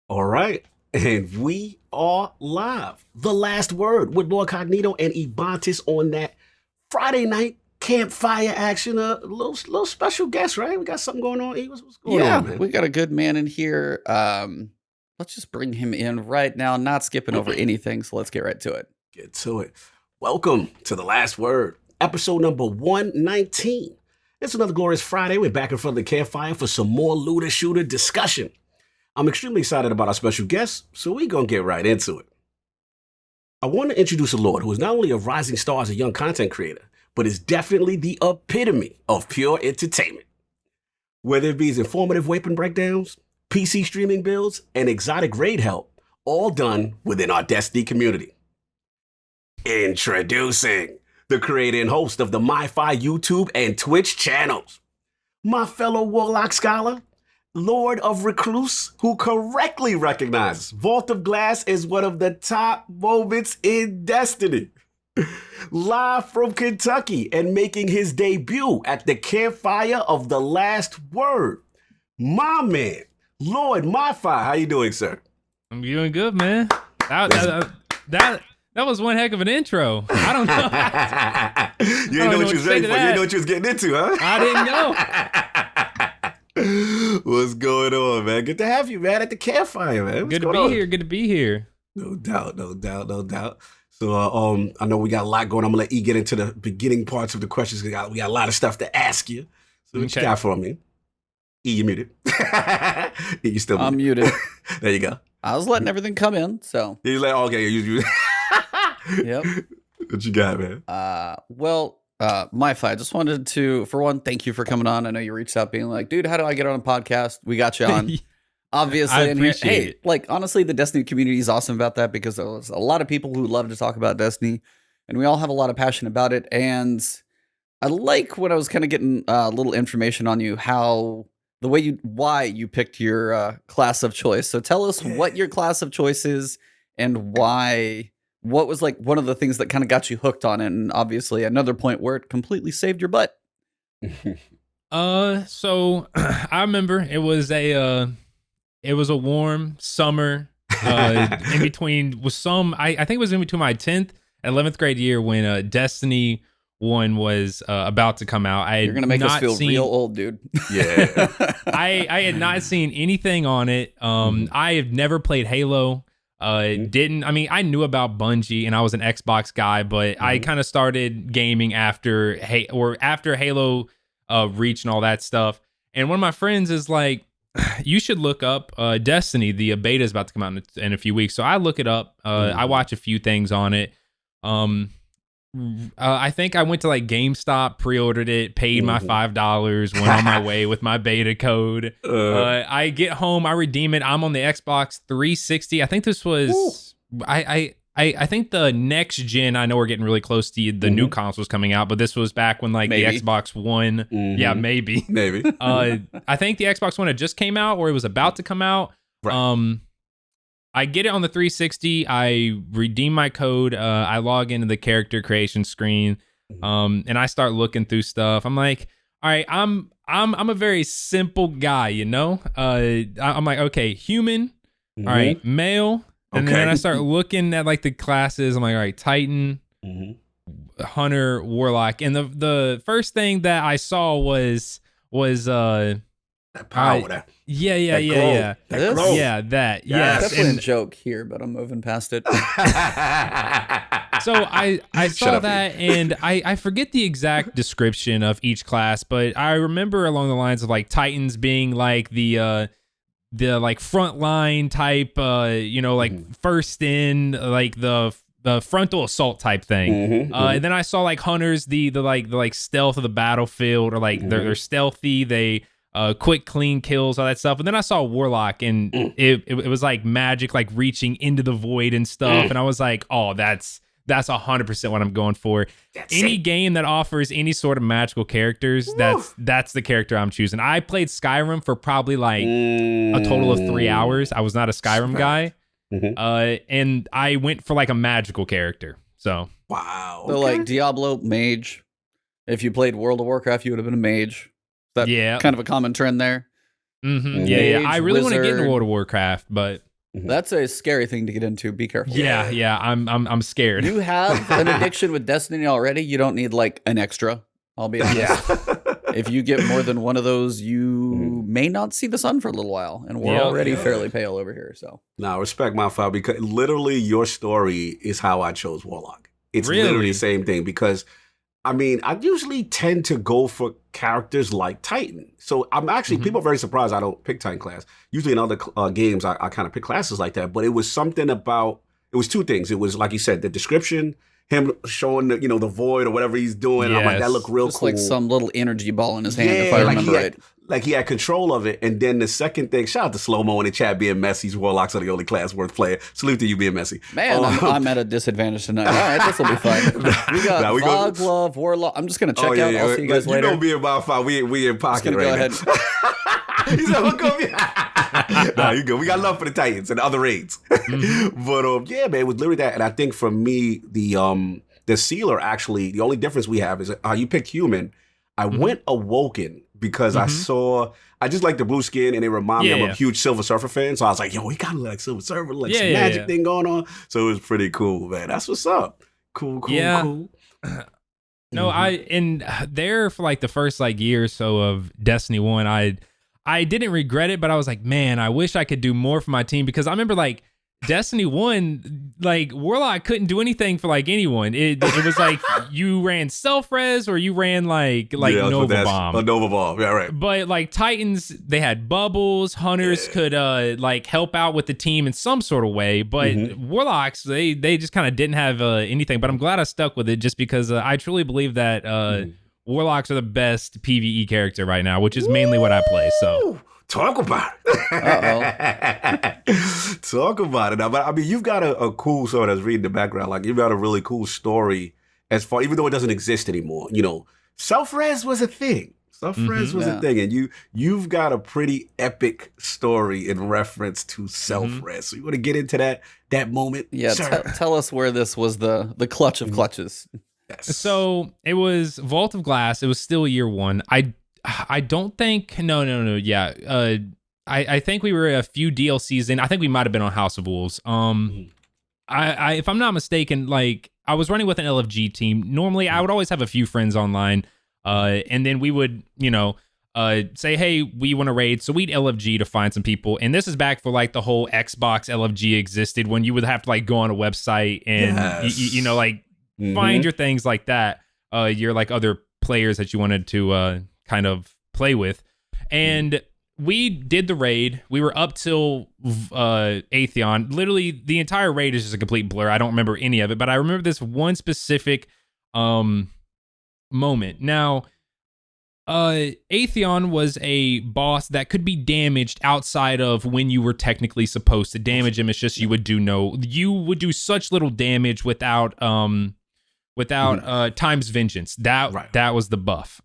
All right. And we are live. The last word with Lord Cognito and Ebontis on that Friday night campfire action. A little special guest, right? We got something going on. What's going on, man? We got a good man in here. Let's just bring him in right now, not skipping over anything. So let's get right to it. Get to it. Welcome to The Last Word, episode number 119. It's another glorious Friday. We're back in front of the campfire for some more looter shooter discussion. I'm extremely excited about our special guest, so we're going to get right into it. I want to introduce a Lord who is not only a rising star as a young content creator, but is definitely the epitome of pure entertainment. Whether it be his informative weapon breakdowns, PC streaming builds, and exotic raid help, all done within our Destiny community. Introducing the creator and host of the myfi YouTube and Twitch channels, my fellow Warlock scholar, Lord of Recluse, who correctly recognizes Vault of Glass as one of the top moments in Destiny. Live from Kentucky and making his debut at the campfire of The Last Word, my man, Lord myfi. How you doing, sir? I'm doing good, man. That was one heck of an intro. I don't know. You didn't know what you was ready for. You didn't know what you was getting into, huh? I didn't know. What's going on, man? Good to have you, man, at the campfire, man. Good to be here. No doubt. So, I know we got a lot going on. I'm going to let E get into the beginning parts of the questions. We got a lot of stuff to ask you. So what you got for me? E, you muted. E, you still muted. I'm muted. There you go. I was letting everything come in, so. He's like, okay, you. Yep. What you got, man? myfi, I just wanted to, for one, thank you for coming on. I know you reached out being like, dude, how do I get on a podcast? We got you on. Obviously, I appreciate it. Like, honestly, the Destiny community is awesome about that because there's a lot of people who love to talk about Destiny, and we all have a lot of passion about it. And I like when I was kind of getting a little information on you, why you picked your class of choice. So tell us what your class of choice is and why. What was like one of the things that kind of got you hooked on it, and obviously another point where it completely saved your butt. So I remember it was a warm summer in between was some I think it was in between my 10th and 11th grade year when Destiny 1 was about to come out. You're gonna make us feel real old, dude. Yeah. I had not seen anything on it. I have never played Halo. I knew about Bungie and I was an Xbox guy, but I kind of started gaming after Halo Reach and all that stuff. And one of my friends is like, you should look up Destiny. The beta is about to come out in a few weeks. So I look it up. I watch a few things on it. I think I went to like GameStop, pre-ordered it, paid my $5, went on my way with my beta code. I get home, I redeem it. I'm on the Xbox 360. I think this was I think the next gen. I know we're getting really close to the new consoles coming out, but this was back when like the Xbox One. Yeah, maybe. I think the Xbox One had just came out or it was about to come out. Right. I get it on the 360. I redeem my code. I log into the character creation screen, and I start looking through stuff. I'm like, all right, I'm a very simple guy, you know. I'm like, okay, human, all right, male, and then I start looking at like the classes. I'm like, all right, Titan, Hunter, Warlock, and the first thing that I saw was that power. Yeah. That glow. Yeah, that. Yes. Yes. Definitely a joke here, but I'm moving past it. So I saw that, and I forget the exact description of each class, but I remember along the lines of like Titans being like the like frontline type, like first in, like the frontal assault type thing. And then I saw like Hunters, the stealth of the battlefield, or like they're stealthy. They quick, clean kills, all that stuff. And then I saw Warlock, and it was like magic, like reaching into the void and stuff. And I was like, oh, that's 100% what I'm going for. Any game that offers any sort of magical characters, that's the character I'm choosing. I played Skyrim for probably like a total of 3 hours. I was not a Skyrim guy. And I went for like a magical character. So wow. So like Diablo, mage. If you played World of Warcraft, you would have been a mage. That kind of a common trend there. Yeah. I really want to get into World of Warcraft, but That's a scary thing to get into. Be careful. Yeah, I'm scared. You have an addiction with Destiny already. You don't need like an extra. I'll be honest. Yeah. If you get more than one of those, you may not see the sun for a little while, and we're already fairly pale over here. So, now respect my file, because literally your story is how I chose Warlock. It's literally the same thing, because I mean, I usually tend to go for characters like Titan. So I'm actually, people are very surprised I don't pick Titan class. Usually in other games, I kind of pick classes like that. But it was something about, it was two things. It was, like you said, the description, him showing the, the void or whatever he's doing. I'm like, that looked real just cool. like some little energy ball in his hand, if I remember right. Like he had control of it. And then the second thing, shout out to Slow-Mo in the chat being messy. Warlocks are the only class worth playing. Salute to you being messy. Man, I'm at a disadvantage tonight. All right, this will be fun. We got Fog, Love, Warlock. I'm just going to check out. I'll see you guys later. You know me and myfi, we in pocket right now. He said, hook up. Nah, you good. We got love for the Titans and the other raids. But yeah, man, it was literally that. And I think for me, the sealer actually, the only difference we have is you picked human. I went awoken because I just like the blue skin, and it reminded me I'm a huge Silver Surfer fan. So I was like, yo, he kind of like Silver Surfer, like some magic thing going on. So it was pretty cool, man. That's what's up. Cool. No, and there for like the first like year or so of Destiny 1, I didn't regret it, but I was like, man, I wish I could do more for my team, because I remember like Destiny 1, like Warlock couldn't do anything for like anyone. It was like you ran self-res or you ran like Nova Bomb. A Nova Bomb, yeah, right. But like Titans, they had bubbles. Hunters could like help out with the team in some sort of way. But Warlocks, they just kind of didn't have anything. But I'm glad I stuck with it, just because I truly believe that Warlocks are the best PvE character right now, which is mainly what I play. So. Talk about it. Talk about it. Now, but I mean, you've got a cool, so that's reading the background, like you've got a really cool story as far, even though it doesn't exist anymore. Self-res was a thing. Self-res was a thing. And you've got a pretty epic story in reference to self-res. So you want to get into that moment? Yeah, tell us where this was the clutch of clutches. Yes. So it was Vault of Glass. It was still year 1. I don't think yeah. I think we were a few DLCs in. I think we might have been on House of Wolves. I if I'm not mistaken, like I was running with an LFG team. Normally I would always have a few friends online. And then we would, say, hey, we want to raid. So we'd LFG to find some people. And this is back for like the whole Xbox LFG existed, when you would have to like go on a website and find your things like that. Your like other players that you wanted to kind of play with. And we did the raid. We were up till Atheon. Literally the entire raid is just a complete blur. I don't remember any of it, but I remember this one specific moment. Now Atheon was a boss that could be damaged outside of when you were technically supposed to damage him. It's just you would do such little damage without Time's Vengeance. That was the buff.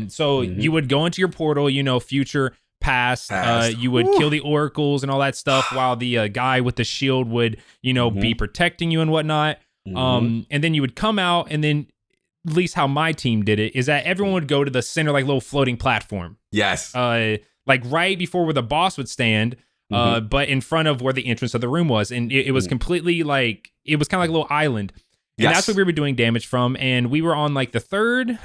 So you would go into your portal, future, past. You would kill the oracles and all that stuff, while the guy with the shield would, be protecting you and whatnot. And then you would come out, and then, at least how my team did it, is that everyone would go to the center, like little floating platform. Yes. Like right before where the boss would stand. But in front of where the entrance of the room was. And it was completely like, it was kind of like a little island. And that's what we were doing damage from. And we were on like the third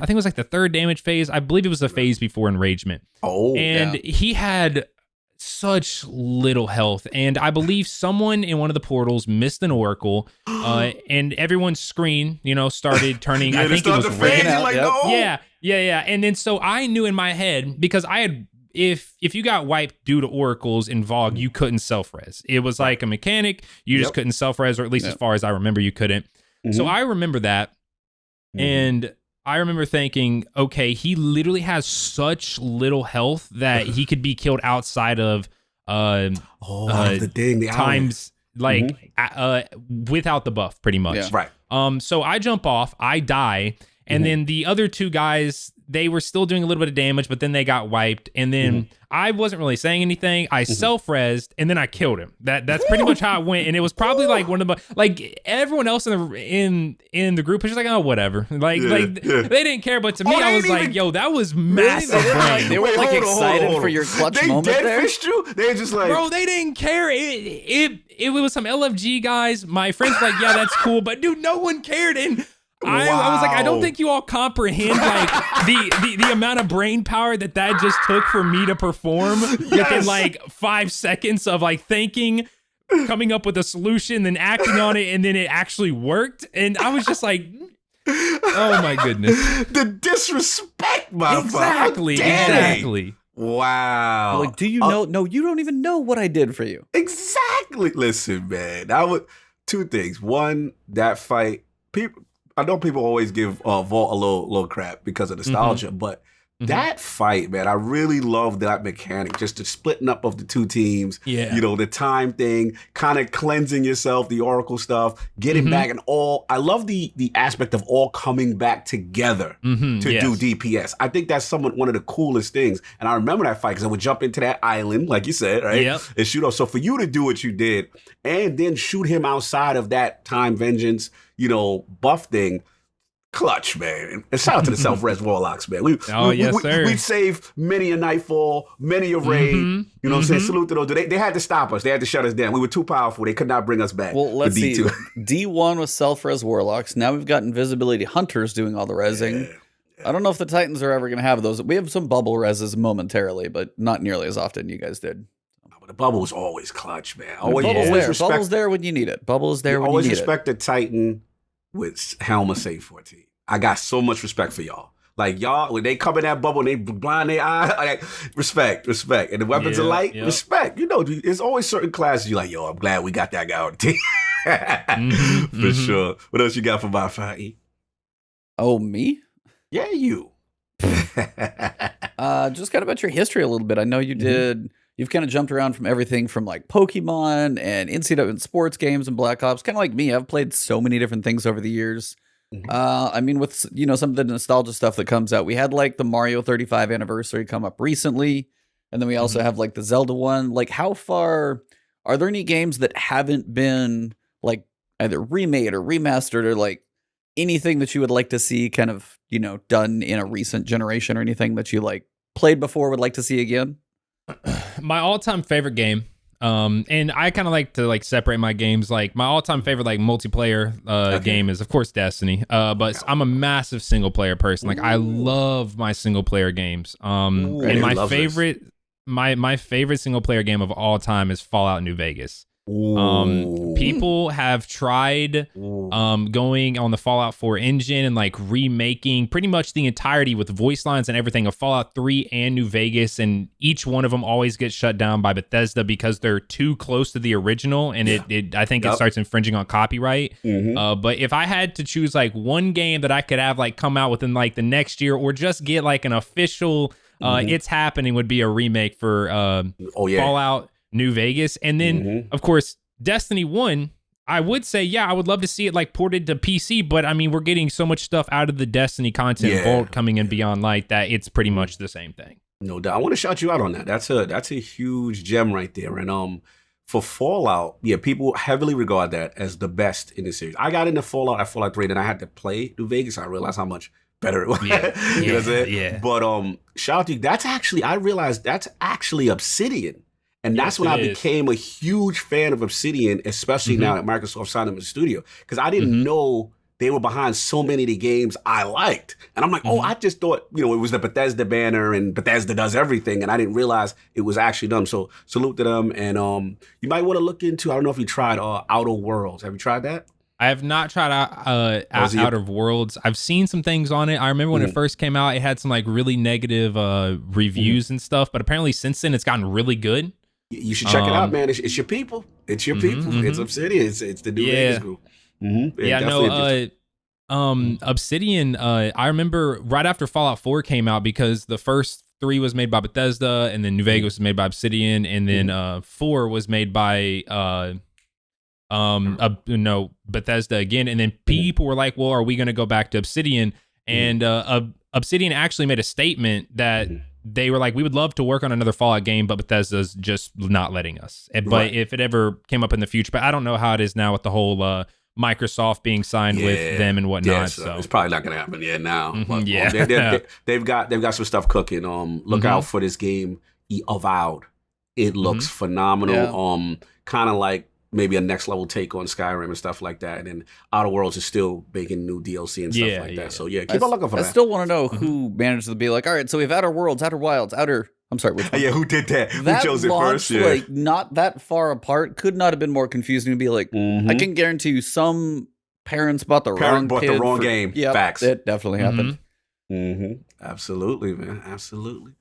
damage phase. I believe it was the phase before Enragement. And he had such little health. And I believe someone in one of the portals missed an oracle. And everyone's screen, started turning. I think it was red. Like, no. Yeah. And then so I knew in my head, because I had, if you got wiped due to oracles in VOG, you couldn't self-res. It was like a mechanic. You just couldn't self-res, or at least as far as I remember, you couldn't. So I remember that, and I remember thinking, okay, he literally has such little health that he could be killed outside of the times, like without the buff, pretty much. Right. So I jump off, I die, And then the other two guys, they were still doing a little bit of damage, but then they got wiped. And then I wasn't really saying anything. I self-rezzed, and then I killed him. That's pretty much how it went. And it was probably like one of the, like everyone else in the group was just like, oh, whatever. Like they didn't care. But to me, I was like, yo, that was massive. They were like excited for your clutch moment there. They fished you? They just like, bro, they didn't care. It was some LFG guys. My friends were like, yeah, that's cool. But dude, no one cared. And I was like, I don't think you all comprehend like the amount of brain power that just took for me to perform within like 5 seconds of like thinking, coming up with a solution, then acting on it, and then it actually worked. And I was just like, oh my goodness, the disrespect, my exactly. Wow. Like, do you know? No, you don't even know what I did for you. Exactly. Listen, man. That was two things. One, that fight. I know people always give Vault a little crap because of nostalgia, but that fight, man, I really love that mechanic. Just the splitting up of the two teams. Yeah. You know, the time thing, kind of cleansing yourself, the Oracle stuff, getting back and all. I love the aspect of all coming back together to do DPS. I think that's one of the coolest things. And I remember that fight because I would jump into that island, like you said, right? Yep. And shoot off. So for you to do what you did and then shoot him outside of that time vengeance, buff thing, clutch, man. And shout out to the self-res Warlocks, man. We'd save many a Nightfall, many a raid. You know what I'm saying? Salute to those. They had to stop us. They had to shut us down. We were too powerful. They could not bring us back. Well, let's see. D1 was self-res Warlocks. Now we've got Invisibility Hunters doing all the rezzing. Yeah. I don't know if the Titans are ever going to have those. We have some bubble rezzes momentarily, but not nearly as often you guys did. But the bubble was always clutch, man. Bubble's there when you need it. Bubble is there when you need it. Always respect the Titan with Helma Save 14. I got so much respect for y'all. Like y'all, when they come in that bubble and they blind their eye, like, respect. And the weapons of light, respect. There's always certain classes you're like, yo, I'm glad we got that guy on the team. For sure. What else you got for myfi? Oh, me? Yeah, you. Just kind of about your history a little bit. I know you did. You've kind of jumped around from everything from like Pokemon and NCAA and sports games and Black Ops. Kind of like me. I've played so many different things over the years. I mean, with some of the nostalgia stuff that comes out, we had like the Mario 35 anniversary come up recently, and then we also have like the Zelda one. Like, how far are there any games that haven't been like either remade or remastered or like anything that you would like to see kind of done in a recent generation or anything that you like played before would like to see again? My all-time favorite game. And I kind of like to like separate my games. Like my all-time favorite like multiplayer game is of course Destiny. But I'm a massive single player person. Like I love my single player games. And my favorite my favorite single player game of all time is Fallout New Vegas. People have tried going on the Fallout 4 engine and like remaking pretty much the entirety with voice lines and everything of Fallout 3 and New Vegas, and each one of them always gets shut down by Bethesda because they're too close to the original, and I think it starts infringing on copyright. But if I had to choose like one game that I could have like come out within like the next year or just get like an official it's happening, would be a remake for Fallout New Vegas. And then of course Destiny 1, I would say I would love to see it like ported to PC, but I mean we're getting so much stuff out of the Destiny content vault coming in Beyond Light that it's pretty much the same thing. No doubt. I want to shout you out on that. That's a huge gem right there. And for Fallout, people heavily regard that as the best in the series. I got into Fallout at Fallout 3, then I had to play New Vegas. I realized how much better it was. You know what I'm saying? But shout out to you. I realized that's actually Obsidian. And that's when I became a huge fan of Obsidian, especially now that Microsoft signed them as a studio. Because I didn't know they were behind so many of the games I liked. And I'm like, I just thought, it was the Bethesda banner and Bethesda does everything. And I didn't realize it was actually them. So salute to them. And you might want to look into, I don't know if you tried Outer Worlds. Have you tried that? I have not tried Outer Worlds. I've seen some things on it. I remember when it first came out, it had some like really negative reviews and stuff. But apparently since then, it's gotten really good. You should check it out, man. It's your people. It's your people. It's Obsidian. It's the New Vegas group. Obsidian. I remember right after Fallout 4 came out, because the first 3 was made by Bethesda, and then New Vegas was made by Obsidian, and then 4 was made by Bethesda again. And then people were like, "Well, are we going to go back to Obsidian?" And Obsidian actually made a statement that they were like, we would love to work on another Fallout game, but Bethesda's just not letting us. But if it ever came up in the future, but I don't know how it is now with the whole Microsoft being signed with them and whatnot. Yeah, so it's probably not going to happen now. But, yeah, they've got some stuff cooking. Look out for this game, Avowed. It looks phenomenal. Yeah. Kind of like maybe a next level take on Skyrim and stuff like that. And Outer Worlds is still making new DLC and stuff like that. So keep on looking for that. I still want to know who managed to be like, all right, so we have Outer Worlds, Outer Wilds, I'm sorry, which one? Yeah, who did that? Who chose it launched, first? Yeah. Like not that far apart. Could not have been more confusing to be like, I can guarantee you some parents bought the wrong game. Yep, Facts. It definitely happened. Absolutely, man. Absolutely.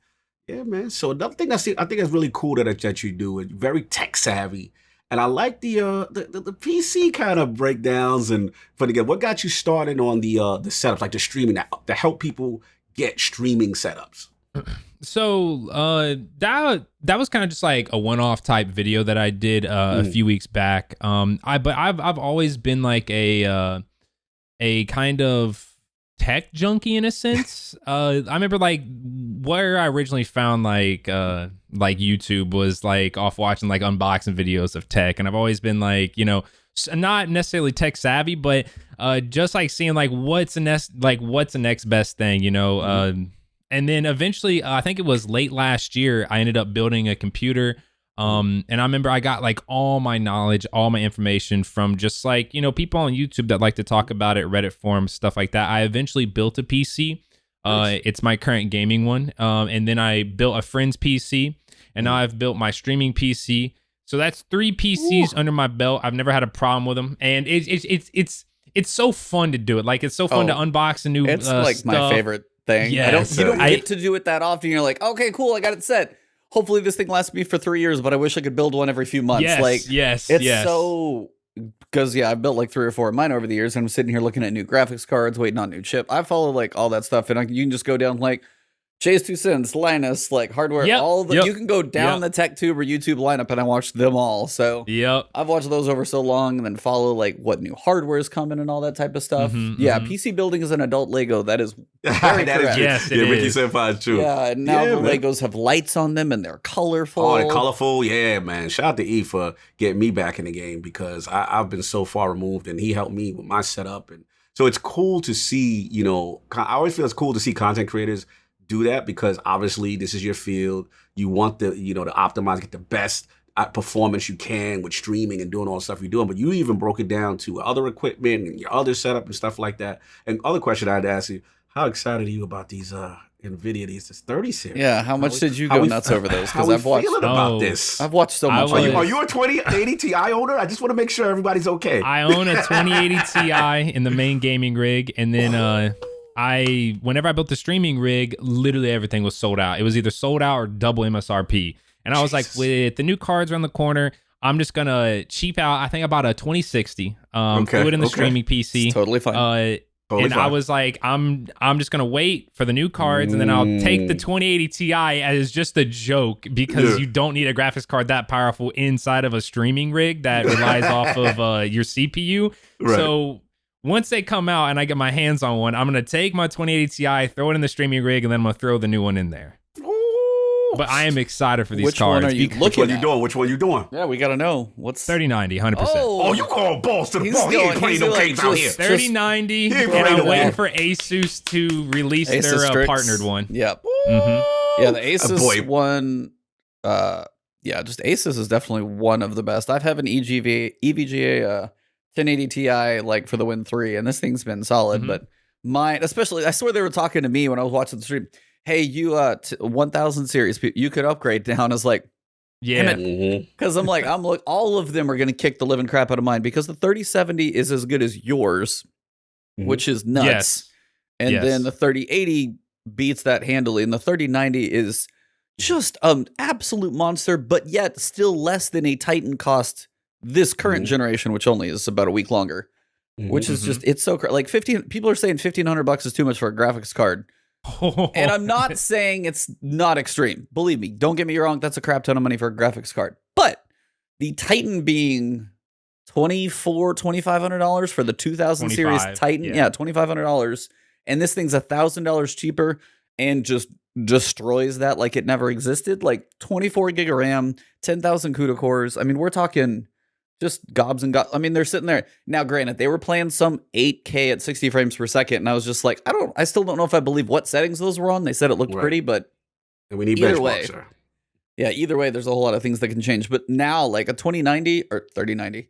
Yeah, man. So another thing I think is really cool that you do. It's very tech savvy. And I like the PC kind of breakdowns and for the game. What got you started on the setups, like the streaming, to help people get streaming setups? So that was kind of just like a one-off type video that I did a few weeks back. I've always been like a kind of tech junkie in a sense. I remember like where I originally found like YouTube was like off watching like unboxing videos of tech, and I've always been like, you know, not necessarily tech savvy, but just like seeing like what's the next best thing, you know. And then eventually, I think it was late last year, I ended up building a computer. And I remember I got like all my knowledge, all my information from just like, you know, people on YouTube that like to talk about it, Reddit forums, stuff like that. I eventually built a PC. It's my current gaming one. And then I built a friend's PC, and now I've built my streaming PC. So that's 3 PCs under my belt. I've never had a problem with them. And it's so fun to do it. Like, it's so fun to unbox a new It's like stuff. my favorite thing. Yes. You don't get to do it that often. You're like, okay, cool, I got it set. Hopefully this thing lasts me for 3 years, but I wish I could build one every few months. Yes, so, because I've built like 3 or 4 of mine over the years, and I'm sitting here looking at new graphics cards, waiting on new chip. I follow like all that stuff, and you can just go down like Jay's 2 cents, Linus, like hardware, you can go down the TechTube or YouTube lineup, and I watched them all. So I've watched those over so long, and then follow like what new hardware is coming and all that type of stuff. PC building is an adult Lego. That is very correct. Yes, it is. Ricky Senpai is true. Yeah, and now the Legos have lights on them, and they're colorful. Oh, they're colorful. Yeah, man. Shout out to E for getting me back in the game, because I've been so far removed, and he helped me with my setup. And so it's cool to see, you know, I always feel it's cool to see content creators do that, because obviously this is your field. You want to optimize, get the best performance you can with streaming and doing all the stuff you're doing. But you even broke it down to other equipment and your other setup and stuff like that. And other question I had to ask you, how excited are you about these NVIDIA, these 30 series? Yeah, how much did you go nuts over those? Because I've watched about this. I've watched so much. Are you a 2080 Ti owner? I just want to make sure everybody's okay. I own a 2080 Ti in the main gaming rig, and then whenever I built the streaming rig, literally everything was sold out. It was either sold out or double MSRP. And I was like, with the new cards around the corner, I'm just gonna cheap out. I think I bought a 2060. Threw it in the streaming PC. It's totally fine. I was like, I'm just gonna wait for the new cards, and then I'll take the 2080 Ti as just a joke, because you don't need a graphics card that powerful inside of a streaming rig that relies off of your CPU. Right. So once they come out and I get my hands on one, I'm going to take my 2080 Ti, throw it in the streaming rig, and then I'm going to throw the new one in there. Ooh. But I am excited for these cards. One are you looking at? Which one you doing? Yeah, we got to know. What's 3090, 100%. Oh, you going balls to the ball. He ain't playing no games out here. 3090, and I'm waiting for Asus to release their partnered one. Yep. Yeah, the Asus one, just Asus is definitely one of the best. I have an EVGA 1080 Ti like for the Win 3, and this thing's been solid. But mine, especially, I swear they were talking to me when I was watching the stream. Hey, you 1000 series, you could upgrade down. I was like, because I'm like, all of them are going to kick the living crap out of mine, because the 3070 is as good as yours, which is nuts. Yes. And then the 3080 beats that handily, and the 3090 is just an absolute monster, but yet still less than a Titan cost this current generation, which only is about a week longer, which is just, it's so like 15. People are saying $1,500 is too much for a graphics card. And I'm not saying it's not extreme. Believe me, don't get me wrong. That's a crap ton of money for a graphics card. But the Titan being $2,500 for the 2000 series Titan. Yeah, $2,500. and this thing's $1,000 cheaper and just destroys that like it never existed. Like 24 gig of RAM, 10,000 CUDA cores. I mean, we're talking just gobs and gobs. I mean, they're sitting there. Now, granted, they were playing some 8K at 60 frames per second, and I was just like, I still don't know if I believe what settings those were on. They said it looked pretty, but and we need either benchmarks, way, sir. Yeah, either way, there's a whole lot of things that can change. But now, like a 2090 or 3090,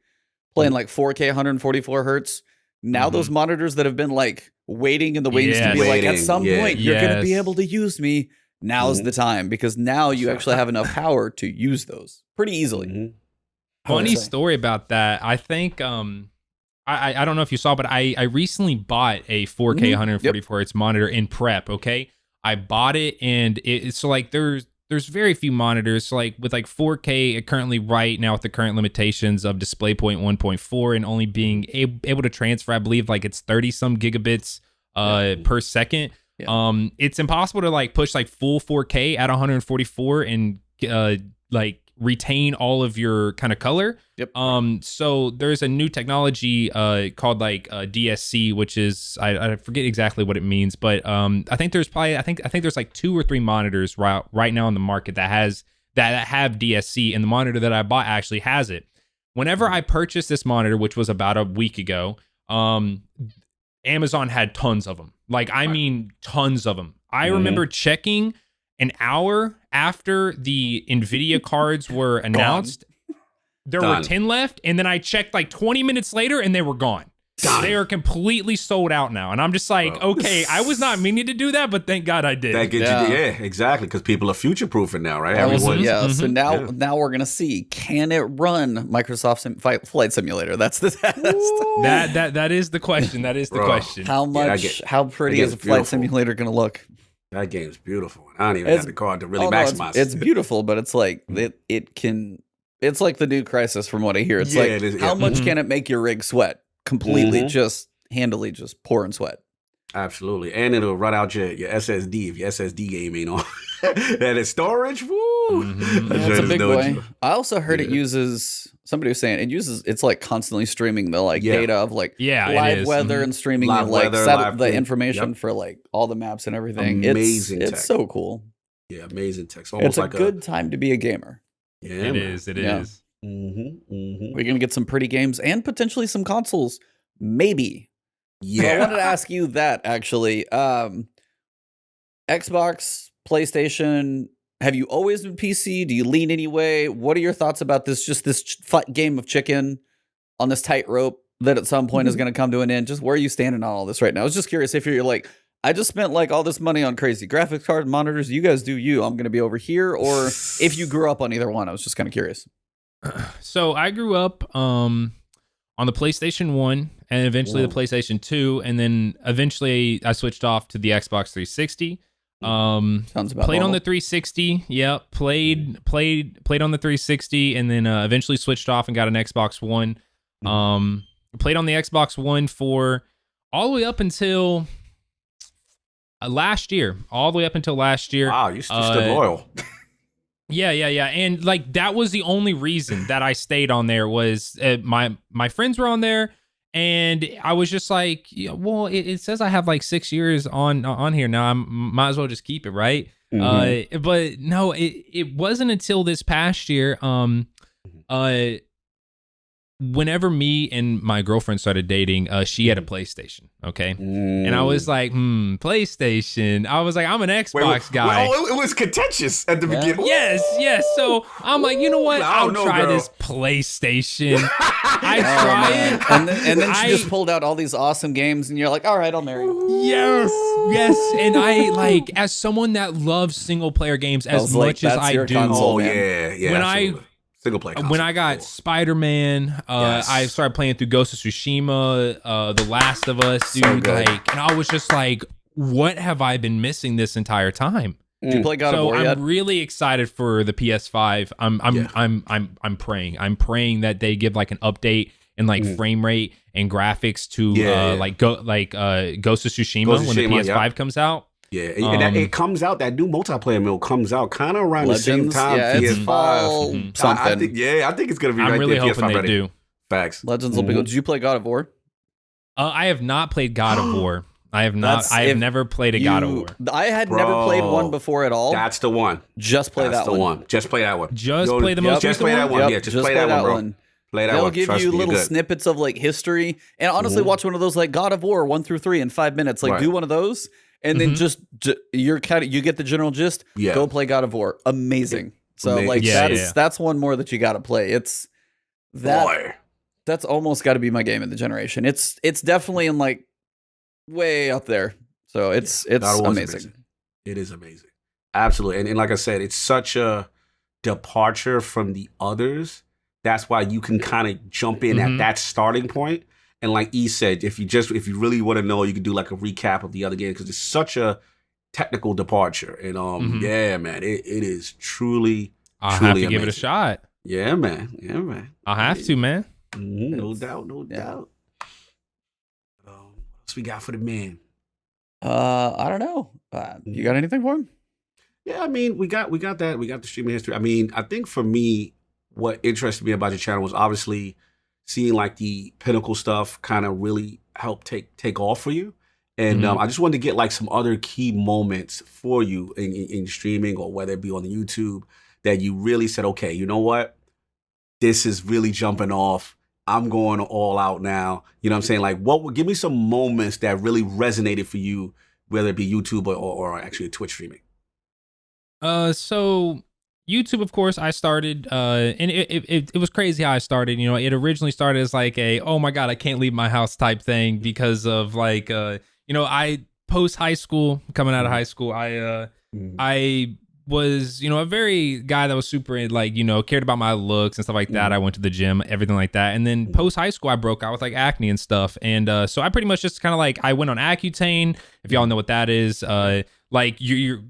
playing like 4K 144 hertz. Now those monitors that have been like waiting in the wings to be like, at some point, you're going to be able to use me. Now's the time, because now you actually have enough power to use those pretty easily. Funny story about that. I think I don't know if you saw, but I recently bought a 4K 144 hertz monitor in prep. Okay, I bought it, and it's so like there's very few monitors. So like with like 4K currently right now with the current limitations of DisplayPort 1.4 and only being able to transfer, I believe like it's 30 some gigabits per second. Yeah. It's impossible to like push like full 4K at 144 and like retain all of your kind of color. Yep. So there's a new technology called like DSC, which is I forget exactly what it means, but I think there's probably I think there's like 2 or 3 monitors right now in the market that have DSC, and the monitor that I bought actually has it. Whenever I purchased this monitor, which was about a week ago, Amazon had tons of them. Like, I mean, tons of them. I remember checking an hour after the NVIDIA cards were announced. There were 10 left. And then I checked like 20 minutes later and they were gone. They are completely sold out now. And I'm just like, okay, I was not meaning to do that, but thank God I did. Yeah, exactly. Because people are future-proofing now, right? So now we're going to see, can it run Microsoft Flight Simulator? That's the test. That is the question. That is the question. How pretty is a Flight Simulator going to look? That game's beautiful. I don't even have the card to really maximize. It's beautiful, but it's like it's like the new Crisis from what I hear. It's like, how much can it make your rig sweat? Completely, just handily, just pouring sweat. Absolutely, and it'll run out your SSD if your SSD game ain't on. That is storage. Woo! That's a big boy. I also heard it uses. Somebody was saying it's like constantly streaming the like data of like live weather and streaming the information for like all the maps and everything. Amazing. It's so cool. Yeah, amazing tech. It's like a good time to be a gamer. Yeah, it is. It is. We're gonna get some pretty games and potentially some consoles, maybe. Yeah, so I wanted to ask you that actually. Xbox, PlayStation. Have you always been PC? Do you lean any way? What are your thoughts about this? Just this game of chicken on this tightrope that at some point is going to come to an end. Just where are you standing on all this right now? I was just curious if you're like, I just spent like all this money on crazy graphics card monitors. You guys do you. I'm going to be over here, or if you grew up on either one. I was just kind of curious. So I grew up on the PlayStation 1 and eventually the PlayStation 2, and then eventually I switched off to the Xbox 360. Sounds about played normal. on the 360. Yep, played on the 360, and then eventually switched off and got an Xbox One. Played on the Xbox One for all the way up until last year. All the way up until last year. Wow, you stood loyal. Yeah. And like that was the only reason that I stayed on there was my friends were on there, and I was just like, well, it says I have like 6 years on here now. I might as well just keep it, right? But no, it wasn't until this past year. Whenever me and my girlfriend started dating, she had a PlayStation, okay? And I was like, PlayStation. I was like, I'm an Xbox guy. Well, it was contentious at the beginning. Yes. So I'm like, you know what? I'll try this PlayStation. I try it. And then she just pulled out all these awesome games, and you're like, all right, I'll marry you. Yes. And I, like, as someone that loves single-player games as much as I do. Console, when Single player console. When I got Spider-Man, I started playing through Ghost of Tsushima, The Last of Us, dude. Like, and I was just like, what have I been missing this entire time? Did you play God of War yet? I'm really excited for the PS5. I'm praying. I'm praying that they give like an update in like frame rate and graphics to Ghost of Tsushima when the PS5 comes out. Yeah, and it comes out, that new multiplayer mode comes out kind of around Legends, the same time. It's fall something. I think it's going to be I'm really hoping they ready. do. Facts. Legends will be good. Did you play God of War? I have not played God of War. I have not. I have never played a God of War. I had never played one before at all. That's the one. Just play That's that the one. Just play that one. Just play the most Just play that one. Yep, Yeah, just play that one, bro. Play that They'll one. give Trust you me, little you're good. snippets of like history, and honestly, watch one of those like God of War 1 through 3 in 5 minutes. Like do one of those, and then just you get the general gist. Yeah. Go play God of War. Amazing. So like that's one more that you got to play. It's that. Boy. That's almost got to be my game of the generation. It's definitely in like way up there. So it's amazing. It is amazing. Absolutely. And like I said, it's such a departure from the others. That's why you can kind of jump in at that starting point. And like E said, if you really want to know, you can do like a recap of the other games because it's such a technical departure. And yeah, man, it is truly, I'll have to amazing. give it a shot. Yeah, man. Yeah, man. I'll have to, man. No doubt. What else we got for the man? I don't know. You got anything for him? Yeah, I mean, we got that. We got the streaming history. I mean, I think for me, what interested me about your channel was obviously seeing like the pinnacle stuff kind of really help take off for you. And I just wanted to get like some other key moments for you in streaming or whether it be on the YouTube that you really said, okay, you know what? This is really jumping off. I'm going all out now. You know what I'm saying? Like, give me some moments that really resonated for you, whether it be YouTube or actually Twitch streaming. So YouTube, of course, I started, and it was crazy how I started. You know, it originally started as like oh my God, I can't leave my house type thing because of like, I post high school, coming out of high school, I was, a very guy that was super like, cared about my looks and stuff like that. I went to the gym, everything like that. And then post high school, I broke out with like acne and stuff. And so I pretty much just kind of like, I went on Accutane, if y'all know what that is. Like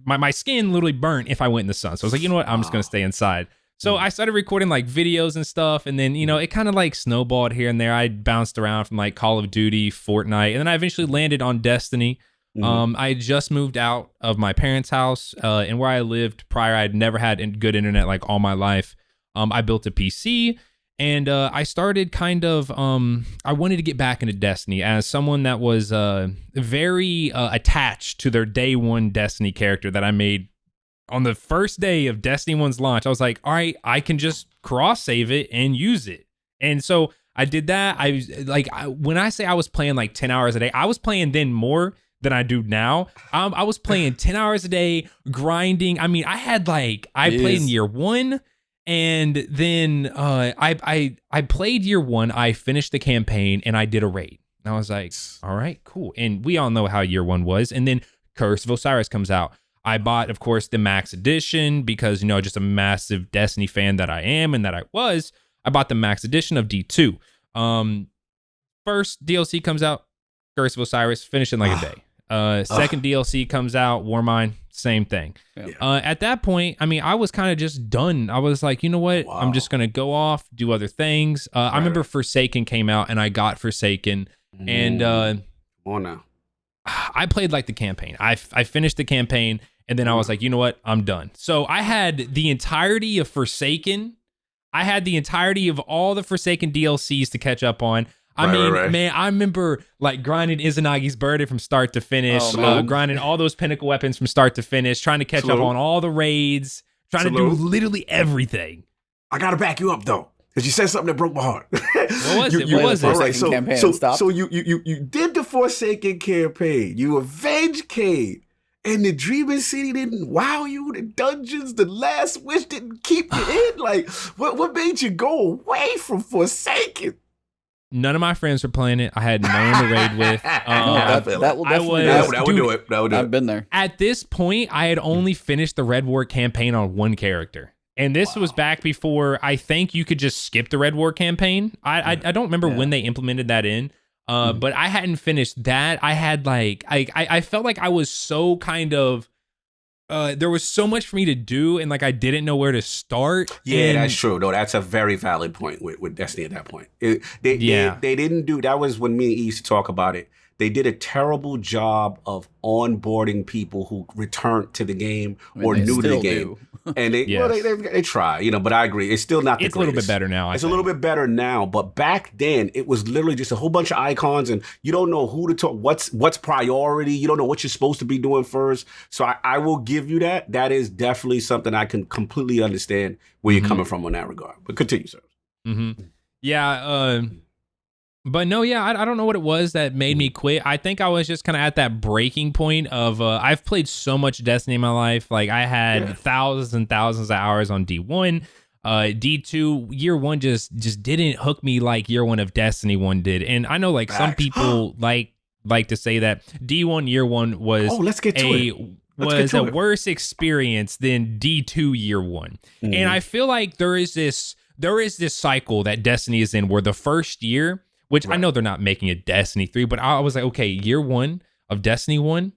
my skin literally burnt if I went in the sun. So I was like, you know what? I'm just going to stay inside. So I started recording like videos and stuff. And then, it kind of like snowballed here and there. I bounced around from like Call of Duty, Fortnite, and then I eventually landed on Destiny. I had just moved out of my parents' house, and where I lived prior, I'd never had good internet like all my life. I built a PC, and I started kind of, I wanted to get back into Destiny as someone that was very attached to their day one Destiny character that I made on the first day of Destiny 1's launch. I was like, all right, I can just cross save it and use it. And so I did that. I was like, when I say I was playing like 10 hours a day, I was playing then more than I do now. I was playing 10 hours a day, grinding. I mean, I played in year one, and then I played year one. I finished the campaign, and I did a raid. And I was like, all right, cool. And we all know how year one was. And then Curse of Osiris comes out. I bought, of course, the Max Edition because, just a massive Destiny fan that I am and that I was. I bought the Max Edition of D2. First DLC comes out, Curse of Osiris, finish in like a day. Second DLC comes out, Warmind, same thing. Yeah. At that point, I mean, I was kind of just done. I was like, you know what? Wow. I'm just going to go off, do other things. I remember Forsaken came out, and I got Forsaken. And now. I played like the campaign. I finished the campaign, and then I was like, you know what? I'm done. So I had the entirety of Forsaken. I had the entirety of all the Forsaken DLCs to catch up on. I mean, man, I remember like grinding Izanagi's Burden from start to finish, grinding all those pinnacle weapons from start to finish, trying to catch up on all the raids, trying to do literally everything. I gotta back you up though, because you said something that broke my heart. What was it? What was it? All right, so you did the Forsaken campaign, you avenged Cade, and the Dreaming City didn't wow you. The dungeons, the Last Wish didn't keep you in. Like, what made you go away from Forsaken? None of my friends were playing it. I had no one to raid with. That will definitely that would do it. I've been there. At this point, I had only finished the Red War campaign on one character. And this was back before I think you could just skip the Red War campaign. I don't remember when they implemented that in. But I hadn't finished that. I had like, I felt like I was so kind of, there was so much for me to do, and like I didn't know where to start. Yeah, that's true. No, that's a very valid point with Destiny at that point. They didn't do, that was when me and E used to talk about it. They did a terrible job of onboarding people who returned to the game or new to the game. And Yes. they try, you know, but I agree. It's still not the It's a little bit greatest. better now. It's a little bit better now, but back then it was literally just a whole bunch of icons, and you don't know who to talk, what's priority. You don't know what you're supposed to be doing first. So I will give you that. That is definitely something I can completely understand where you're coming from on that regard. But continue, sir. Yeah. But no, yeah, I don't know what it was that made me quit. I think I was just kind of at that breaking point of I've played so much Destiny in my life. Like I had thousands and thousands of hours on D1. D2 year one just didn't hook me like year one of Destiny 1 did. And I know like some people like to say that D1 year one was a worse experience than D2 year one. And I feel like there is this cycle that Destiny is in where the first year, which I know they're not making a Destiny 3, but I was like, okay, year one of Destiny 1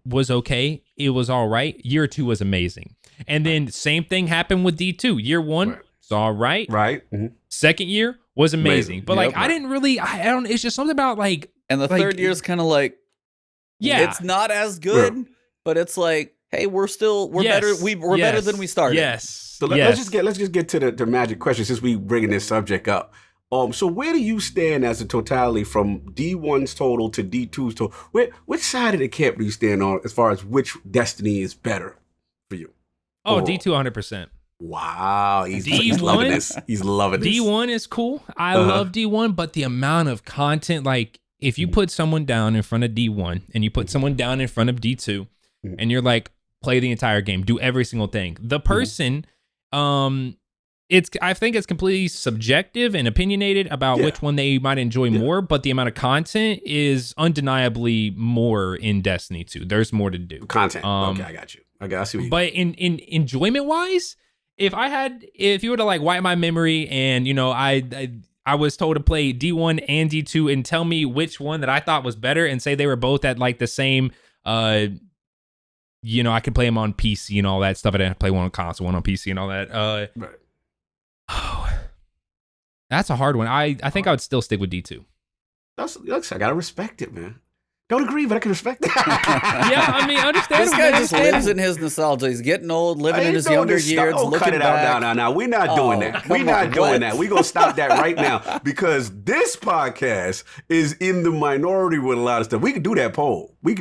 was okay. It was all right. Year 2 was amazing. And then same thing happened with D2. Year 1, it's all right. Second year was amazing. But like, I didn't really, I don't, it's just something about like. And the third year is kind of like, it's not as good, but it's like, hey, we're better. We're better than we started. Yes. So let's just get to the magic question since we bringing this subject up. So where do you stand as a totality from D1's total to D2's total? Which side of the camp do you stand on as far as which Destiny is better for you? Oh, D2 100%. Wow, he's loving this. He's loving this. D1 is cool. I love D1, but the amount of content, like if you put someone down in front of D1 and you put someone down in front of D2 and you're like, play the entire game, do every single thing. The person, I think it's completely subjective and opinionated about which one they might enjoy more, but the amount of content is undeniably more in Destiny 2. There's more to do. Content. Okay, I got you. I see what you. But in enjoyment wise, if you were to like wipe my memory and, you know, I was told to play D1 and D2 and tell me which one that I thought was better and say they were both at like the same, you know, I could play them on PC and all that stuff. I didn't play one on console, one on PC and all that. Oh, that's a hard one. I think I would still stick with D2. I gotta respect it, man. Don't agree, but I can respect it. Yeah, I mean, understand. This guy just lives in his nostalgia. He's getting old, living in his younger years. Looking cut it back. out now. We're not doing that. We're not doing that. We're gonna stop that right now because this podcast is in the minority with a lot of stuff. We could do that poll. I'm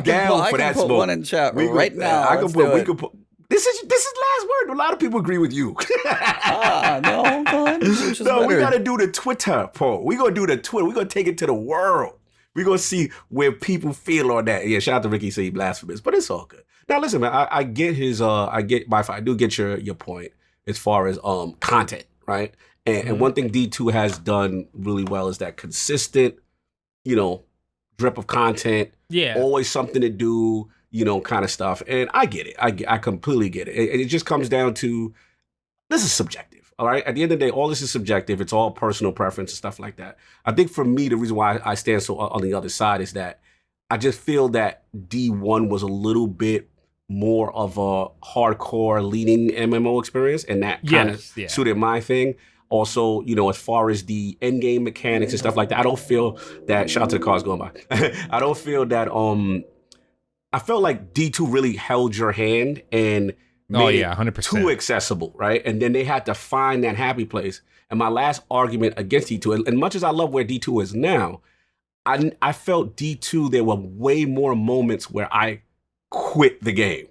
down for that smoke. I can put one in chat right now. We could put. This is last word. A lot of people agree with you. No, hold on. No, we got to do the Twitter poll. We're going to do the Twitter. We're going to take it to the world. We're going to see where people feel on that. Yeah, shout out to Ricky, say he blasphemous, but it's all good. Now, listen, man, I get myfi. I do get your point as far as content, right? And one thing D2 has done really well is that consistent, you know, drip of content. Yeah. Always something to do. You know, kind of stuff. And I get it. I completely get it. It just comes down to, this is subjective, all right? At the end of the day, all this is subjective. It's all personal preference and stuff like that. I think for me, the reason why I stand so on the other side is that I just feel that D1 was a little bit more of a hardcore leaning MMO experience, and that kind of suited my thing. Also, you know, as far as the end game mechanics and stuff like that, I don't feel that, shout out to the cars going by. I don't feel that, I felt like D2 really held your hand and made it 100%. too accessible, right? And then they had to find that happy place. And my last argument against D2, and much as I love where D2 is now, I felt D2, there were way more moments where I quit the game,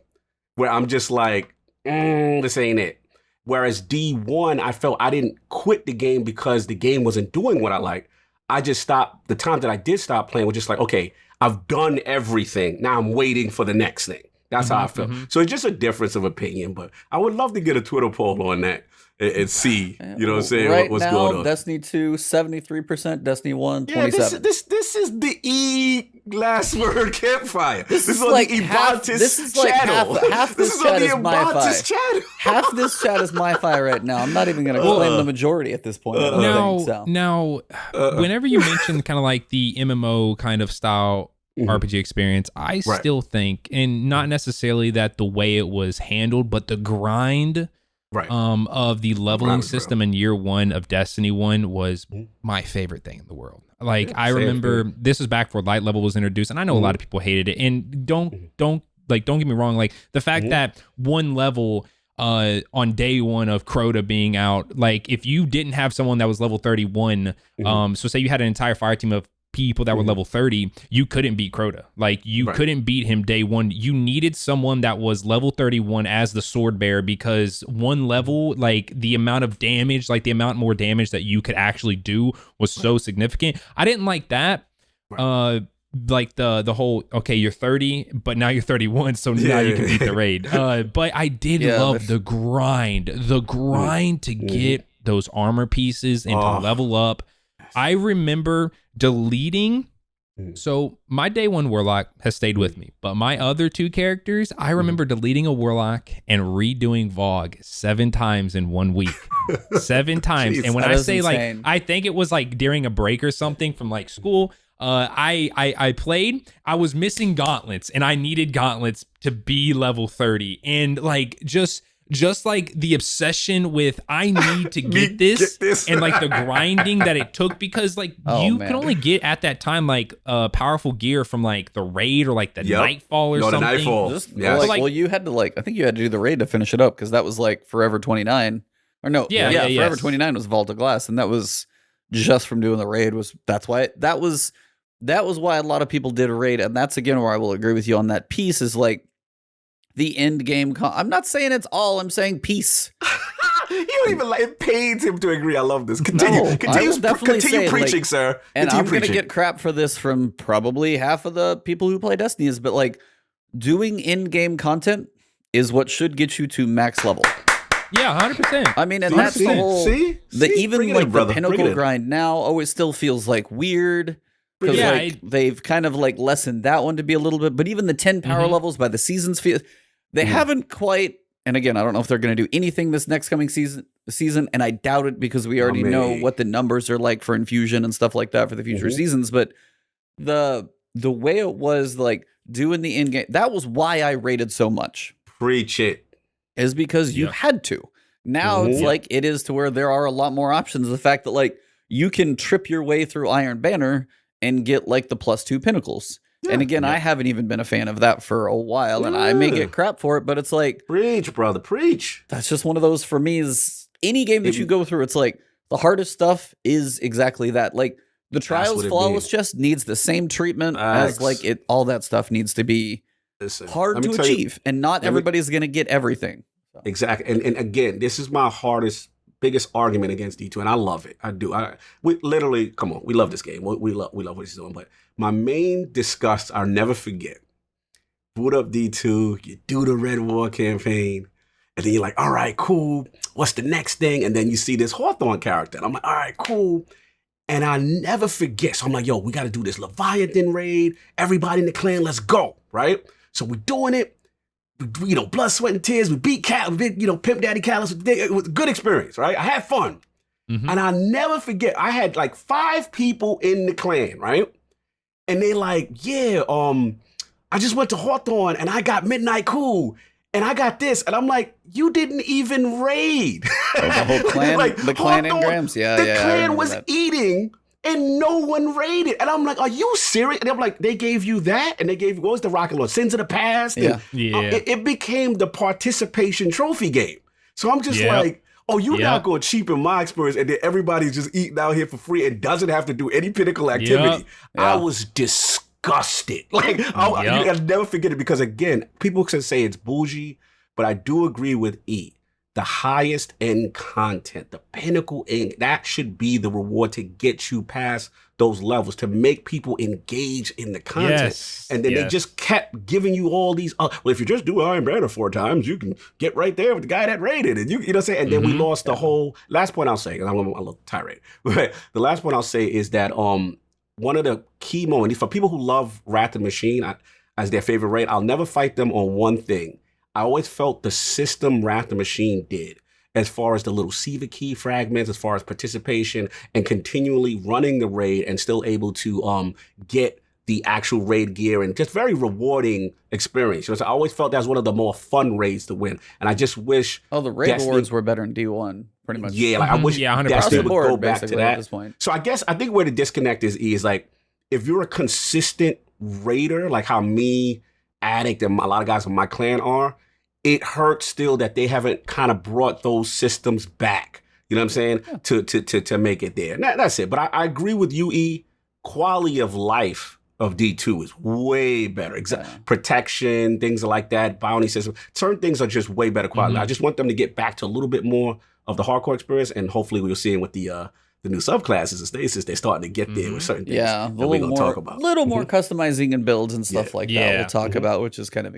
where I'm just like, this ain't it. Whereas D1, I felt I didn't quit the game because the game wasn't doing what I liked. I just stopped. The time that I did stop playing was just like, okay, I've done everything. Now I'm waiting for the next thing. That's how I feel. So it's just a difference of opinion, but I would love to get a Twitter poll on that and see, you know what I'm saying, right what's now, going on. Destiny 2, 73%, Destiny 1, Yeah, 27%. this is the last word campfire. This is on like the Ebontis this is like channel. half this this is chat on the is Ebontis myfi. channel. Half this chat is myfi right now. I'm not even going to claim the majority at this point. I don't think so. Now, whenever you mention kind of like the MMO kind of style RPG experience, I still think, and not necessarily that the way it was handled, but the grind of the leveling system in year one of Destiny 1 was my favorite thing in the world. Like, I remember this was back before light level was introduced, and I know a lot of people hated it. And don't like, don't get me wrong, like the fact that one level on day one of Crota being out, like if you didn't have someone that was level 31, so say you had an entire fire team of people that were level 30, you couldn't beat Crota. Like you couldn't beat him day one. You needed someone that was level 31 as the sword bearer, because one level, like the amount of damage, like the amount more damage that you could actually do was so significant. I didn't like that. Like the whole, okay, you're 30, but now you're 31, so now you can beat the raid. But I did love the grind to get those armor pieces and to level up. I remember deleting. So my day one Warlock has stayed with me, but my other two characters, I remember deleting a Warlock and redoing Vogue 7 times in 1 week. 7 times. Jeez, and when I say insane. Like, I think it was like during a break or something from like school. I played, I was missing gauntlets and I needed gauntlets to be level 30. And like, just like the obsession with, I need to get this and like the grinding that it took, because like you could only get at that time, like powerful gear from like the raid or like the Nightfall or something. The Nightfall. Well, you had to like, I think you had to do the raid to finish it up, because that was like Forever 29. Or no, Forever 29 was Vault of Glass, and that was just from doing the raid. That was why a lot of people did a raid, and that's again where I will agree with you on that piece, is like the end game. I'm not saying it's all, I'm saying piece. You don't even like, it pains him to agree. I love this. Continue preaching, sir. And I'm going to get crap for this from probably half of the people who play Destiny, but like doing in-game content is what should get you to max level. Yeah, 100%. I mean, and that's the whole. Even like the pinnacle grind now always still feels like weird. Because like they've kind of like lessened that one to be a little bit, but even the 10 power levels by the seasons feel they haven't quite. And again, I don't know if they're going to do anything this next coming season, and I doubt it, because we already know what the numbers are like for infusion and stuff like that for the future seasons. But the way it was like doing the in game, that was why I rated so much. Preach it. Is because you had to. Now it's like it is to where there are a lot more options. The fact that like you can trip your way through Iron Banner and get like the +2 pinnacles. Yeah. And again, I haven't even been a fan of that for a while, and I may get crap for it, but it's like, preach, brother, preach. That's just one of those for me. Is any game that you go through, it's like the hardest stuff is exactly that. Like the Trials Flawless Chest needs the same treatment as like it. All that stuff needs to be hard to achieve, and not everybody's going to get everything. So. Exactly, and again, this is my biggest argument against D2, and I love it. I do. We literally, come on, we love this game. We love what he's doing. But my main disgust, I'll never forget. Boot up D2, you do the Red War campaign, and then you're like, all right, cool. What's the next thing? And then you see this Hawthorne character, and I'm like, all right, cool. And I never forget. So I'm like, yo, we got to do this Leviathan raid. Everybody in the clan, let's go, right? So we're doing it. You know, blood, sweat, and tears. We beat Pimp Daddy Callus. It was a good experience, right? I had fun. And I'll never forget, I had like 5 people in the clan, right? And they like, yeah, I just went to Hawthorne and I got Midnight Cool and I got this. And I'm like, you didn't even raid. The whole clan, like, the clan engrams, the clan was eating and no one raided. And I'm like, are you serious? And I'm like, they gave you that? And they gave you, what was the Rocket Lord? Sins of the Past? Yeah. And, it became the participation trophy game. So I'm just like, oh, you're not going to cheapen my experience, and then everybody's just eating out here for free and doesn't have to do any pinnacle activity. I was disgusted. Like, I'll never forget it, because, again, people can say it's bougie, but I do agree with E. The highest end content, the pinnacle end, that should be the reward to get you past those levels, to make people engage in the content. And then they just kept giving you all these, well, if you just do Iron Banner 4 times, you can get right there with the guy that raided. And you know what I'm saying? And then we lost the whole, last point I'll say, and I'm a little tirade, but the last point I'll say is that one of the key moments, for people who love Wrath of the Machine as their favorite raid, I'll never fight them on one thing. I always felt the system Wrath of the Machine did, as far as the little Siva key fragments, as far as participation and continually running the raid and still able to get the actual raid gear, and just very rewarding experience. You know, so I always felt that was one of the more fun raids to win. And I just wish the raid awards were better in D1, pretty much. Yeah, like I wish Destiny would go back to that. At this point. So I think where the disconnect is like, if you're a consistent raider, like how me addict and a lot of guys in my clan are, it hurts still that they haven't kind of brought those systems back. You know what I'm saying? Yeah. To make it there. And that's it. But I agree with you, E. Quality of life of D2 is way better. Protection, things like that, bounty system. Certain things are just way better quality. I just want them to get back to a little bit more of the hardcore experience, and hopefully we'll see it with the new subclasses and Stasis. They're starting to get there with certain things that we're going to talk about. A little more customizing and builds and stuff like that we'll talk about, which is kind of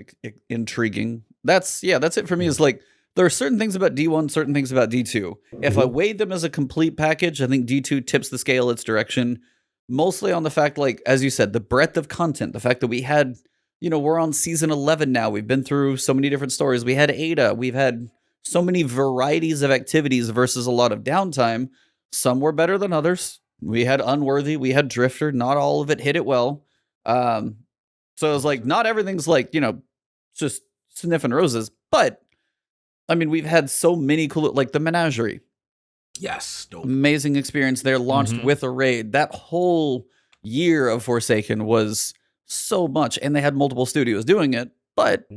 intriguing. That's it for me. Is like, there are certain things about D1, certain things about D2. If I weighed them as a complete package, I think D2 tips the scale its direction, mostly on the fact, like, as you said, the breadth of content, the fact that we had, we're on season 11 now. We've been through so many different stories. We had Ada. We've had so many varieties of activities versus a lot of downtime. Some were better than others. We had Unworthy. We had Drifter. Not all of it hit it well. So it was like, not everything's like, just sniffing roses. But, I mean, we've had so many cool, like the Menagerie. Yes. Dope. Amazing experience there, launched with a raid. That whole year of Forsaken was so much, and they had multiple studios doing it. But,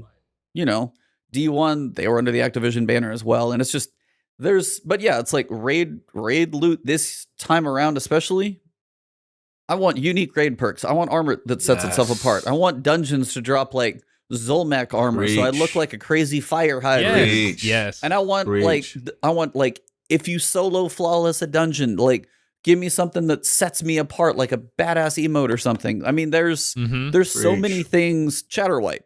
D1, they were under the Activision banner as well. And it's just, it's like raid loot this time around, especially. I want unique raid perks. I want armor that sets itself apart. I want dungeons to drop like Zolmak armor, so I look like a crazy fire hydrant. Yes. And I want if you solo flawless a dungeon, like give me something that sets me apart, like a badass emote or something. I mean, there's so many things. Chatterwhite.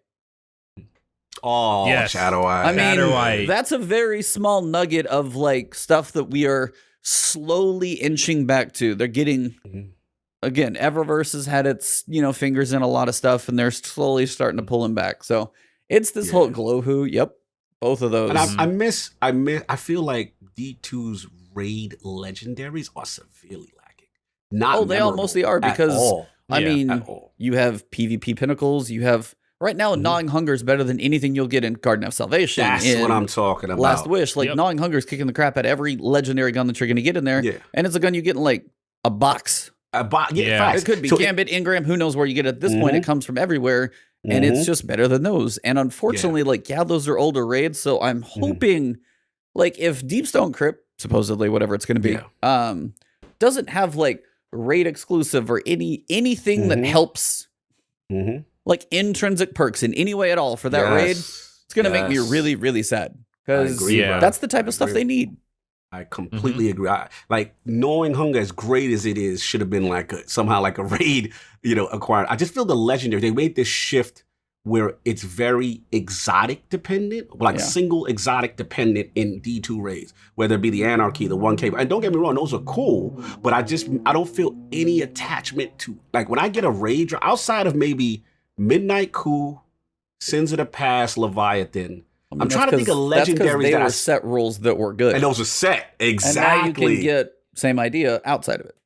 Oh, yes. Chatterwhite. I mean, that's a very small nugget of like stuff that we are slowly inching back to. They're getting, again, Eververse has had its, fingers in a lot of stuff, and they're slowly starting to pull them back. So it's this whole Glowhoo. Yep. Both of those. And I feel like D2's raid legendaries are severely lacking. They all mostly are, because you have PvP pinnacles, you have right now Gnawing Hunger is better than anything you'll get in Garden of Salvation. That's what I'm talking about. Last Wish, Gnawing Hunger is kicking the crap out of every legendary gun that you're going to get in there, and it's a gun you get in like a box. It could be Gambit, Ingram, who knows where you get it at this point. It comes from everywhere. And it's just better than those. And unfortunately, those are older raids. So I'm hoping, if Deepstone Crypt, supposedly whatever it's going to be, doesn't have raid exclusive or anything that helps, intrinsic perks in any way at all for that raid, it's going to make me really, really sad, because that's the type of stuff they need. I completely agree. Gnawing Hunger, as great as it is, should have been somehow a raid, acquired. I just feel the legendary, they made this shift where it's very exotic dependent, single exotic dependent in D2 raids, whether it be the Anarchy, the 1K. And don't get me wrong, those are cool, but I don't feel any attachment to, when I get a raid, outside of maybe Midnight Coup, Sins of the Past, Leviathan, I'm trying to think of legendaries they were set rules that were good. And those were set. Exactly. And now you can get same idea outside of it.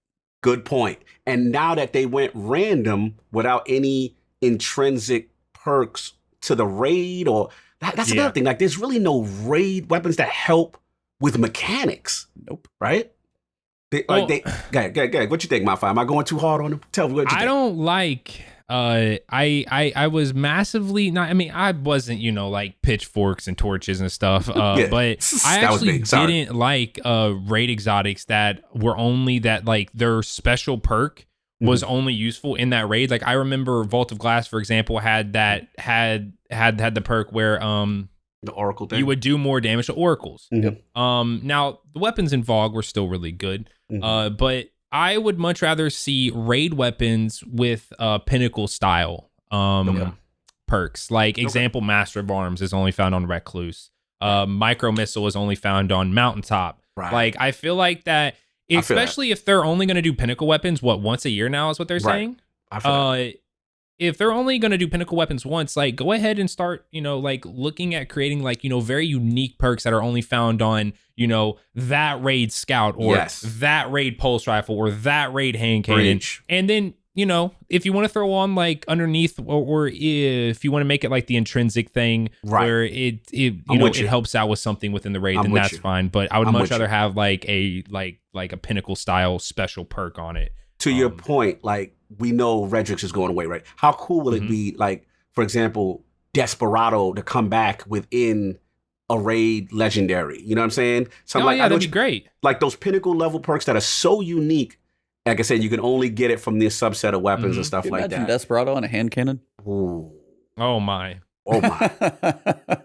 Good point. And now that they went random without any intrinsic perks to the raid, or that's another thing. There's really no raid weapons that help with mechanics. Nope. Right? Go ahead. What you think, myfi? Am I going too hard on them? Tell me what you think. I don't like... I was massively not. I mean, I wasn't, pitchforks and torches and stuff. But I actually didn't like raid exotics that were only that their special perk was only useful in that raid. I remember Vault of Glass, for example, had the perk where the Oracle thing, you would do more damage to oracles. Mm-hmm. Now the weapons in VoG were still really good, but I would much rather see raid weapons with pinnacle style perks. Example, Master of Arms is only found on Recluse. Micro Missile is only found on Mountaintop. Right. I feel like that, especially if they're only going to do pinnacle weapons, once a year now is what they're saying? I feel that. If they're only going to do pinnacle weapons once, go ahead and start, looking at creating very unique perks that are only found on, that raid scout, or that raid pulse rifle, or that raid hand cannon. And then, if you want to throw on underneath, or if you want to make it the intrinsic thing, where it helps out with something within the raid, then that's fine. But I would much rather have a pinnacle style special perk on it. To your point, we know Redrix is going away, right? How cool will it be, for example, Desperado to come back within a raid legendary. You know what I'm saying? So Oh, yeah, that'd be great. Like those pinnacle level perks that are so unique. Like I said, you can only get it from this subset of weapons and stuff Can you like imagine that. Desperado on a hand cannon? Ooh. Oh my. Oh my.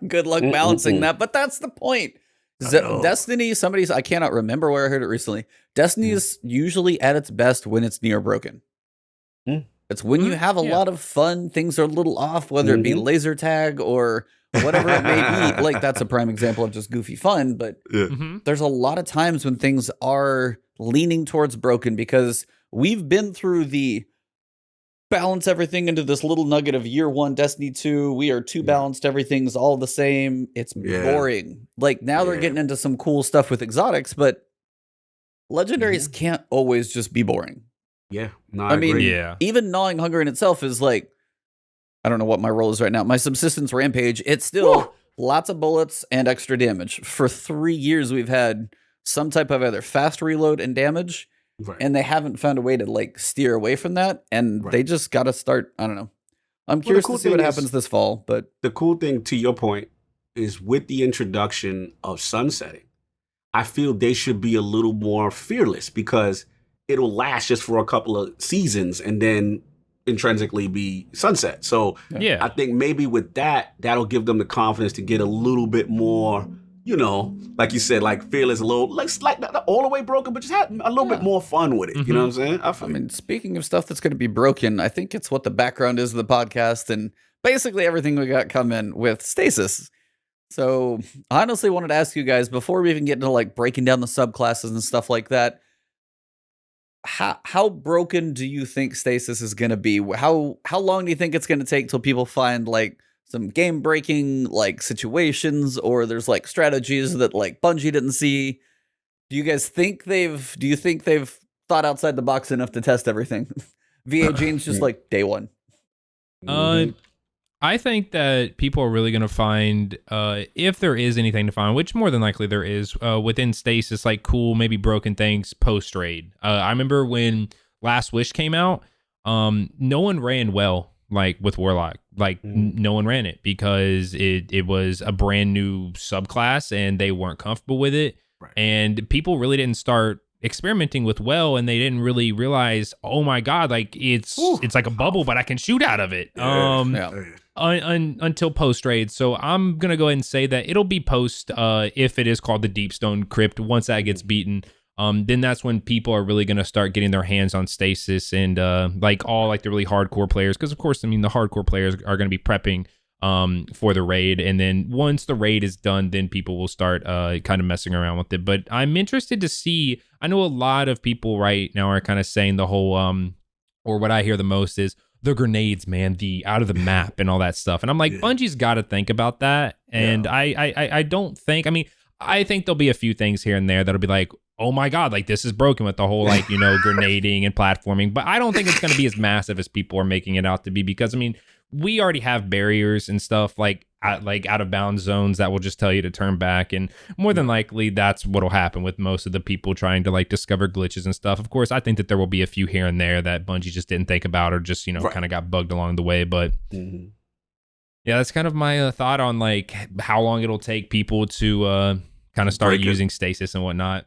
Good luck balancing that, but that's the point. Destiny, I cannot remember where I heard it recently. Destiny is usually at its best when it's near broken. It's when you have a lot of fun, things are a little off, whether it be laser tag or whatever it may be. Like, that's a prime example of just goofy fun, but there's a lot of times when things are leaning towards broken because we've been through the balance everything into this little nugget of year 1 Destiny 2. We are too balanced. Everything's all the same. It's boring. Like, now they're getting into some cool stuff with exotics, but legendaries can't always just be boring. Yeah. No, I mean, agree. Even Gnawing Hunger in itself is like, I don't know what my role is right now. My Subsistence Rampage, it's still lots of bullets and extra damage. For 3 years, we've had some type of either fast reload and damage, and they haven't found a way to like steer away from that. And they just got to start. I don't know. I'm curious to see what happens this fall. But the cool thing, to your point, is with the introduction of sunsetting, I feel they should be a little more fearless because it'll last just for a couple of seasons and then intrinsically be sunset. So I think maybe with that'll give them the confidence to get a little bit more, you know, like you said, like fearless, a little, like not all the way broken, but just have a little bit more fun with it. You know what I'm saying? I mean, speaking of stuff that's going to be broken, I think it's what the background is of the podcast and basically everything we got coming with Stasis. So I honestly wanted to ask you guys, before we even get into like breaking down the subclasses and stuff like that, how broken do you think Stasis is going to be? How long do you think it's going to take till people find like some game breaking like situations, or there's like strategies that like Bungie didn't see? Do you think they've thought outside the box enough to test everything? VA Gene's just like day one. I think that people are really going to find, if there is anything to find, which more than likely there is, within Stasis, like cool, maybe broken things post-raid. I remember when Last Wish came out, no one ran well, like with Warlock. Like, no one ran it because it was a brand new subclass and they weren't comfortable with it. Right. And people really didn't start experimenting with and they didn't really realize, oh my god, like it's like a bubble, but I can shoot out of it. Until post raid. So I'm gonna go ahead and say that it'll be post, if it is called the Deepstone Crypt. Once that gets beaten, then that's when people are really gonna start getting their hands on Stasis and like all like the really hardcore players, because of course, I mean, the hardcore players are gonna be prepping for the raid, and then once the raid is done, then people will start kind of messing around with it. But I'm interested to see. I know a lot of people right now are kind of saying the whole or what I hear the most is the grenades, man, the out of the map and all that stuff. And I'm like, Bungie's got to think about that. And I don't think, I mean, I think there'll be a few things here and there that'll be like, oh my god, like this is broken with the whole like, you know, grenading and platforming. But I don't think it's going to be as massive as people are making it out to be, because I mean, we already have barriers and stuff like out of bounds zones that will just tell you to turn back, and more than likely that's what'll happen with most of the people trying to like discover glitches and stuff. Of course, I think that there will be a few here and there that Bungie just didn't think about, or just, you know, kind of got bugged along the way. But yeah, that's kind of my thought on like how long it'll take people to kind of start using Stasis and whatnot.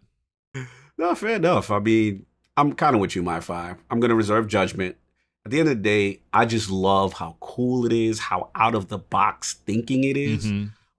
No, fair enough. I mean, I'm kind of with you, myfi. I'm gonna reserve judgment. At the end of the day, I just love how cool it is, how out of the box thinking it is.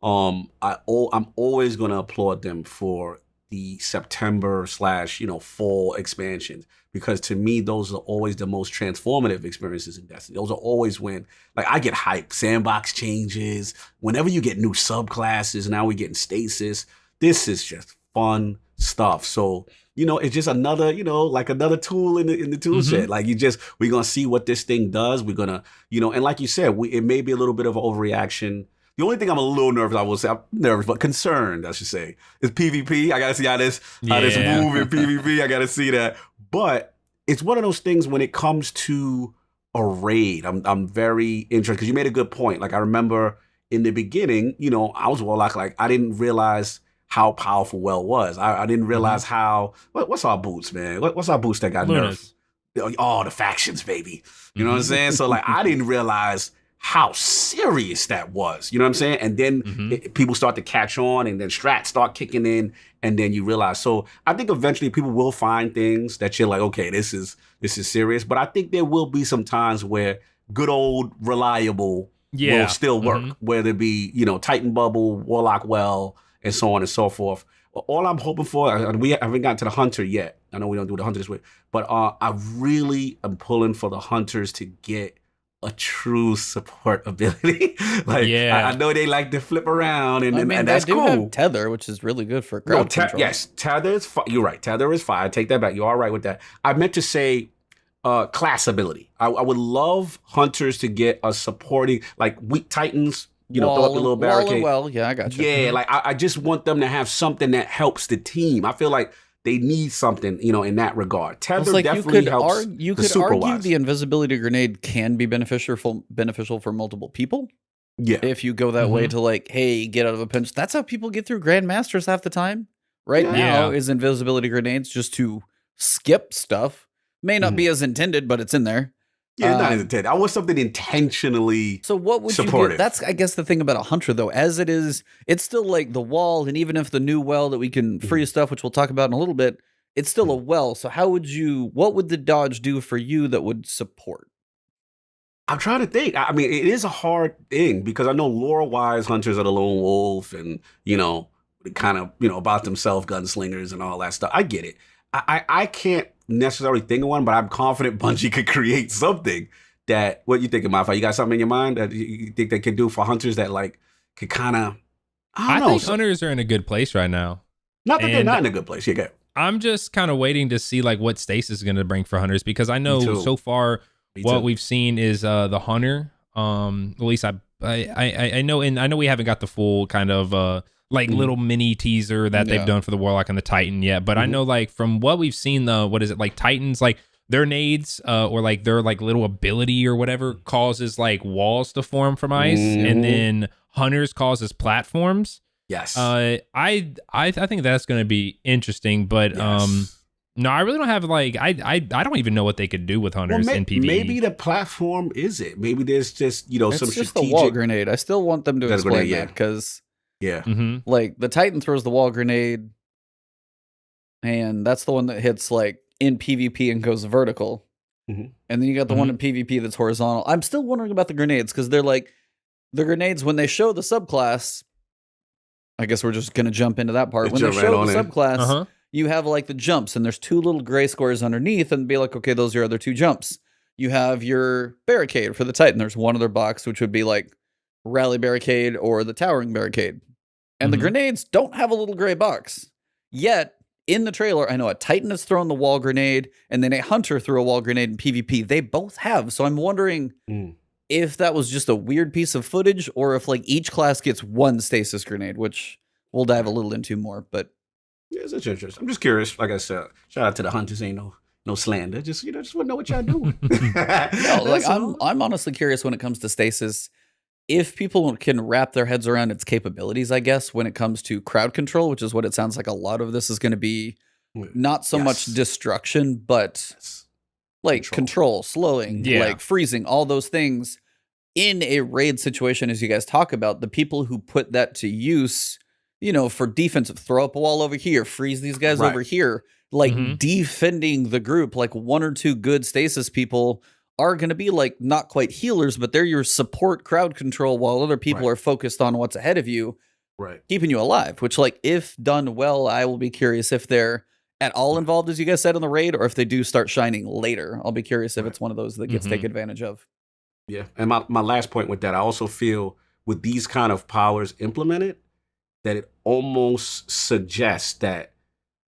I'm always going to applaud them for the September / fall expansions, because to me, those are always the most transformative experiences in Destiny. Those are always when, like, I get hyped. Sandbox changes. Whenever you get new subclasses, now we get in Stasis. This is just fun stuff. So, it's just another, like another tool in the tool set. Like we're going to see what this thing does. We're going to, and like you said, it may be a little bit of an overreaction. The only thing I'm a little nervous, I will say, I'm nervous, but concerned, I should say, is PvP. I got to see how this move in PvP. I got to see that. But it's one of those things when it comes to a raid, I'm very interested, because you made a good point. Like, I remember in the beginning, I was Warlock, like, I didn't realize how powerful was. I didn't realize how, what's our boots, man? What's our boots that got nerfed? Oh, the factions, baby. You know what I'm saying? So, like, I didn't realize how serious that was. You know what I'm saying? And then people start to catch on, and then strats start kicking in, and then you realize. So I think eventually people will find things that you're like, okay, this is serious. But I think there will be some times where good old reliable will still work, whether it be, Titan Bubble, Warlock Well, and so on and so forth. All I'm hoping for, we haven't gotten to the Hunter yet. I know we don't do the Hunter this way, but I really am pulling for the Hunters to get a true support ability. I know they like to flip around, and that's they do cool. have Tether, which is really good for crowd control. Yes, Tether is you're right. Tether is fire. I take that back. You are right with that. I meant to say class ability. I would love Hunters to get a supporting, like weak Titans, throw up the little barricade. Yeah, I got you. Yeah, I just want them to have something that helps the team. I feel like they need something, in that regard. Tether definitely helps. You could argue the invisibility grenade can be beneficial for multiple people. Yeah. If you go that way to like, hey, get out of a pinch. That's how people get through Grandmasters half the time. Right now is invisibility grenades just to skip stuff. May not be as intended, but it's in there. Yeah, not as intended. I want something intentionally So what would supportive. you get? That's, I guess, the thing about a Hunter, though. As it is, it's still like the wall, and even if the new well that we can free stuff, which we'll talk about in a little bit, it's still a well. So what would the dodge do for you that would support? I'm trying to think. I mean, it is a hard thing because I know lore-wise Hunters are the lone wolf and, kind of, about themselves, gunslingers and all that stuff. I get it. I can't necessarily think of one, but I'm confident Bungie could create something that, what you thinking, myfi? You got something in your mind that you think they could do for Hunters that could kind of, I think Hunters are in a good place right now. Not that they're not in a good place. Yeah, I'm just kind of waiting to see what Stasis is going to bring for Hunters, because I know so far what we've seen is the Hunter. At least I know, and I know we haven't got the full kind of little mini teaser that they've done for the Warlock and the Titan yet, but I know from what we've seen, Titans, their nades or their little ability or whatever causes walls to form from ice, and then Hunters causes platforms. Yes. I think that's going to be interesting, but no, I really don't have I don't even know what they could do with Hunters in PvE. Maybe the platform is it. Maybe there's just it's some just strategic. The wall grenade. I still want them to explain that because. Yeah. The Titan throws the wall grenade, and that's the one that hits in PvP and goes vertical. And then you got the one in PvP that's horizontal. I'm still wondering about the grenades because they're the grenades when they show the subclass. I guess we're just gonna jump into that part. When they show the subclass, you have the jumps, and there's two little gray squares underneath, and be okay, those are your other two jumps. You have your barricade for the Titan. There's one other box which would be rally barricade or the towering barricade. And the grenades don't have a little gray box. Yet, in the trailer, I know a Titan has thrown the wall grenade, and then a Hunter threw a wall grenade in PvP. They both have. So I'm wondering if that was just a weird piece of footage, or if each class gets one stasis grenade, which we'll dive a little into more. But yeah, it's interesting. I'm just curious. Like I said, shout out to the Hunters. Ain't no slander. Just just want to know what y'all doing. I'm honestly curious when it comes to stasis. If people can wrap their heads around its capabilities, I guess, when it comes to crowd control, which is what it sounds like a lot of this is going to be, not so much destruction, but control, slowing, freezing, all those things in a raid situation, as you guys talk about, the people who put that to use, for defensive, throw up a wall over here, freeze these guys over here, defending the group, one or two good stasis people are going to be not quite healers, but they're your support crowd control while other people are focused on what's ahead of you, keeping you alive, which if done well, I will be curious if they're at all involved, as you guys said, in the raid, or if they do start shining later. I'll be curious if it's one of those that gets taken advantage of. Yeah. And my last point with that, I also feel with these kind of powers implemented, that it almost suggests that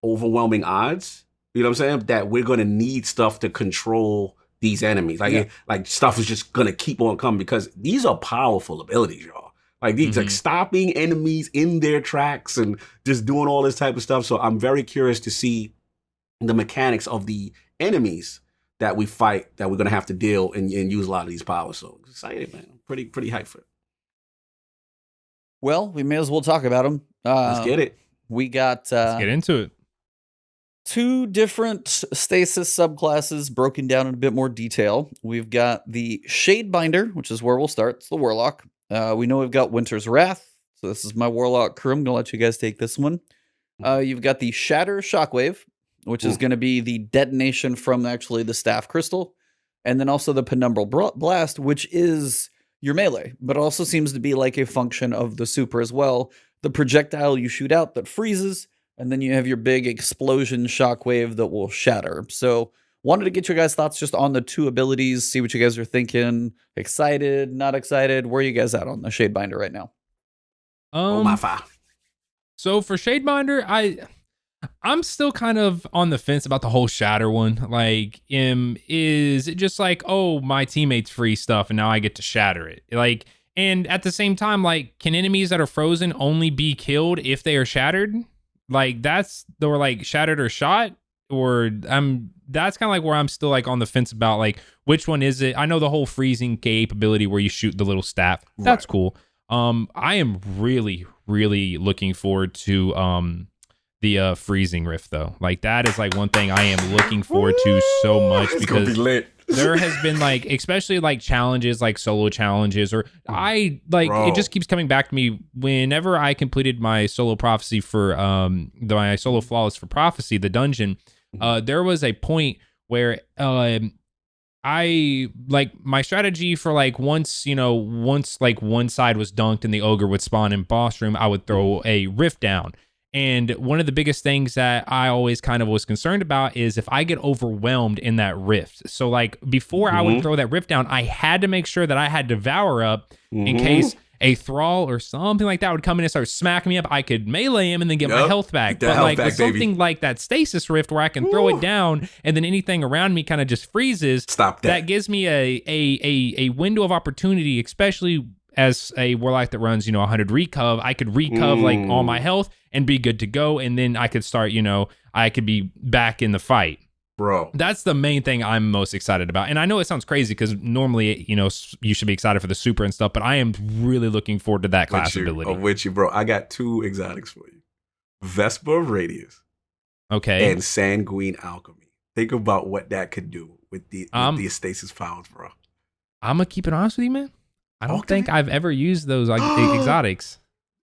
overwhelming odds, you know what I'm saying, that we're going to need stuff to control these enemies. Stuff is just gonna keep on coming because these are powerful abilities, y'all. These stopping enemies in their tracks and just doing all this type of stuff. So I'm very curious to see the mechanics of the enemies that we fight, that we're gonna have to deal and use a lot of these powers. So excited, man. I'm pretty hyped for it. Well, we may as well talk about them. Let's get it. We got let's get into it. two different stasis subclasses broken down in a bit more detail. We've got the Shadebinder, which is where we'll start. It's the Warlock. We know we've got Winter's Wrath. So this is my Warlock crew. I'm going to let you guys take this one. You've got the Shatter Shockwave, which is going to be the detonation from actually the Staff Crystal. And then also the Penumbral Blast, which is your melee, but also seems to be like a function of the super as well. The projectile you shoot out that freezes, and then you have your big explosion shockwave that will shatter. So wanted to get your guys' thoughts just on the two abilities, see what you guys are thinking. Excited, not excited? Where are you guys at on the Shadebinder right now? myfi. So for Shadebinder, I'm still kind of on the fence about the whole shatter one. Like, is it just like, oh, my teammates free stuff and now I get to shatter it? Like, and at the same time, like, can enemies that are frozen only be killed if they are shattered? Like, or like shattered or shot? Or that's kind of like where I'm still like on the fence about like which one is it? I know the whole freezing capability where you shoot the little staff. That's cool. I am really, really looking forward to the freezing rift though. Like that is like one thing I am looking forward to so much because be lit. There has been like, especially like challenges, like solo challenges, or it just keeps coming back to me whenever I completed my solo prophecy for my solo flawless for prophecy, the dungeon. There was a point where I like my strategy for like once like one side was dunked and the ogre would spawn in boss room, I would throw a rift down. And one of the biggest things that I always kind of was concerned about is if I get overwhelmed in that rift. So like before I would throw that rift down, I had to make sure that I had Devour up in case a thrall or something like that would come in and start smacking me up. I could melee him and then get my health back. But like with something like that stasis rift where I can throw it down and then anything around me kind of just freezes. Stop that. That gives me a window of opportunity, especially as a warlock that runs, 100 recov. I could recov like all my health and be good to go. And then I could start, I could be back in the fight. Bro. That's the main thing I'm most excited about. And I know it sounds crazy because normally, you should be excited for the super and stuff, but I am really looking forward to that class ability. I'm with you, bro. I got two exotics for you. Vesper of Radius. Okay. And Sanguine Alchemy. Think about what that could do with the stasis powers, bro. I'm going to keep it honest with you, man. I don't think I've ever used those exotics.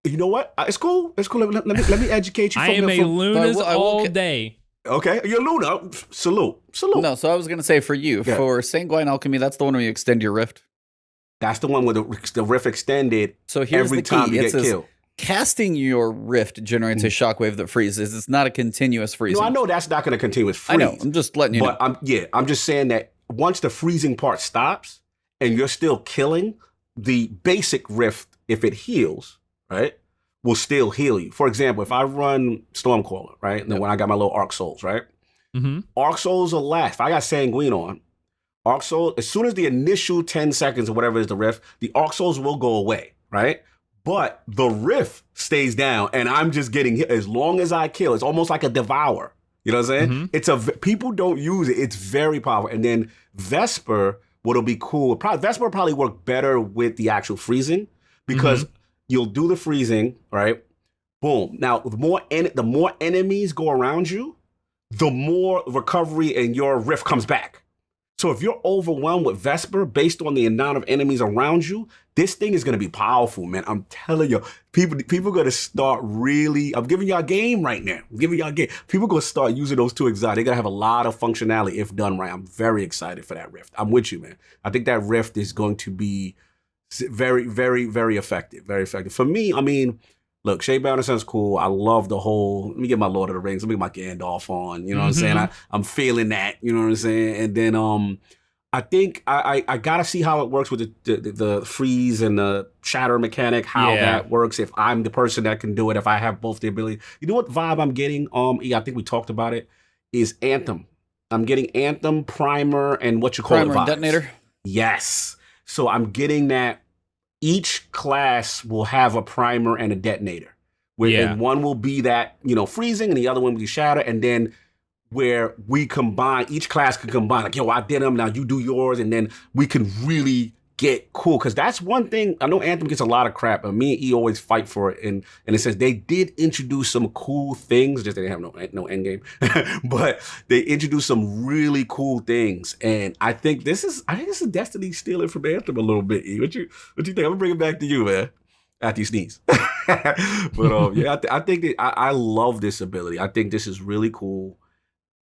You know what? It's cool. It's cool. Let me educate you. I am a Lunas all day. Okay, you're Luna. Salute. No, so I was gonna say for you, for Sanguine Alchemy, that's the one where you extend your rift. That's the one where the rift extended. So here's every the key. time you get killed. Casting your rift generates a shockwave that freezes. It's not a continuous freezing. No, I know that's not going to continuous freeze. I know. I'm just letting you know. But I'm just saying that once the freezing part stops and you're still killing, the basic rift, if it heals, right, will still heal you. For example, if I run Stormcaller, right, and then when I got my little Arc Souls, right, Arc Souls will last. If I got Sanguine on, Arc Souls, as soon as the initial 10 seconds or whatever is the rift, the Arc Souls will go away, right? But the rift stays down, and I'm just getting hit as long as I kill. It's almost like a Devour. You know what I'm saying? People don't use it. It's very powerful. And then Vesper, what'll be cool, Vesper will probably work better with the actual freezing because you'll do the freezing, right? Boom. Now, the more enemies go around you, the more recovery and your rift comes back. So if you're overwhelmed with Vesper based on the amount of enemies around you, this thing is going to be powerful, man. I'm telling you, people are going to start really, I'm giving y'all a game right now. People are going to start using those two exotics. They're going to have a lot of functionality if done right. I'm very excited for that rift. I'm with you, man. I think that rift is going to be very, very, very effective. Very effective. For me, I mean, look, Shadebinder sounds cool. I love the whole, let me get my Lord of the Rings, let me get my Gandalf on, you know what I'm saying? I'm feeling that, you know what I'm saying? And then I think I gotta see how it works with the freeze and the shatter mechanic, how that works, if I'm the person that can do it, if I have both the ability. You know what vibe I'm getting? I think we talked about it, is Anthem. I'm getting Anthem, Primer, and what you call Primer it, vibes. And Detonator? Yes. So I'm getting that each class will have a primer and a detonator. And one will be that, freezing, and the other one will be shatter. And then where we combine, each class can combine, like, yo, I did them, now you do yours. And then we can really get cool, because that's one thing. I know Anthem gets a lot of crap, but me and E always fight for it. And it says they did introduce some cool things, just they didn't have no end game, but they introduced some really cool things. And I think this is Destiny stealing from Anthem a little bit. E, what you think? I'm gonna bring it back to you, man. After you sneeze. But yeah, I think that I love this ability. I think this is really cool.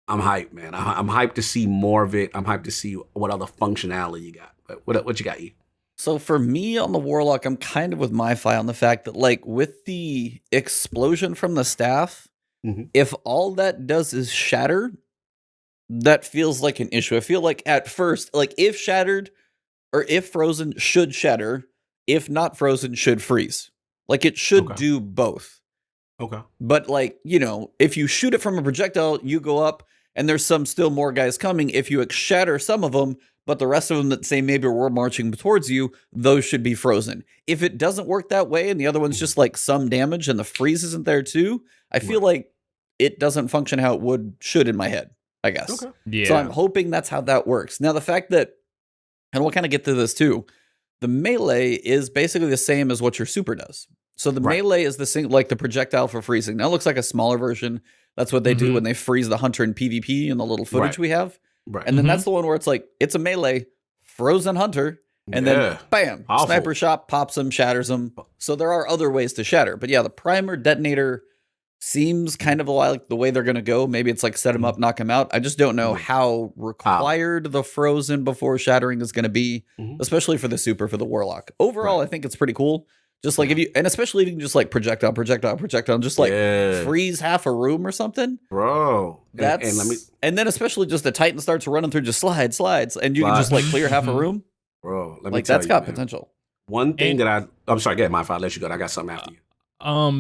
I'm hyped, man. I'm hyped to see more of it. I'm hyped to see what other functionality you got. But what you got, E? So for me on the Warlock, I'm kind of with myfi on the fact that, like, with the explosion from the staff, if all that does is shatter, that feels like an issue. I feel like at first, like, if shattered or if frozen, should shatter. If not frozen, should freeze. Like, it should do both. Okay. But, like, you know, if you shoot it from a projectile, you go up, and there's still more guys coming. If you shatter some of them, but the rest of them that say maybe were marching towards you, those should be frozen. If it doesn't work that way, and the other one's just, like, some damage, and the freeze isn't there too, I feel like it doesn't function how it should in my head, I guess. Okay. Yeah. So I'm hoping that's how that works. Now, the fact that, and we'll kind of get to this too, the melee is basically the same as what your super does. So the melee is the same, like the projectile for freezing. Now it looks like a smaller version. That's what they do when they freeze the hunter in PvP in the little footage we have. Right. And then that's the one where it's like, it's a melee, frozen hunter, and then bam, sniper shot, pops them, shatters them. So there are other ways to shatter. But yeah, the primer detonator seems kind of like the way they're going to go. Maybe it's like set him up, knock him out. I just don't know how required the frozen before shattering is going to be, especially for the super, for the Warlock. Overall, I think it's pretty cool. Just like if you, and especially if you can just like projectile, just like freeze half a room or something. Bro. And then especially just the Titan starts running through just slides, and you can just like clear half a room. Bro, let me like tell that's you, got man. potential. One thing I'm sorry, get my file, I'll let you go. I got something after you.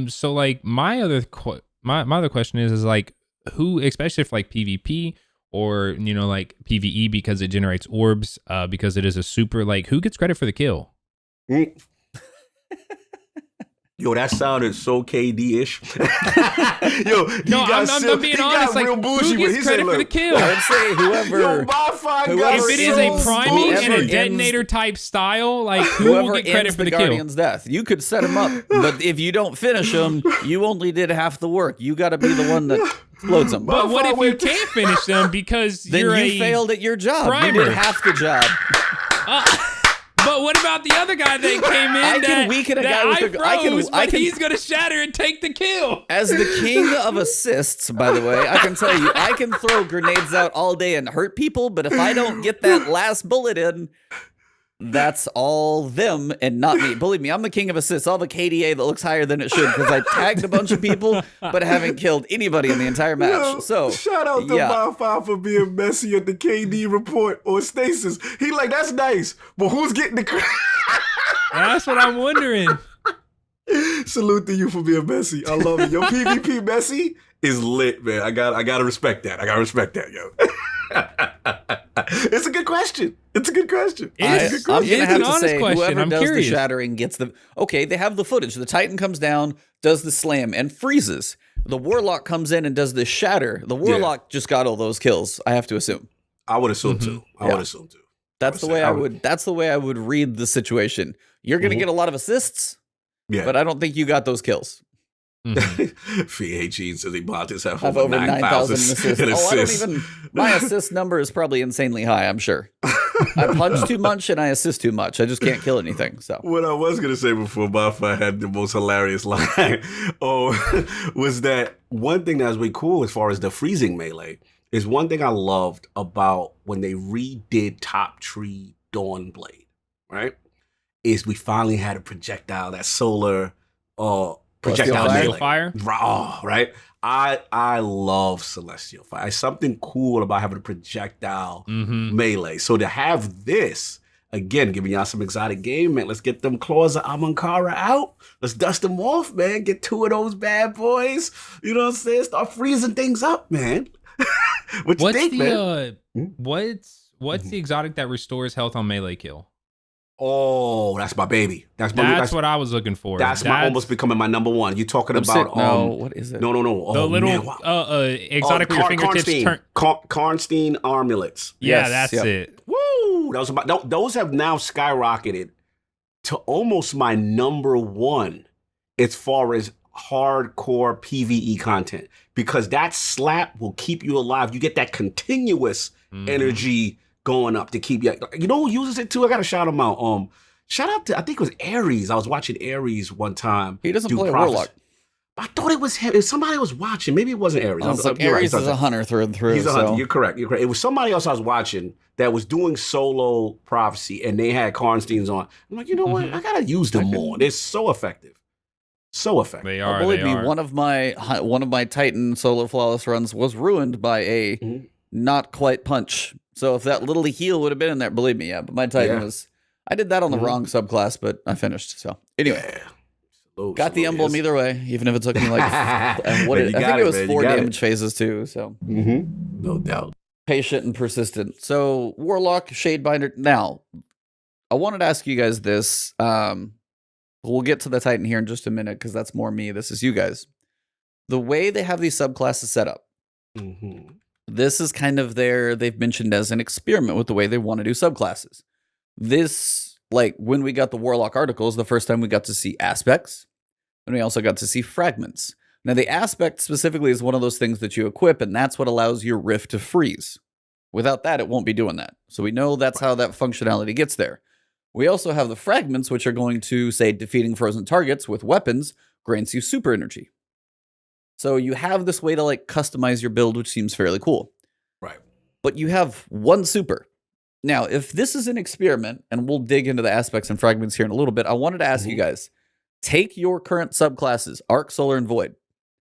So like my other question is like who, especially for like PvP or you know like PvE because it generates orbs because it is a super, like who gets credit for the kill? Yo, that sounded so KD-ish. Yo, no, I'm being honest. Like, who gets credit for the kill? I'd say whoever if it is a priming and a detonator type style, like who will get credit for the Guardian's death? You could set him up, but if you don't finish him, you only did half the work. You got to be the one that explodes them. But what if you can't finish them because then you failed at your job? Primer. You did half the job. But what about the other guy that came in I can weaken a guy with but he's going to shatter and take the kill. As the king of assists, by the way, I can tell you, I can throw grenades out all day and hurt people, but if I don't get that last bullet in, that's all them and not me. Believe me, I'm the king of assists. I'll have a KDA that looks higher than it should because I tagged a bunch of people, but haven't killed anybody in the entire match. Yo, so shout out to myfi for being messy at the KD report or Stasis. He like, that's nice, but who's getting the credit? That's what I'm wondering. Salute to you for being messy. I love it. Your PvP messy is lit, man. I gotta respect that. Yo. It's a good question. I'm gonna have to say, whoever does the shattering gets the. Okay, they have the footage. The Titan comes down, does the slam, and freezes. The Warlock comes in and does the shatter. The Warlock just got all those kills. I have to assume. I would assume too. I would assume too. That's the way I would. That's the way I would read the situation. You're gonna get a lot of assists, but I don't think you got those kills. VAG says Ebontis have over 9,000 assists. I don't even. My assist number is probably insanely high. I'm sure. I punch too much and I assist too much. I just can't kill anything. So what I was gonna say before myfi had the most hilarious line, was that one thing that was really cool as far as the freezing melee is one thing I loved about when they redid Top Tree Dawnblade, right? Is we finally had a projectile, that solar projectile fire. Raw, right? I love Celestial Fire. It's something cool about having a projectile melee. So to have this, again, giving y'all some exotic game, man. Let's get them claws of Amankara out. Let's dust them off, man. Get two of those bad boys. You know what I'm saying? Start freezing things up, man. What you think, man? What's the exotic that restores health on melee kill? Oh, that's my baby. That's what I was looking for. That's almost becoming my number one. You're talking about what is it? No. The little exotic with your fingertips. Karnstein amulets. Yeah, that's it. Woo! Ooh, that was about, those have now skyrocketed to almost my number one as far as hardcore PvE content, because that slap will keep you alive. You get that continuous energy going up to keep you. You know who uses it too? I gotta shout him out. Shout out to, I think it was Ares. I was watching Ares one time. He doesn't play Warlock. I thought it was him. If somebody was watching, maybe it wasn't Ares. It's like Ares is a hunter through and through. He's a hunter. You're correct. You're correct. It was somebody else I was watching that was doing solo prophecy, and they had Karnsteins on. I'm like, you know what? I gotta use them more. They're so effective. So effective. They are. Believe me, one of my Titan solo flawless runs was ruined by a not quite punch. So if that little heal would have been in there, believe me, yeah. But my Titan was. I did that on the wrong subclass, but I finished. So anyway, got the emblem either way, even if it took me like I think it was 4 damage phases too. So no doubt, patient and persistent. So Warlock, Shadebinder. Now, I wanted to ask you guys this. We'll get to the Titan here in just a minute because that's more me. This is you guys. The way they have these subclasses set up, this is kind of they've mentioned as an experiment with the way they want to do subclasses. This, like when we got the Warlock articles, the first time we got to see aspects, and we also got to see fragments. Now, the aspect specifically is one of those things that you equip, and that's what allows your rift to freeze. Without that, it won't be doing that. So we know that's how that functionality gets there. We also have the fragments, which are going to say defeating frozen targets with weapons grants you super energy. So you have this way to like customize your build, which seems fairly cool. Right. But you have one super. Now, if this is an experiment, and we'll dig into the aspects and fragments here in a little bit, I wanted to ask you guys, take your current subclasses, Arc, Solar, and Void.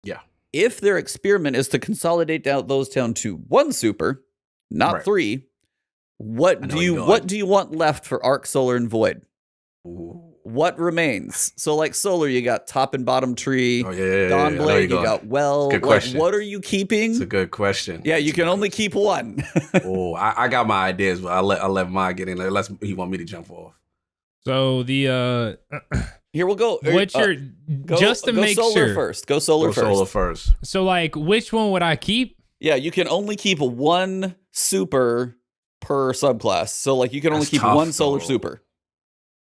Yeah. If their experiment is to consolidate those down to one super, not 3, what do you want left for Arc, Solar, and Void? Ooh. What remains? So like Solar, you got top and bottom tree. Dawnblade, Dawnblade, you got Well. Good question. What are you keeping? It's a good question. Yeah, you can only keep one. Oh, I got my ideas, but I'll let mine get in there. Unless he want me to jump off. So the here we'll go. What's your just to make sure first? Go Solar first. So like, which one would I keep? Yeah, you can only keep one super per subclass. So like, you can only keep one Solar super.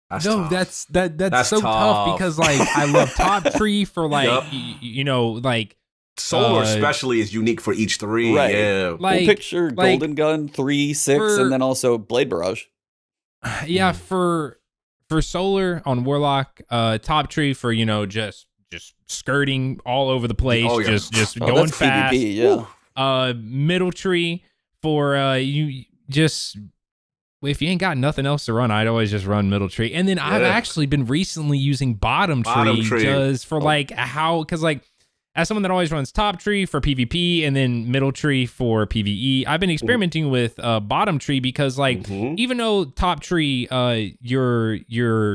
That's so tough because like I love top tree for like you know like Solar especially is unique for each 3. Right. Yeah. Like, we'll picture Golden Gun 3, 6, and then also Blade Barrage. Yeah, for Solar on Warlock, top tree for just skirting all over the place, just going fast. PvP, yeah. Middle tree for you just. If you ain't got nothing else to run, I'd always just run middle tree. And then I've actually been recently using bottom tree just for because like as someone that always runs top tree for PvP and then middle tree for PvE, I've been experimenting with bottom tree because like even though top tree your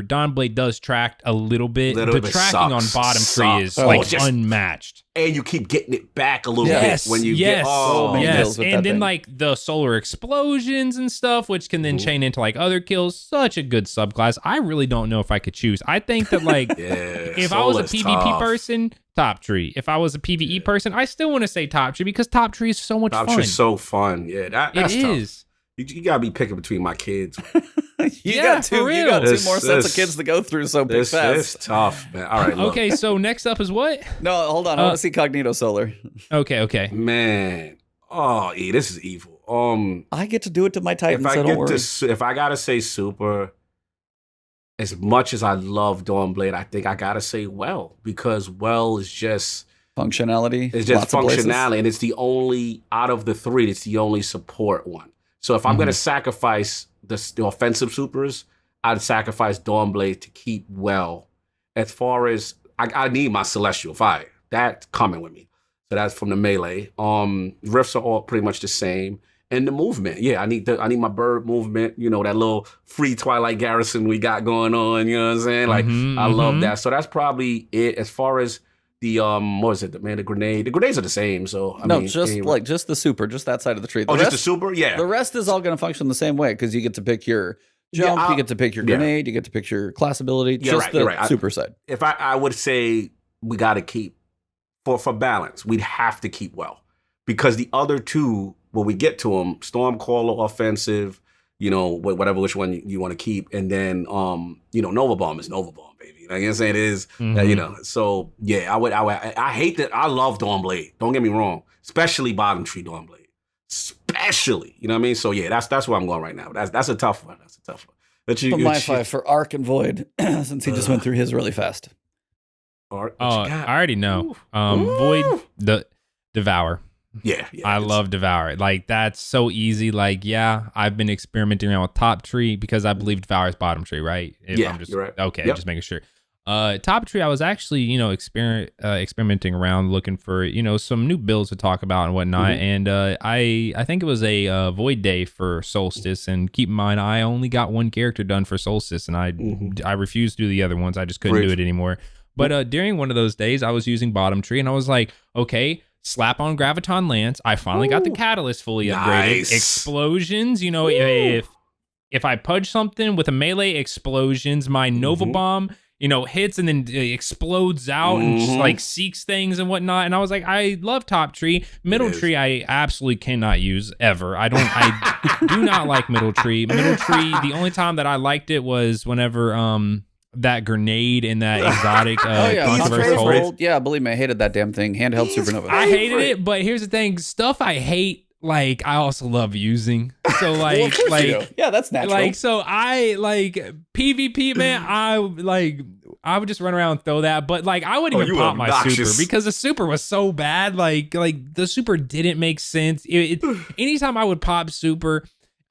Dawnblade does track a little bit, the tracking on bottom tree is unmatched. And you keep getting it back a little bit when you get and then like the solar explosions and stuff, which can then chain into like other kills. Such a good subclass. I really don't know if I could choose. I think that like if I was a PvP person, top tree. If I was a PvE person, I still want to say top tree because top tree is so much fun. Top tree is so fun. Yeah, that's it tough. is. You gotta be picking between my kids. You got two more sets of kids to go through, so pick fast. It's tough, man. All right, look. Okay, so next up is what? No, hold on. I want to see Cognito Solar. Okay. Man. Oh, this is evil. I get to do it to my Titan, so don't worry. If I gotta say super, as much as I love Dawnblade, I think I gotta say Well, because Well is just functionality. It's just functionality, and it's the only out of the 3. It's the only support one. So if I'm gonna sacrifice the offensive supers, I'd sacrifice Dawnblade to keep Well. As far as I need my Celestial Fire, that's coming with me. So that's from the melee. Rifts are all pretty much the same. And the movement, I need my bird movement, that little free Twilight Garrison we got going on, you know what I'm saying? Like, I love that. So that's probably it. As far as the, what is it, the grenade? The grenades are the same, so, just the super, just that side of the tree. Just the super? Yeah. The rest is all going to function the same way, because you get to pick your jump, you get to pick your grenade, you get to pick your class ability, the super side. If I would say we got to keep, for balance, we'd have to keep Well. Because the other 2, when we get to them, Stormcaller offensive, whatever which one you want to keep, and then Nova Bomb is Nova Bomb, baby. You know what I'm saying? It is, So yeah, I hate that. I love Dawnblade. Don't get me wrong, especially bottom tree Dawnblade, especially. You know what I mean? So yeah, that's where I'm going right now. That's a tough one. That's a tough one. But myfi for Arc and Void, since he just went through his really fast. I already know. Void, the Devour. Yeah, I love Devour. Like, that's so easy. Like, yeah, I've been experimenting around with top tree because I believe Devour is bottom tree, right? You're right. Okay, just making sure. Top tree, I was actually, experimenting around looking for, some new builds to talk about and whatnot. And I think it was a Void day for Solstice. And keep in mind, I only got one character done for Solstice, and I refused to do the other ones. I just couldn't do it anymore. But during one of those days, I was using bottom tree, and I was like, okay, slap on Graviton Lance. I finally got the catalyst fully upgraded. Explosions, if I pudge something with a melee explosions, my Nova Bomb, hits and then explodes out and just like seeks things and whatnot. And I was like, I love top tree. Middle tree, I absolutely cannot use ever. I do not like middle tree. Middle tree, the only time that I liked it was whenever that grenade in that exotic controversial hold. Yeah, believe me, I hated that damn thing. Handheld supernova. I hated it, but here's the thing: stuff I hate, like I also love using. So like, yeah, that's natural. Like, so I like PvP, man. I would just run around and throw that, but like I wouldn't even pop my super because the super was so bad. Like the super didn't make sense. Anytime I would pop super.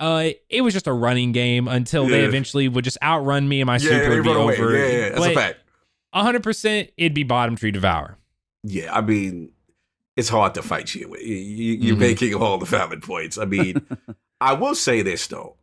It was just a running game until they eventually would just outrun me and my super would be over. Yeah, that's a fact. 100%, it'd be bottom tree Devour. Yeah, I mean, it's hard to fight you. You're making all the valid points. I mean, I will say this, though.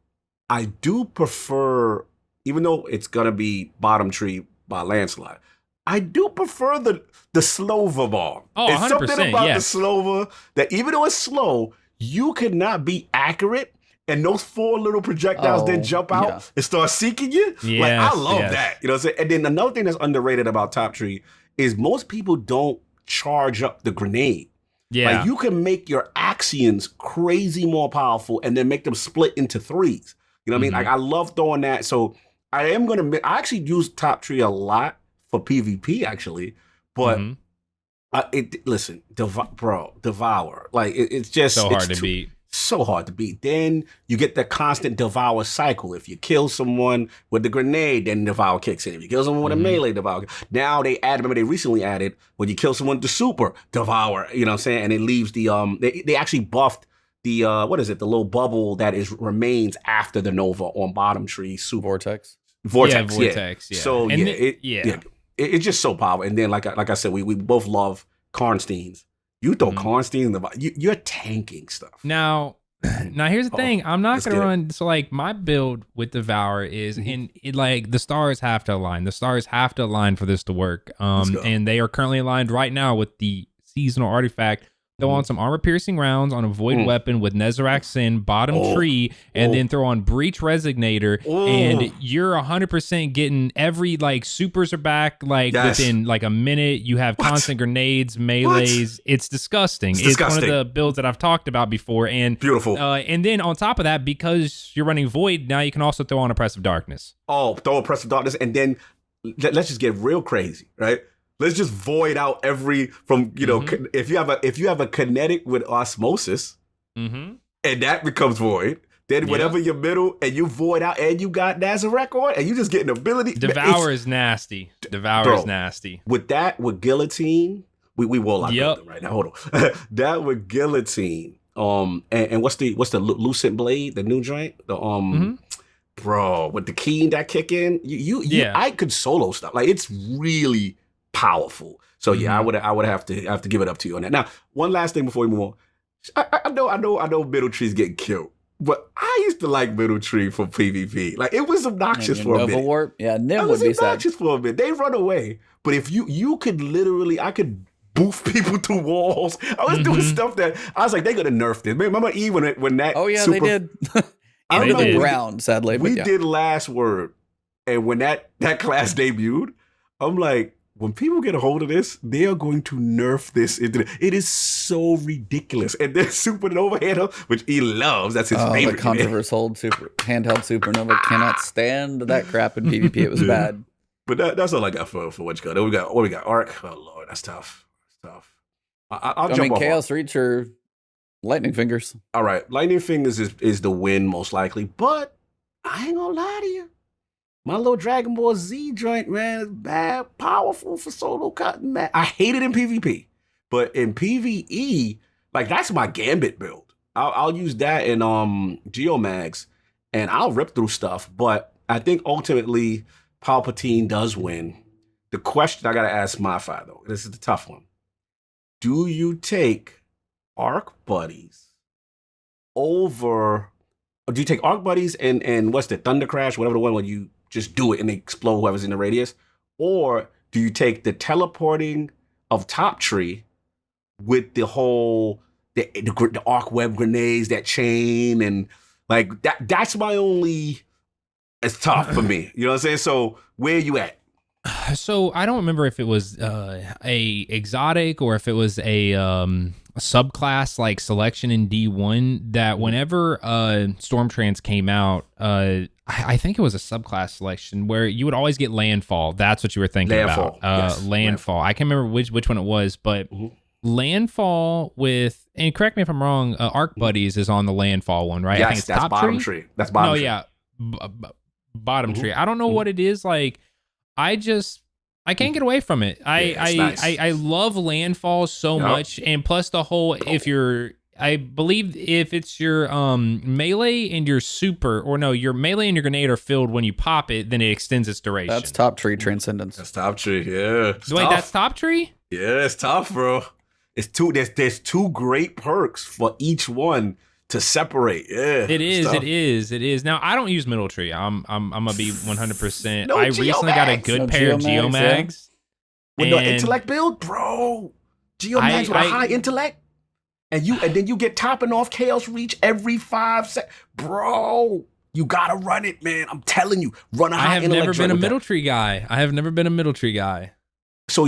I do prefer, even though it's going to be bottom tree by landslide, I do prefer the Slova bomb. Oh, 100%, It's something about the Slova that even though it's slow, you could not be accurate. And those 4 little projectiles then jump out and start seeking you. Yes, like, I love that. You know what I'm saying? And then another thing that's underrated about Top Tree is most people don't charge up the grenade. Yeah. Like, you can make your Axions crazy more powerful and then make them split into 3s. You know what I mean? Like, I love throwing that. So I actually use Top Tree a lot for PvP, actually. But Devour. Like, it's just so hard to beat. So hard to beat. Then you get the constant Devour cycle. If you kill someone with the grenade, then Devour kicks in. If you kill someone with a melee, Devour. Now remember they recently added when you kill someone with the super, Devour. You know what I'm saying? And it leaves the they actually buffed the the little bubble that remains after the Nova on bottom tree super. Vortex. Yeah. So and it's just so powerful. And then like I said, we both love Karnsteins. You throw Karnstein in you're tanking stuff. Now here's the thing. I'm not going to run. So like my build with Devour is like the stars have to align. The stars have to align for this to work. And they are currently aligned right now with the seasonal artifact. Throw on some armor-piercing rounds on a void weapon with Nezarec Sin, bottom tree, and then throw on Breach Resignator, and you're 100% getting every, like, supers are back, like, within, like, a minute. You have constant grenades, melees. It's disgusting. It's one of the builds that I've talked about before. And beautiful. And then on top of that, because you're running Void, now you can also throw on Oppressive Darkness. Oh, throw Oppressive Darkness, and then let's just get real crazy, right? Let's just void out if you have a kinetic with osmosis, and that becomes void. Then whatever your middle and you void out and you got Nazareth on and you just get an ability. Devour is nasty. Devour is nasty. With Guillotine, we will lock them right now. Hold on. That with Guillotine, and what's the Lucent Blade, the new joint, bro, with the keen that kick in, I could solo stuff. Like it's really powerful. So I would have to give it up to you on that. Now, one last thing before we move on. I know middle trees getting killed, but I used to like middle tree for PvP. Like it was obnoxious for a minute. Warp? Yeah, Nim would be obnoxious for a minute. They run away, but if you could literally, I could boof people through walls. I was doing stuff that I was like, they gonna nerf this. Remember E when that? Oh yeah, they did. I don't know round, sadly. We did last word, and when that class debuted, I'm like, when people get a hold of this, they are going to nerf this. It is so ridiculous. And then Supernova handle, which he loves, that's his favorite. The controversial handheld Supernova cannot stand that crap in PvP. It was bad. But that's all I got for what you got. What we got? Arc. Oh Lord, that's tough. That's tough. I'll jump off. Chaos Reach or Lightning Fingers. All right, Lightning Fingers is the win most likely, but I ain't gonna lie to you. My little Dragon Ball Z joint, man, is bad, powerful for solo cutting, man. I hate it in PvP, but in PvE, like that's my Gambit build. I'll use that in Geomags, and I'll rip through stuff. But I think ultimately Palpatine does win. The question I gotta ask myfi though, this is the tough one. Do you take Arc Buddies over, or do you take Arc Buddies and what's the Thunder Crash, whatever the one where you just do it and they explode whoever's in the radius? Or do you take the teleporting of Top Tree with the whole, the arc web grenades, that chain, and like that's my only, it's tough for me. You know what I'm saying? So where are you at? So I don't remember if it was a exotic or if it was a subclass like selection in D1 that whenever Stormtrance came out, I think it was a subclass selection where you would always get Landfall. That's what you were thinking about. Yes. Landfall. I can't remember which one it was, but Landfall with, and correct me if I'm wrong, Arc Buddies is on the Landfall one, right? Yes, I think it's that's top bottom tree. That's bottom tree. Yeah, bottom tree. I don't know what it is. Like, I can't get away from it. I love Landfall so much, and plus the whole, I believe if it's your melee and your super, or no, your melee and your grenade are filled when you pop it, then it extends its duration. That's Top Tree Transcendence. That's Top Tree, yeah. Wait, that's Top Tree? Yeah, it's tough, bro. It's there's two great perks for each one to separate. Yeah, it is. Now I don't use Middle Tree. I'm gonna be 100%. I recently got a good pair of Geomags. With the intellect build, bro. Geomags with a high intellect, and then you get topping off Chaos Reach every 5 seconds, bro. You gotta run it, man. I'm telling you, run a high intellect. I have never been a Middle Tree guy. So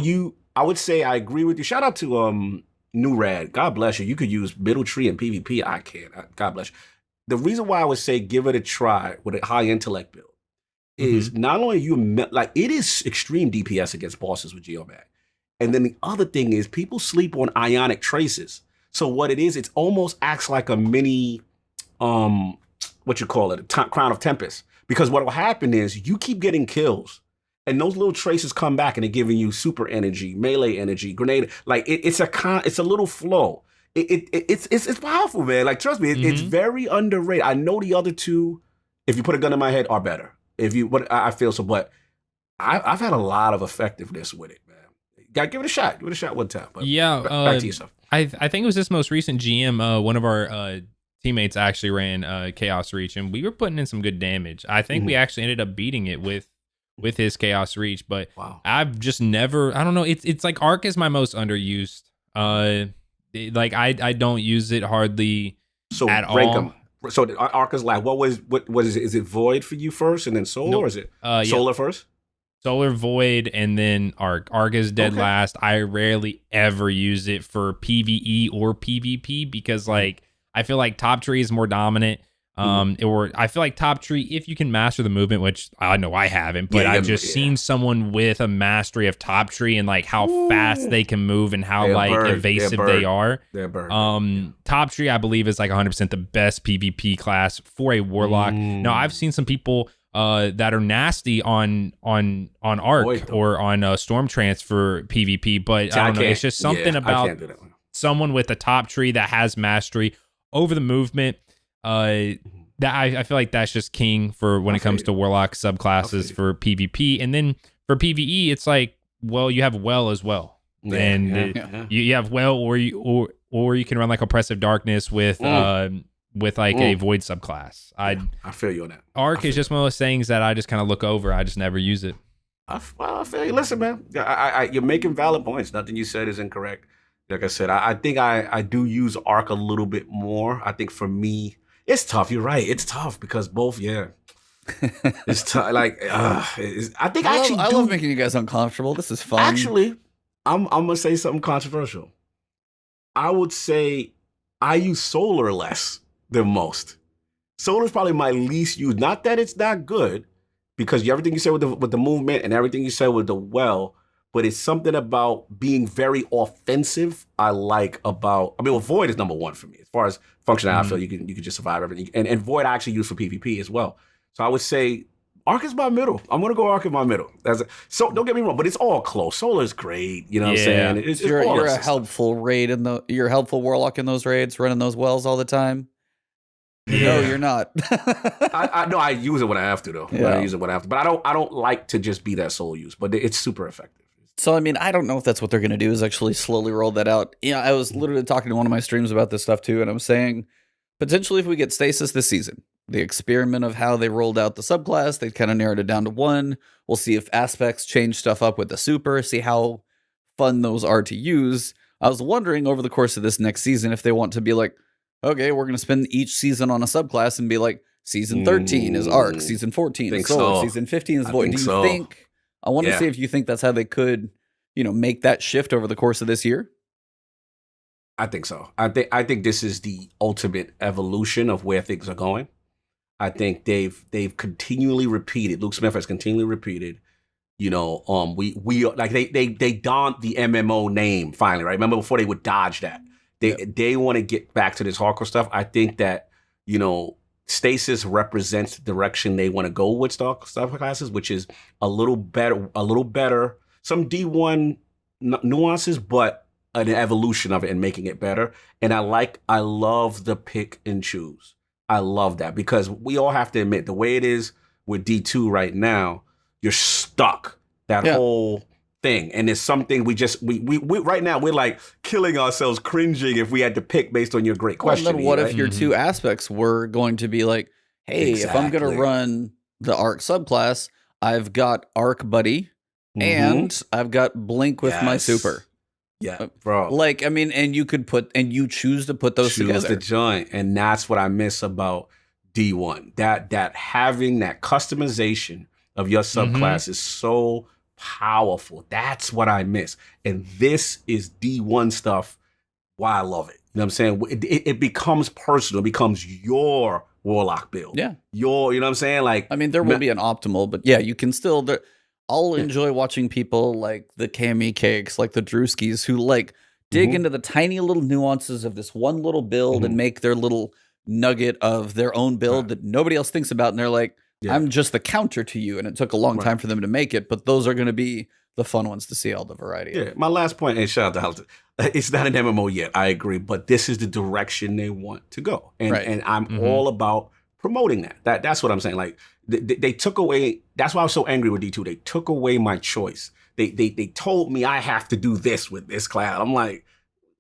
I would say I agree with you. Shout out to New Rad. God bless you. You could use Middle Tree and PvP. I can't. God bless you. The reason why I would say give it a try with a high intellect build is not only like it is extreme DPS against bosses with Geomag. And then the other thing is people sleep on ionic traces. So what it is, it almost acts like a mini, what you call it, Crown of Tempest. Because what will happen is you keep getting kills. And those little traces come back and they're giving you super energy, melee energy, grenade. Like it's a little flow. It's powerful, man. Like trust me, it's very underrated. I know the other two, if you put a gun in my head, are better. I feel so, but I've had a lot of effectiveness with it, man. Gotta give it a shot. Give it a shot one time. But yeah, back to yourself. I think it was this most recent GM. One of our teammates actually ran Chaos Reach, and we were putting in some good damage. I think we actually ended up beating it with his Chaos Reach, but I've just never, I don't know, it's like Arc is my most underused. Like I don't use it hardly at all. So the Arc is like, what is it? Is it Void for you first and then Solar, or is it Solar first? Solar, Void, and then Arc. Arc is dead last. I rarely ever use it for PvE or PvP because like I feel like Top Tree is more dominant. Or I feel like Top Tree, if you can master the movement, which I know I haven't, but I've just seen someone with a mastery of Top Tree and like how fast they can move and how evasive they are. Top Tree, I believe, is like 100% the best PvP class for a Warlock. Now, I've seen some people that are nasty on Arc or on Stormtrance for PvP, but I don't know. It's just something about someone with a Top Tree that has mastery over the movement. That I feel like that's just king for when it comes to Warlock subclasses for PvP, and then for PvE, it's like, well, you have well as well, you have well, or you can run like Oppressive Darkness with like a Void subclass. I feel you on that. Arc is just one of those things that I just kind of look over. I just never use it. I feel you. Listen, man, you're making valid points. Nothing you said is incorrect. Like I said, I think I do use Arc a little bit more. I think for me, it's tough. You're right. It's tough because both, It's I think I love making you guys uncomfortable. This is fun. Actually, I'm gonna say something controversial. I would say I use solar less than most. Solar is probably my least used. Not that it's not good, because everything you said with the movement and everything you said with the well, but it's something about being very offensive. I like about. I mean, well, Void is number one for me as far as functionality. I feel you can just survive everything, and Void I actually use for PvP as well. So I would say Arc is my middle. I'm gonna go Arc in my middle. So don't get me wrong, but it's all close. Solar is great. You know what I'm saying? It's you're a helpful raid you're a helpful Warlock in those raids, running those wells all the time. Yeah. No, you're not. I know I use it when I have to though. Yeah. I use it when I have to, but I don't like to just be that sole use. But it's super effective. So I mean, I don't know if that's what they're going to do, is actually slowly roll that out. Yeah, I was literally talking to one of my streams about this stuff too, and I'm saying potentially if we get Stasis this season, the experiment of how they rolled out the subclass, they kind of narrowed it down to one. We'll see if aspects change stuff up with the super, see how fun those are to use. I was wondering over the course of this next season if they want to be like, okay, we're going to spend each season on a subclass and be like, season 13 is Arc, season 14 is Solar, season 15 is Void. Do you think, I want to see if you think that's how they could, make that shift over the course of this year? I think so. I think this is the ultimate evolution of where things are going. I think they've continually repeated. Luke Smith has continually repeated. We like they donned the MMO name finally, right? Remember before they would dodge that. They want to get back to this hardcore stuff. I think that, Stasis represents the direction they want to go with Subclasses, which is a little better, some D1 nuances, but an evolution of it and making it better. And I love the pick and choose. I love that, because we all have to admit the way it is with D2 right now, you're stuck that whole thing. And it's something we right now we're like killing ourselves cringing if we had to pick based on your great question. Well, then what if your two aspects were going to be like, hey, if I'm going to run the Arc subclass, I've got Arc Buddy and I've got Blink with my super. Yeah, bro. Like, I mean, and you choose to put those together. Choose the joint. And that's what I miss about D1. That having that customization of your subclass is so powerful. That's what I miss. And this is D1 stuff. Why I love it. You know what I'm saying? It becomes personal. It becomes your Warlock build. Yeah. You know what I'm saying? Like, I mean, there will be an optimal, but yeah, you can still. I'll enjoy watching people like the Cammy Cakes, like the Drewskis, who like dig into the tiny little nuances of this one little build and make their little nugget of their own build that nobody else thinks about. And they're like, I'm just the counter to you. And it took a long time for them to make it, but those are going to be the fun ones to see all the variety. Yeah, my last point, and shout out to Halton, it's not an MMO yet, I agree, but this is the direction they want to go. And I'm all about promoting that. That's what I'm saying. Like, they took away, that's why I was so angry with D2. They took away my choice. They told me I have to do this with this cloud. I'm like,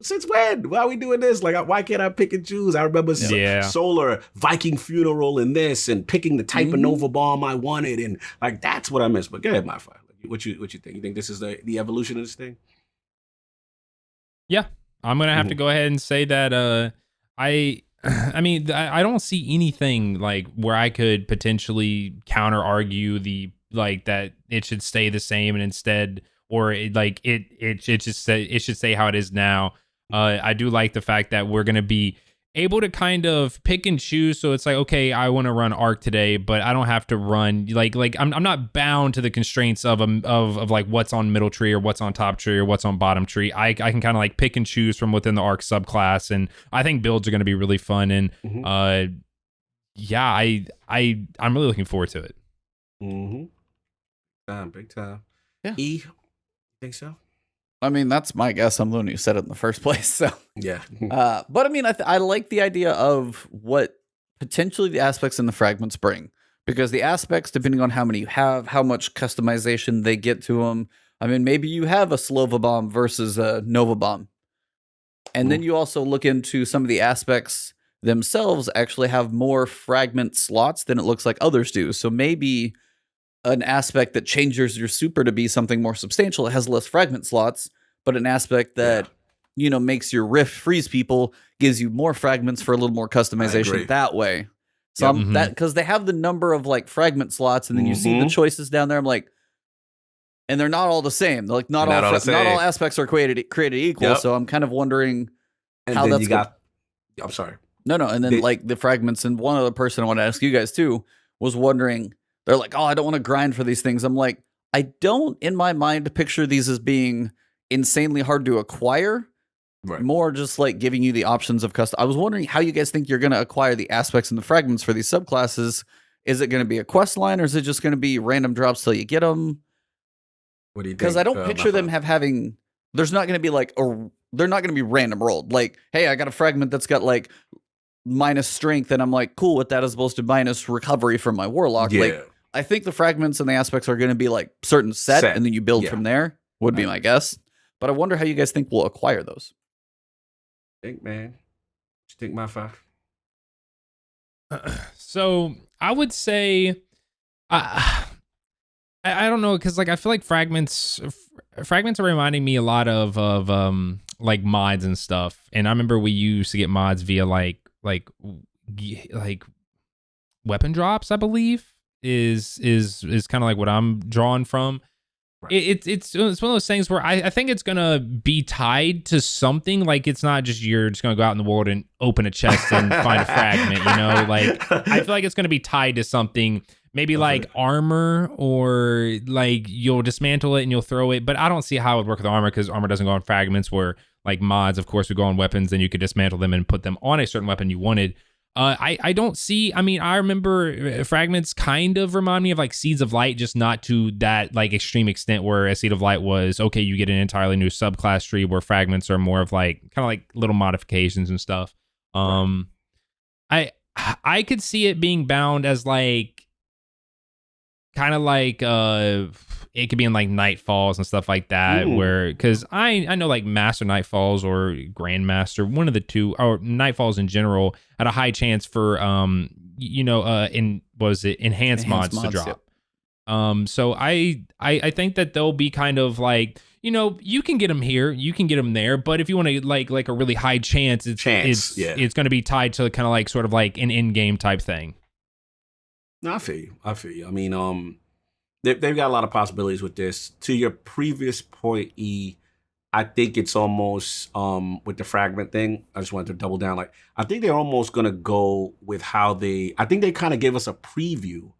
since when? Why are we doing this? Like, why can't I pick and choose? I remember Solar, Viking Funeral, and this, and picking the type of Nova Bomb I wanted, and like that's what I miss. But go ahead, myfi. What you think? You think this is the evolution of this thing? Yeah, I'm gonna have to go ahead and say that. I mean, I don't see anything like where I could potentially counter argue that it should stay the same, and instead, or it should stay how it is now. I do like the fact that we're gonna be able to kind of pick and choose. So it's like, okay, I want to run Arc today, but I don't have to run like I'm not bound to the constraints of like what's on middle tree or what's on top tree or what's on bottom tree. I can kind of like pick and choose from within the Arc subclass, and I think builds are going to be really fun. And I'm really looking forward to it. Big time. Yeah. E, think so? I mean, that's my guess. I'm the one who said it in the first place. So yeah. But I mean, I like the idea of what potentially the aspects in the fragments bring, because the aspects, depending on how many you have, how much customization they get to them. I mean, maybe you have a Slova Bomb versus a Nova Bomb. And then you also look into some of the aspects themselves actually have more fragment slots than it looks like others do. So maybe an aspect that changes your super to be something more substantial, it has less fragment slots, but an aspect that makes your rift freeze people gives you more fragments for a little more customization that way. So I'm that because they have the number of like fragment slots, and then you see the choices down there. I'm like, and they're not all the same. They're like not all aspects are created equal. So I'm kind of wondering how that's. I'm sorry. No, and then like the fragments, and one other person I want to ask you guys too was wondering. They're like, oh, I don't want to grind for these things. I'm like, I don't, in my mind, picture these as being insanely hard to acquire. Right. More just like giving you the options of custom. I was wondering how you guys think you're going to acquire the aspects and the fragments for these subclasses. Is it going to be a quest line, or is it just going to be random drops till you get them? What do you think? Because I don't picture them having. There's not going to be like they're not going to be random rolled. Like, hey, I got a fragment that's got like minus strength, and I'm like, cool with that as opposed to minus recovery from my warlock. Yeah. Like, I think the fragments and the aspects are going to be like certain set, and then you build from there. Would be my guess. But I wonder how you guys think we'll acquire those. Think, man. What you think, myfi? So I would say, I don't know, because like I feel like fragments are reminding me a lot of like mods and stuff. And I remember we used to get mods via like weapon drops, I believe. Is kind of like what I'm drawing from. Right. It's one of those things where I think it's gonna be tied to something. Like it's not just you're just gonna go out in the world and open a chest and find a fragment. You know, like I feel like it's gonna be tied to something. Maybe like armor, or like you'll dismantle it and you'll throw it. But I don't see how it would work with armor, because armor doesn't go on fragments. Where like mods, of course, would go on weapons, and you could dismantle them and put them on a certain weapon you wanted. I don't see, I mean, I remember fragments kind of remind me of like Seeds of Light, just not to that like extreme extent where a Seed of Light was, okay, you get an entirely new subclass tree, where fragments are more of like, kind of like little modifications and stuff. I could see it being bound as like, kind of like, it could be in like Nightfalls and stuff like that. Ooh. Where, because I know like Master Nightfalls or Grandmaster, one of the two, or Nightfalls in general, had a high chance for enhanced mods to drop. Yep. So I think that they'll be kind of like, you can get them here, you can get them there, but if you want to like a really high chance, it's going to be tied to kind of like sort of like an in-game type thing. No, I feel you. I mean, they've got a lot of possibilities with this. To your previous point, E, I think it's almost with the fragment thing. I just wanted to double down. Like, I think they're almost gonna go with how I think they kind of gave us a preview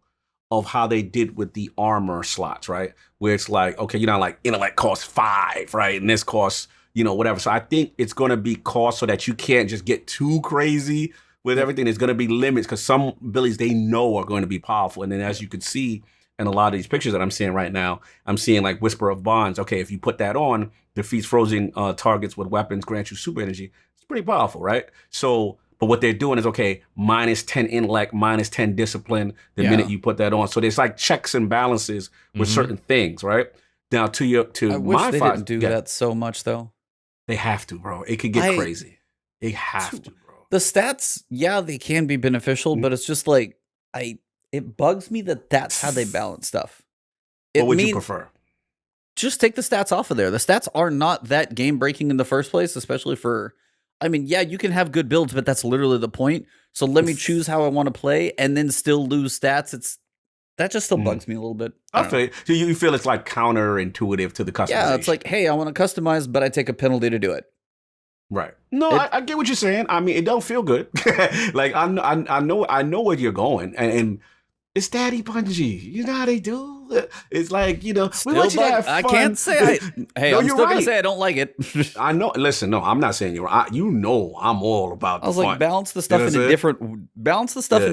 of how they did with the armor slots, right? Where it's like, okay, like intellect costs 5, right? And this costs, whatever. So I think it's gonna be cost so that you can't just get too crazy with everything. There's gonna be limits, because some abilities they know are going to be powerful. And then as you can see, and a lot of these pictures that I'm seeing right now, I'm seeing like Whisper of Bonds. Okay, if you put that on, defeats frozen targets with weapons, grants you super energy. It's pretty powerful, right? So, but what they're doing is, okay, minus 10 intellect, minus 10 discipline the minute you put that on. So there's like checks and balances with certain things, right? Now I wish they didn't do that so much though. They have to, bro. It could get crazy. They have to, bro. The stats, they can be beneficial, but it's just like, it bugs me that that's how they balance stuff. What would you prefer? Just take the stats off of there. The stats are not that game breaking in the first place, especially for, I mean, you can have good builds, but that's literally the point. So let me choose how I want to play and then still lose stats. That just still bugs me a little bit. I feel it. So you feel it's like counterintuitive to the customization. Yeah, it's like, hey, I want to customize, but I take a penalty to do it. Right. No, I get what you're saying. I mean, it don't feel good. Like I know where you're going, and it's Daddy Bungie. You know how they do. It's like, we want you to have fun. I can't say hey, no, I'm still gonna say I don't like it. I know. Listen, no, I'm not saying you're right. I'm all about the fun. I was like, balance the stuff in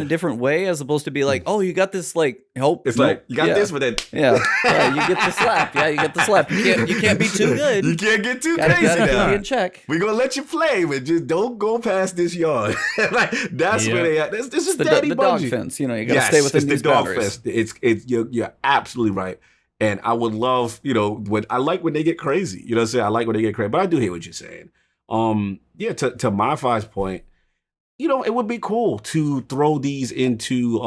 a different way, as opposed to be like, oh, you got this like hope. It's like you got this, but then you get the slap. Yeah, you get the slap. You can't be too good. You can't get too crazy now. In check. We're gonna let you play, but just don't go past this yard. Like that's where they at. This is Daddy the Bungie. Dog fence. You gotta stay within these boundaries. It's you're absolutely right. And I would love, I like when they get crazy. You know what I'm saying? I like when they get crazy. But I do hear what you're saying. To myfi's point, it would be cool to throw these into,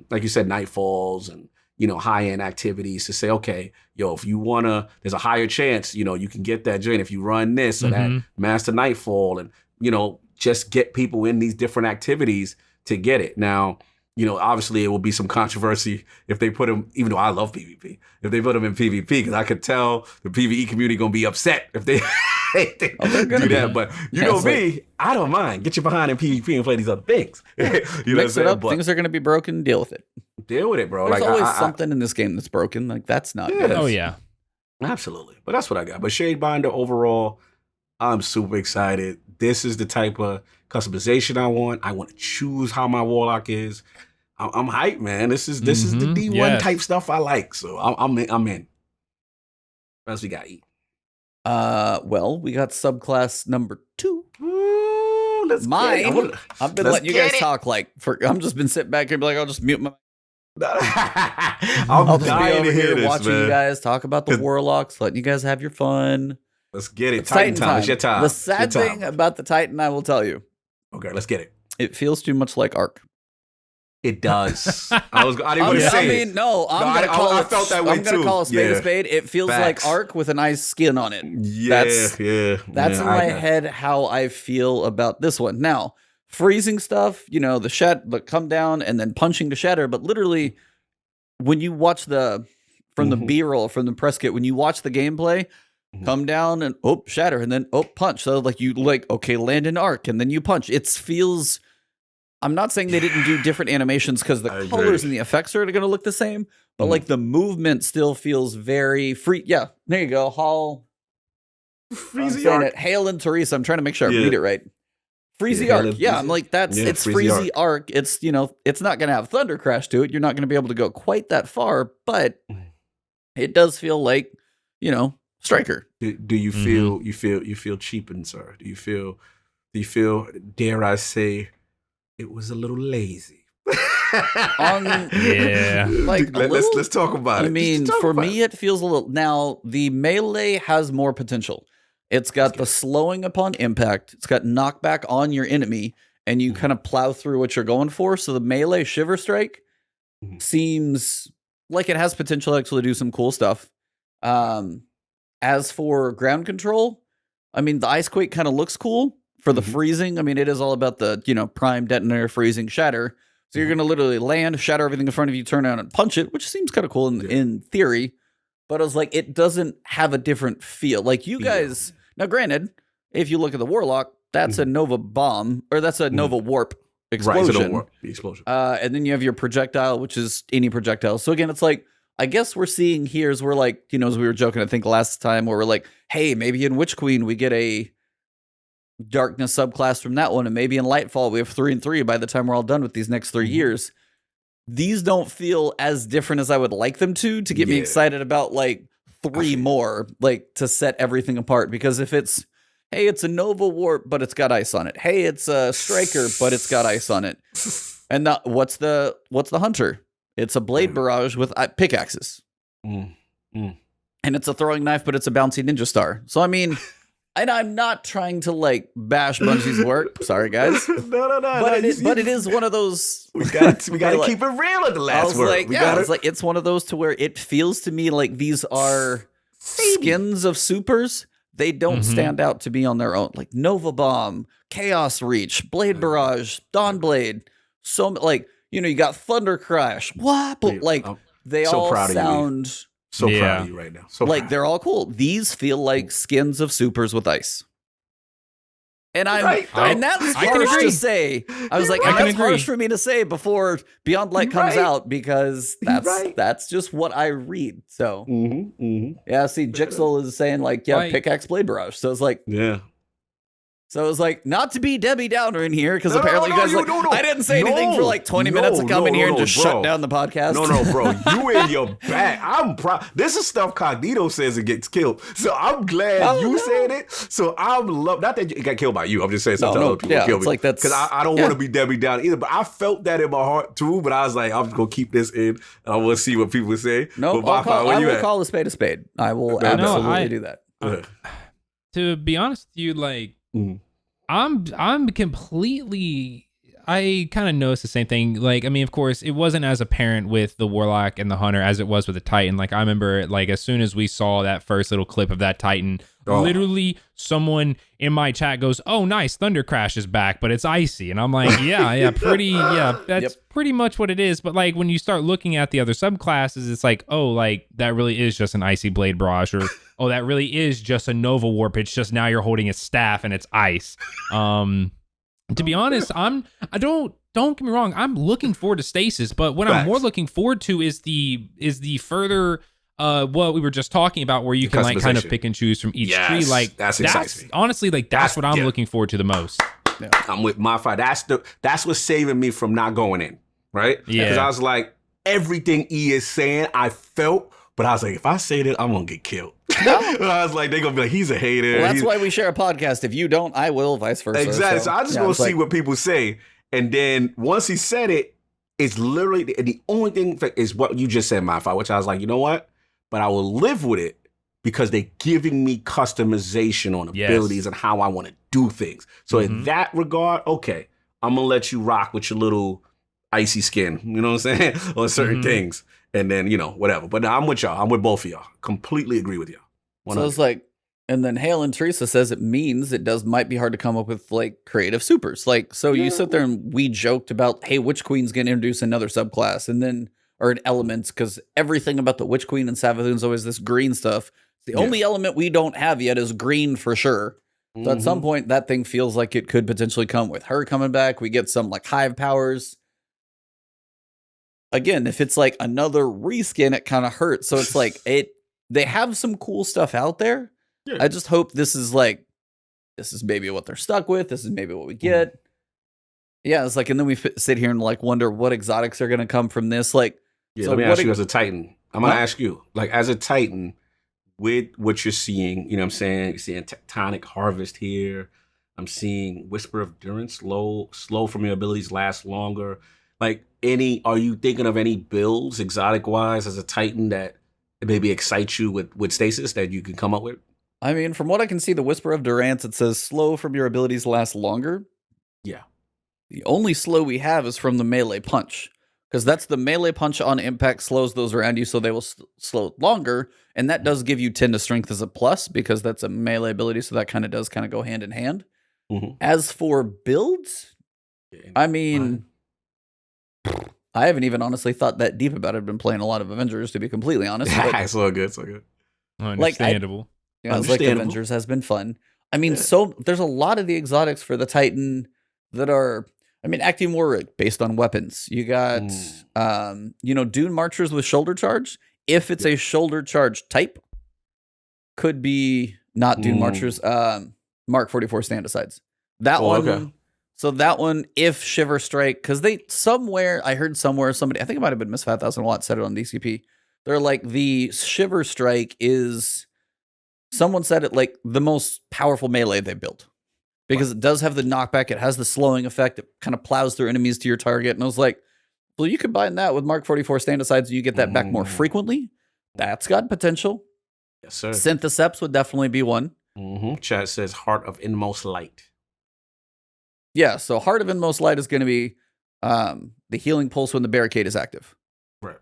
like you said, Nightfalls and, high-end activities to say, okay, if you want to, there's a higher chance, you can get that joint if you run this or that Master Nightfall and, just get people in these different activities to get it. Now, obviously it will be some controversy if they put him, even though I love PvP, if they put him in PvP, because I could tell the PvE community going to be upset if they, do that. But me, I don't mind. Get your behind in PvP and play these other things. Mix it up. Things are going to be broken. Deal with it. Deal with it, bro. There's always something in this game that's broken. Like, that's not good. Oh, yeah. Absolutely. But that's what I got. But Shadebinder overall, I'm super excited. This is the type of customization I want. I want to choose how my Warlock is. I'm hyped, man. This is the D1 type stuff I like. So I'm in. What else we got? Well, we got subclass number 2. Ooh, let's Mine. I've been letting you guys talk I'm just been sitting back here and be like, I'll just mute my. I'll just be over here watching you guys talk about the Warlocks, letting you guys have your fun. Let's get it. Titan time. It's your time. The sad thing about the Titan, I will tell you. Okay, let's get it. It feels too much like Arc. It does. I didn't want to say it. I felt that way too. I'm going to call a spade a spade. It feels like Arc with a nice skin on it. That's in my head how I feel about this one. Now, freezing stuff, the come down and then punching to shatter. But literally, when you watch the B-roll, from the press kit, when you watch the gameplay, come down and shatter and then punch. So land in arc and then you punch. It feels. I'm not saying they didn't do different animations because the colors and the effects are going to look the same, but the movement still feels very free. Yeah, there you go. Freezy arc. Hail and Teresa. I'm trying to make sure I read it right. Freezy arc. Yeah, I'm like it's Freezy arc. It's it's not going to have Thunder Crash to it. You're not going to be able to go quite that far, but it does feel like Striker. Do you feel you feel cheapened, sir? Do you feel dare I say it was a little lazy? Yeah. Let's talk about it. I mean, for me it feels a little. Now, the melee has more potential. It's got the slowing upon impact. It's got knockback on your enemy, and you kind of plow through what you're going for. So the melee Shiver Strike seems like it has potential to actually do some cool stuff. As for ground control, I mean, the Ice Quake kind of looks cool for the freezing. I mean, it is all about the, prime, detonator, freezing, shatter. So you're going to literally land, shatter everything in front of you, turn around and punch it, which seems kind of cool in theory. But I was like, it doesn't have a different feel. Like you guys, now granted, if you look at the Warlock, that's a Nova Bomb, or that's a Nova Warp explosion. Right, the explosion. And then you have your projectile, which is any projectile. So again, it's like, I guess we're seeing here is we're like, as we were joking, I think last time, where we're like, hey, maybe in Witch Queen we get a darkness subclass from that one, and maybe in Lightfall we have 3 and 3 by the time we're all done with these next 3 years. These don't feel as different as I would like them to get me excited about 3 more, to set everything apart. Because if it's, hey, it's a Nova Warp, but it's got ice on it. Hey, it's a Striker, but it's got ice on it. And what's the Hunter? It's a Blade Barrage with pickaxes. And it's a throwing knife, but it's a bouncy ninja star. So, I mean, and I'm not trying to bash Bungie's work. Sorry, guys. No. But it is one of those. We gotta keep it real at the last word. It's one of those to where it feels to me like these are skins of supers. They don't stand out to be on their own. Like Nova Bomb, Chaos Reach, Blade Barrage, Dawn Blade. So you got Thunder Crash. What? But they all sound so proud of you right now. So they're all cool. These feel like skins of supers with ice. And and that's harsh to say. I was that's harsh for me to say before Beyond Light comes out, because that's just what I read. So yeah, see, Jixel is saying pickaxe Blade Barrage. So it's So it was not to be Debbie Downer in here, because apparently you guys I didn't say anything for 20 minutes of coming here and just shut down the podcast. No, bro. You in your bag. I'm proud. This is stuff Cognito says it gets killed. So I'm glad you said it. So I'm not that it got killed by you. I'm just saying sometimes other people kill me. Because I don't want to be Debbie Downer either. But I felt that in my heart too. But I was like, I'm just going to keep this in. I want to see what people say. No, I will call a spade a spade. I will absolutely do that. To be honest with you, I'm completely. I kind of noticed the same thing. Of course, it wasn't as apparent with the Warlock and the Hunter as it was with the Titan. I remember, as soon as we saw that first little clip of that Titan Oh. Literally, someone in my chat goes, "Oh, nice, Thunder Crash is back, but it's icy," and I'm like, "Yeah, that's pretty much what it is." But like when you start looking at the other subclasses, it's like, "Oh, like that really is just an icy blade barrage," or "Oh, that really is just a Nova Warp. It's just now you're holding a staff and it's ice." To be honest, I don't get me wrong, I'm looking forward to Stasis, but what I'm more looking forward to is the further what we were just talking about, where you can like kind of pick and choose from each tree. Like that's honestly like that's what I'm looking forward to the most. Yeah. I'm with myfi. That's what's saving me from not going in, right? Yeah. Because I was like, everything E is saying, I felt, but I was like, if I say that, I'm gonna get killed. I was like, they're gonna be like, he's a hater. Well, that's why we share a podcast. If you don't, I will, vice versa. Exactly. So I just want to see what people say. And then once he said it, it's literally the only thing is what you just said, myfi, which I was like, you know what? But I will live with it because they're giving me customization on abilities and how I want to do things. So in that regard, okay, I'm gonna let you rock with your little icy skin, you know what I'm saying, on certain things. And then, you know, whatever. But no, I'm with y'all. I'm with both of y'all. Completely agree with y'all. 100. So it's like, and then Hale and Teresa says it means it might be hard to come up with like creative supers. Like, so you sit there and we joked about, hey, Witch Queen's going to introduce another subclass and then, or an elements, because everything about the Witch Queen and Savathun's always this green stuff. The only element we don't have yet is green for sure. So at some point, that thing feels like it could potentially come with her coming back. We get some like hive powers. Again, if it's like another reskin, it kind of hurts. So it's like they have some cool stuff out there. Yeah. I just hope this is maybe what they're stuck with. This is maybe what we get. Yeah, it's like, and then we sit here and like wonder what exotics are going to come from this. Like, yeah, so let me ask you as a Titan. I'm going to ask you, like, as a Titan, with what you're seeing, you know what I'm saying? You're seeing Tectonic Harvest here. I'm seeing Whisper of Endurance, slow from your abilities, last longer. Like, are you thinking of any builds, exotic-wise, as a Titan that maybe excites you with Stasis that you can come up with? I mean, from what I can see, the Whisper of Durance, it says slow from your abilities last longer. Yeah. The only slow we have is from the melee punch, because that's the melee punch on impact slows those around you, so they will slow longer, and that does give you 10 to strength as a plus, because that's a melee ability, so that kind of go hand in hand. As for builds, I mean... I haven't even honestly thought that deep about it. I've been playing a lot of Avengers, to be completely honest. It's so good, so good. Understandable. Like Avengers has been fun. I mean, so there's a lot of the exotics for the Titan that are, I mean, acting more based on weapons. You got, Dune Marchers with shoulder charge. If it's a shoulder charge type, could be not Dune Marchers. Mark 44 stand-asides. That one. Okay. So that one, if Shiver Strike, because I heard somebody, I think it might have been Miss 5000 Watt said it on DCP. They're like, the Shiver Strike is, someone said it like the most powerful melee they built. Because it does have the knockback, it has the slowing effect, it kind of plows through enemies to your target. And I was like, well, you combine that with Mark 44 stand-asides, you get that back more frequently. That's got potential. Yes, sir. Syntheseps would definitely be one. Chat says Heart of Inmost Light. Yeah, so Heart of Inmost Light is going to be the healing pulse when the barricade is active. Right.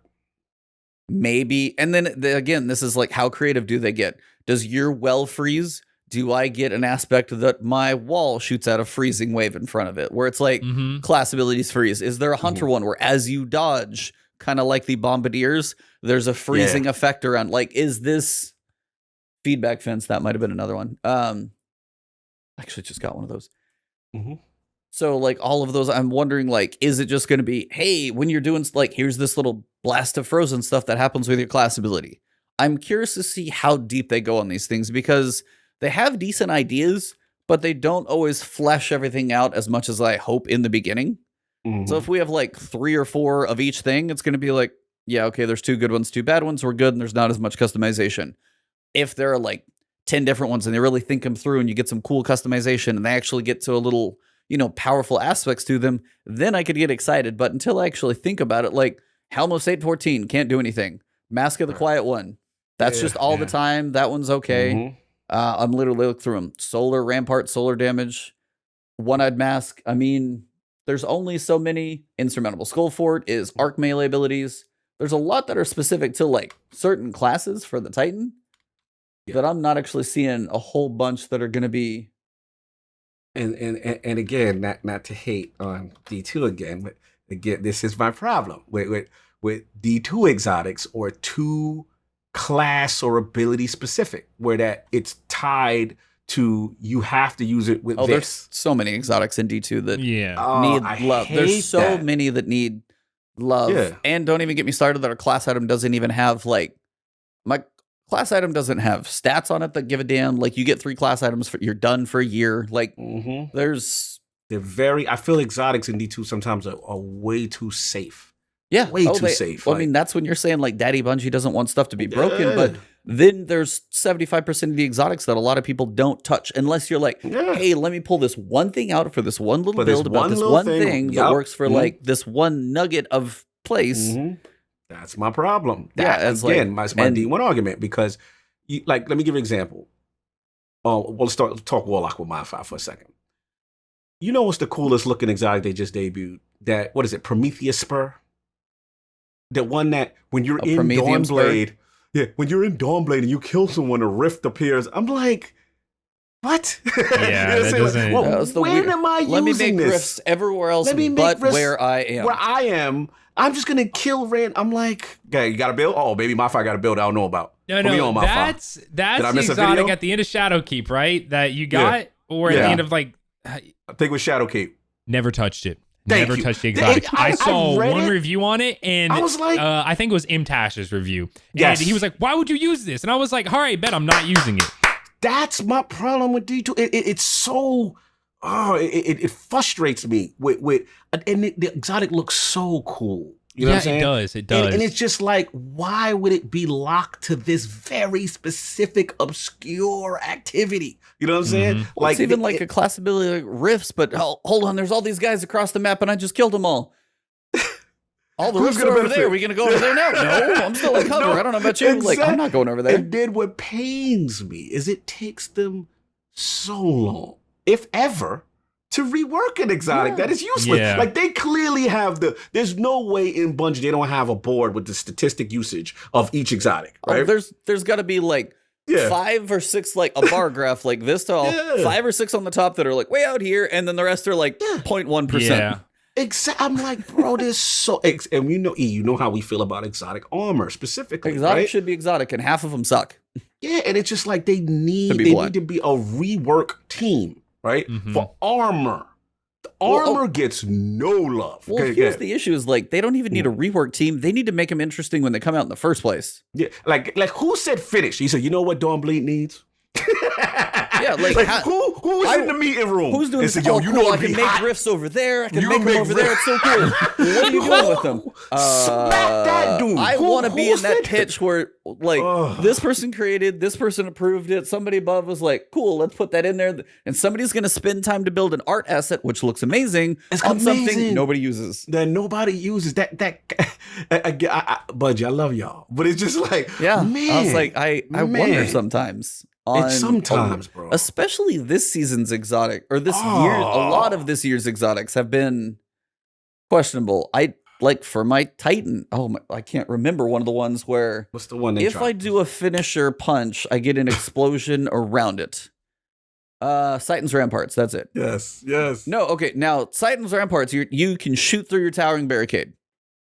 Maybe. And then, again, this is like, how creative do they get? Does your well freeze? Do I get an aspect that my wall shoots out a freezing wave in front of it? Where it's like, class abilities freeze. Is there a Hunter one where as you dodge, kind of like the Bombardiers, there's a freezing effect around? Like, is this feedback fence? That might have been another one. Actually, just got one of those. So, like, all of those, I'm wondering, like, is it just going to be, hey, when you're doing, like, here's this little blast of frozen stuff that happens with your class ability? I'm curious to see how deep they go on these things, because they have decent ideas, but they don't always flesh everything out as much as I hope in the beginning. So if we have, like, 3 or 4 of each thing, it's going to be like, yeah, okay, there's 2 good ones, 2 bad ones, we're good, and there's not as much customization. If there are, like, 10 different ones, and they really think them through, and you get some cool customization, and they actually get to a little... powerful aspects to them, then I could get excited. But until I actually think about it, like Helmos 814 can't do anything. Mask of the Quiet One, that's just all the time. That one's okay. I'm literally looking through them. Solar Rampart, solar damage, One-Eyed Mask. I mean, there's only so many. Insurmountable Skullfort is arc melee abilities. There's a lot that are specific to like certain classes for the Titan. that I'm not actually seeing a whole bunch that are going to be. And again, not to hate on D2 again, but again, this is my problem with D2 exotics or too class or ability specific, where that it's tied to you have to use it with this. There's so many exotics in D2 that need love. There's so many that need love, and don't even get me started that our class item doesn't even have like my class item doesn't have stats on it that give a damn. Like you get 3 class items you're done for a year. Like they're very. I feel exotics in D2 sometimes are way too safe. Yeah, way too safe. Well, I mean, that's when you're saying like Daddy Bungie doesn't want stuff to be broken, but then there's 75% of the exotics that a lot of people don't touch unless you're like, hey, let me pull this one thing out for this one little build about this one thing that works for like this one nugget of place. That's my problem. That again, my D1 argument, because let me give you an example. Let's talk Warlock with myfi for a second. You know what's the coolest looking exotic they just debuted? That, what is it, Prometheus Spur? The one that when you're in Dawnblade, when you're in Dawnblade and you kill someone, a rift appears. I'm like, what? Yeah, that doesn't. When am I using this? Let me make rifts everywhere else but where I am. Where I am, I'm just gonna kill Rand. I'm like, okay, you got a build? Oh, baby, myfi got a build I don't know about. No, that's the exotic at the end of Shadowkeep, right? That you got, or at the end of like. I think it was Shadowkeep. Never touched it. Never touched the exotic. I saw one review on it, and I was like, I think it was Imtash's review. And he was like, why would you use this? And I was like, all right, bet I'm not using it. That's my problem with D2. It's so, it frustrates me and the exotic looks so cool. You know what I'm saying? It does. And it's just like, why would it be locked to this very specific, obscure activity? You know what I'm saying? Like, it's even like a class ability like rifts, but hold on, there's all these guys across the map and I just killed them all. All the rifts are over there. Are we going to go over there now? No, I'm still in cover. I don't know about you. Like, I'm not going over there. And then what pains me is it takes them so long, if ever, to rework an exotic that is useless. Yeah. Like, they clearly have there's no way in Bungie they don't have a board with the statistic usage of each exotic, right? There's got to be like 5 or 6, like a bar graph like this tall, 5 or 6 on the top that are like way out here, and then the rest are like 0.1%. Yeah. I'm like, bro, this so, and you know how we feel about exotic armor specifically. Exotic should be exotic, and half of them suck. Yeah, and it's just like they need to be a rework team, right? For armor. The armor gets no love. Well, here's the issue: is like they don't even need a rework team. They need to make them interesting when they come out in the first place. Yeah, like who said finish? He said, you know what Dawnblade needs? Yeah, like who was in the meeting room? Who's doing this? Yo, you know I can make rifts over there. I can make them over there. It's so cool. What are you doing with them? Smack that dude. I want to be in that pitch where like this person created, this person approved it. Somebody above was like, cool, let's put that in there. And somebody's going to spend time to build an art asset, which looks amazing, on something nobody uses. That nobody uses. Bungie, I love y'all. But it's just like, man. I was like, I wonder sometimes. Sometimes, bro. Especially this season's exotic, or this year, a lot of this year's exotics have been questionable. I like for my Titan. I can't remember one of the ones where. What's the one? If I do a finisher punch, I get an explosion around it. Titan's Ramparts. That's it. Yes. No, okay. Now Titan's Ramparts, you can shoot through your towering barricade.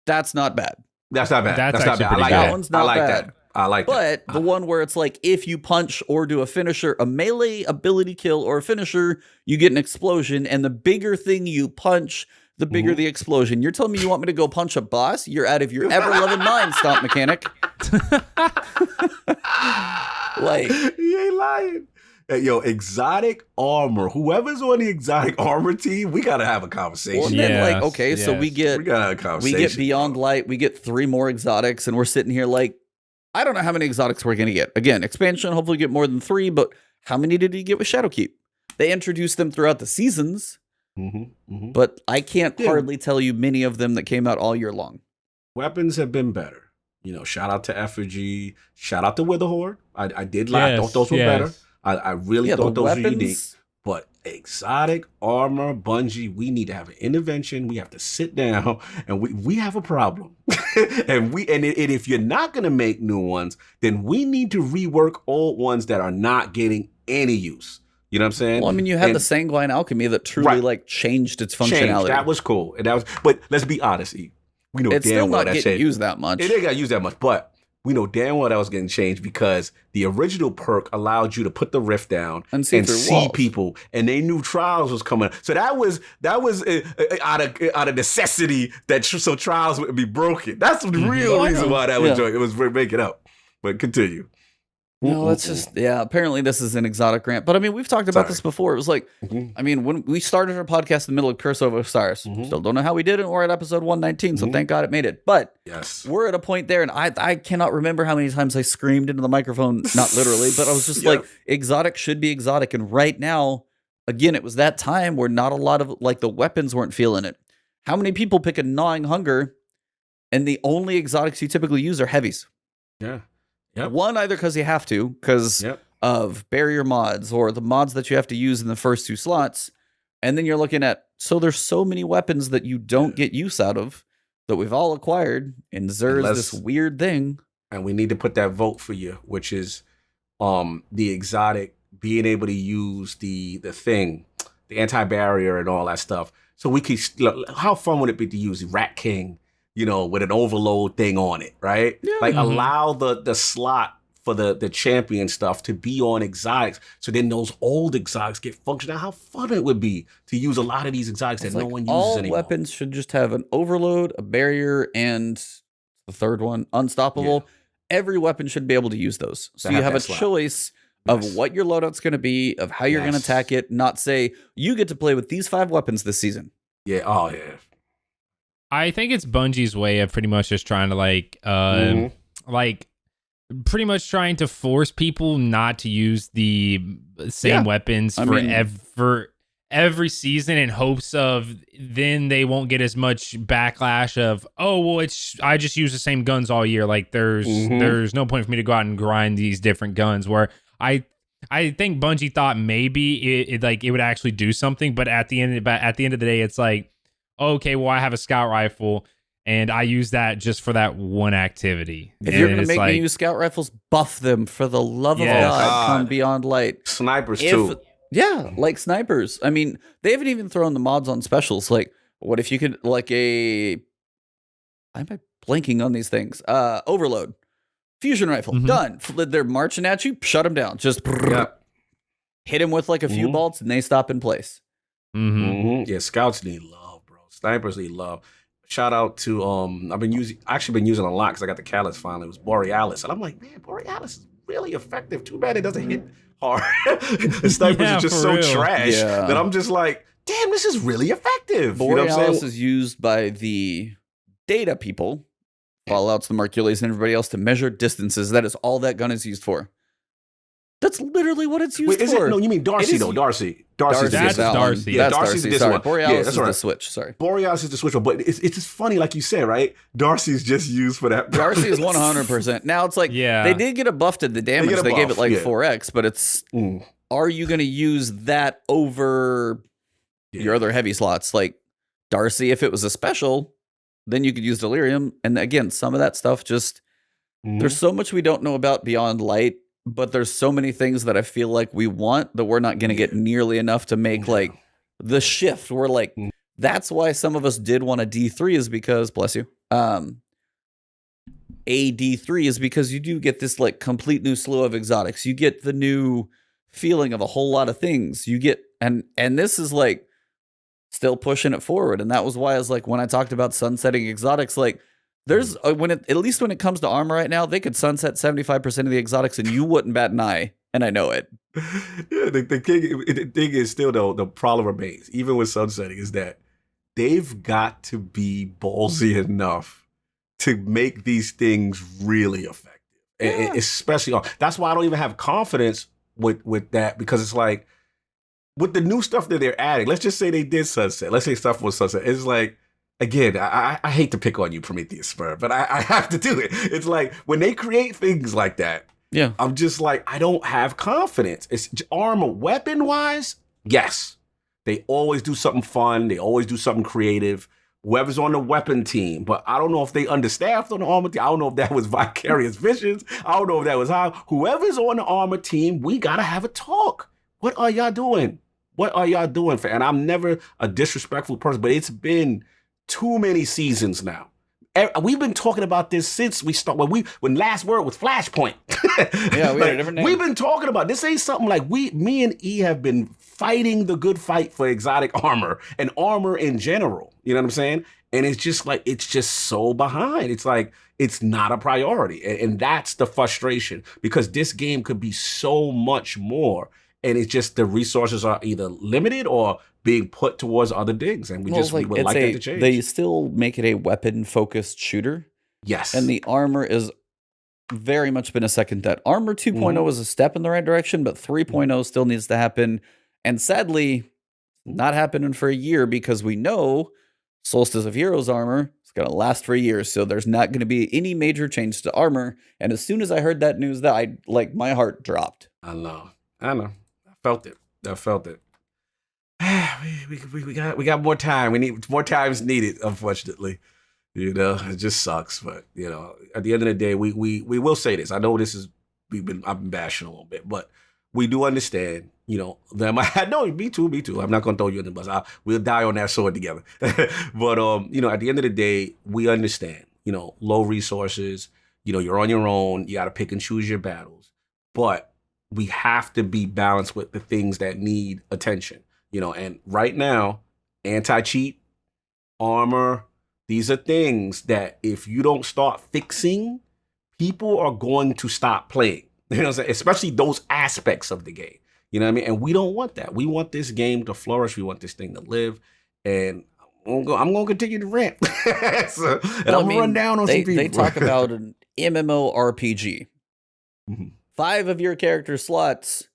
That's not bad. That's not bad. That's not bad. I like that that. one's not bad. I like that. But the one where it's like, if you punch or do a finisher, a melee ability kill or a finisher, you get an explosion. And the bigger thing you punch, the bigger the explosion. You're telling me you want me to go punch a boss? You're out of your ever-loving mind, Stomp Mechanic. Like, he ain't lying. Hey, yo, exotic armor. Whoever's on the exotic armor team, we gotta have a conversation. Well, then, like, okay, so we gotta have a conversation. We get Beyond Light, we get 3 more exotics, and we're sitting here like, I don't know how many exotics we're gonna get. Again, expansion, hopefully get more than 3, but how many did he get with Shadowkeep? They introduced them throughout the seasons, but I can't hardly tell you many of them that came out all year long. Weapons have been better. You know, shout out to Effigy, shout out to Witherhoard. I did like, thought those were better. I really thought those were unique. But exotic armor, Bungie, we need to have an intervention. We have to sit down, and we have a problem. and if you're not going to make new ones, then we need to rework old ones that are not getting any use. You know what I'm saying? Well, I mean, you had the Sanguine Alchemy that truly like changed its functionality. That was cool. But let's be honest, E. We know it's damn still well not getting used that much. It didn't get used that much, but we know damn well that was getting changed because the original perk allowed you to put the rift down and see people, and they knew trials was coming. So that was out of necessity so trials would be broken. That's the real reason why that was joined. It was making up. But continue. No, it's just, apparently this is an exotic rant. But I mean, we've talked about this before. It was like, I mean, when we started our podcast in the middle of Curse of Osiris, still don't know how we did it. We're at episode 119, so thank God it made it. But we're at a point there, and I cannot remember how many times I screamed into the microphone, not literally, but I was just like, exotic should be exotic. And right now, again, it was that time where not a lot of, like, the weapons weren't feeling it. How many people pick a Gnawing Hunger, and the only exotics you typically use are heavies? Yeah. Yep. One, either because you have to, because of barrier mods or the mods that you have to use in the first 2 slots. And then you're looking at, so there's so many weapons that you don't get use out of that we've all acquired. And Xur's this weird thing. And we need to put that vote for you, which is the exotic, being able to use the thing, the anti-barrier and all that stuff. So we can, how fun would it be to use Rat King, you know, with an overload thing on it, right? Yeah. Like allow the slot for the champion stuff to be on exotics. So then those old exotics get functional. How fun it would be to use a lot of these exotics that no one uses anymore. All weapons should just have an overload, a barrier, and the third one, unstoppable. Yeah. Every weapon should be able to use those. So you have a choice of what your loadout's going to be, of how you're going to attack it, not say, you get to play with these 5 weapons this season. Yeah, oh yeah. I think it's Bungie's way of pretty much just trying to like pretty much trying to force people not to use the same weapons for every season in hopes of then they won't get as much backlash of, oh, well, I just use the same guns all year. Like there's no point for me to go out and grind these different guns, where I think Bungie thought maybe it would actually do something, but at the end of the day, it's like, okay, well, I have a scout rifle, and I use that just for that one activity. If you're going to make me use scout rifles, buff them for the love of God. Come Beyond Light. Snipers, too. Yeah, like snipers. I mean, they haven't even thrown the mods on specials. Like, what if you could, like why am I blanking on these things? Overload. Fusion rifle. Done. They're marching at you. Shut them down. Just hit them with like a few bolts, and they stop in place. Yeah, scouts need love. Snipers need love. Shout out to I've been using a lot because I got the Callus finally. It was Borealis, and I'm like, man, Borealis is really effective. Too bad it doesn't hit hard. The snipers are just so trash that I'm just like, damn, this is really effective. Borealis is used by the data people, Fallouts, the Mercules, and everybody else to measure distances. That is all that gun is used for. That's literally what it's used for. No, you mean Darcy, though. Darcy. Darcy's that's Darcy. Yeah, Darcy's this one. Borealis is the switch. Sorry. Borealis is the switch one. But it's just funny, like you said, right? Darcy's just used for that. Darcy is 100%. Now, it's like, they did get a buff to the damage. They gave it like 4x, but it's, are you going to use that over your other heavy slots? Like, Darcy, if it was a special, then you could use Delirium. And again, some of that stuff just, there's so much we don't know about Beyond Light. But there's so many things that I feel like we want that we're not going to get nearly enough to make like the shift. We're like, that's why some of us did want a D3 is because, bless you, a D3 is because you do get this like complete new slew of exotics. You get the new feeling of a whole lot of things. You get, and this is like still pushing it forward. And that was why I was like, when I talked about sunsetting exotics, like, there's at least when it comes to armor right now, they could sunset 75% of the exotics and you wouldn't bat an eye, and I know it. Yeah, the thing is still though, the problem remains, even with sunsetting, is that they've got to be ballsy enough to make these things really effective. And especially that's why I don't even have confidence with that, because it's like with the new stuff that they're adding, let's just say they did sunset. Let's say stuff was sunset. It's like, again, I hate to pick on you, Prometheus Spur, but I have to do it. It's like when they create things like that, I'm just like, I don't have confidence. It's armor weapon-wise, Yes. They always do something fun. They always do something creative. Whoever's on the weapon team, but I don't know if they understaffed on the armor team. I don't know if that was Vicarious Visions. I don't know if that was how. Whoever's on the armor team, we gotta have a talk. What are y'all doing? What are y'all doing? And I'm never a disrespectful person, but it's been too many seasons now. We've been talking about this since we started. When last word was Flashpoint. Yeah, we had a different name. We've been talking about this. Ain't something like me and E have been fighting the good fight for exotic armor and armor in general. You know what I'm saying? And it's just like it's just so behind. It's like it's not a priority, and that's the frustration because this game could be so much more, and it's just the resources are either limited or being put towards other things, and we would like that to change. They still make it a weapon-focused shooter. Yes. And the armor is very much been a second that. Armor 2.0 is a step in the right direction, but 3.0 still needs to happen. And sadly, not happening for a year because we know Solstice of Heroes armor is going to last for a year. So there's not going to be any major change to armor. And as soon as I heard that news, my heart dropped. I know. I felt it. We got more time. We need more time is needed, unfortunately. You know, it just sucks. But you know, at the end of the day, we will say this. I know this is I've been bashing a little bit, but we do understand. You know, them. I know me too. I'm not gonna throw you in the bus. We'll die on that sword together. But you know, at the end of the day, we understand. You know, low resources. You know, you're on your own. You got to pick and choose your battles. But we have to be balanced with the things that need attention. You know, and right now, anti-cheat, armor, these are things that if you don't start fixing, people are going to stop playing. You know what I'm saying? Especially those aspects of the game. You know what I mean? And we don't want that. We want this game to flourish. We want this thing to live. And I'm going to continue to rant. I'm going to run down on some people. They talk about an MMORPG. Mm-hmm. 5 of your character slots,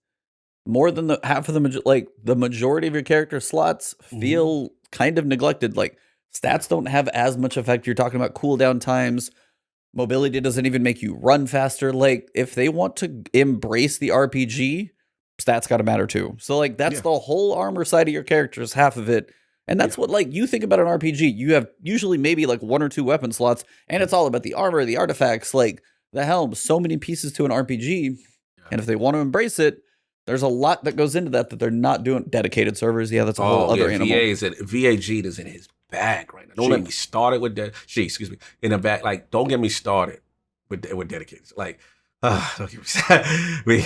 more than the majority of your character slots feel kind of neglected. Like stats don't have as much effect. You're talking about cooldown times. Mobility doesn't even make you run faster. Like if they want to embrace the RPG, stats got to matter too. So like that's the whole armor side of your characters, half of it. And that's what like you think about an RPG. You have usually maybe like 1 or 2 weapon slots, and it's all about the armor, the artifacts, like the helm. So many pieces to an RPG. And if they want to embrace it, there's a lot that goes into that they're not doing. Dedicated servers, that's a whole other animal. VAG is in his bag right now. Don't let me start it with that. Excuse me, in the back. Like, don't get me started with dedicated. Like, don't get me.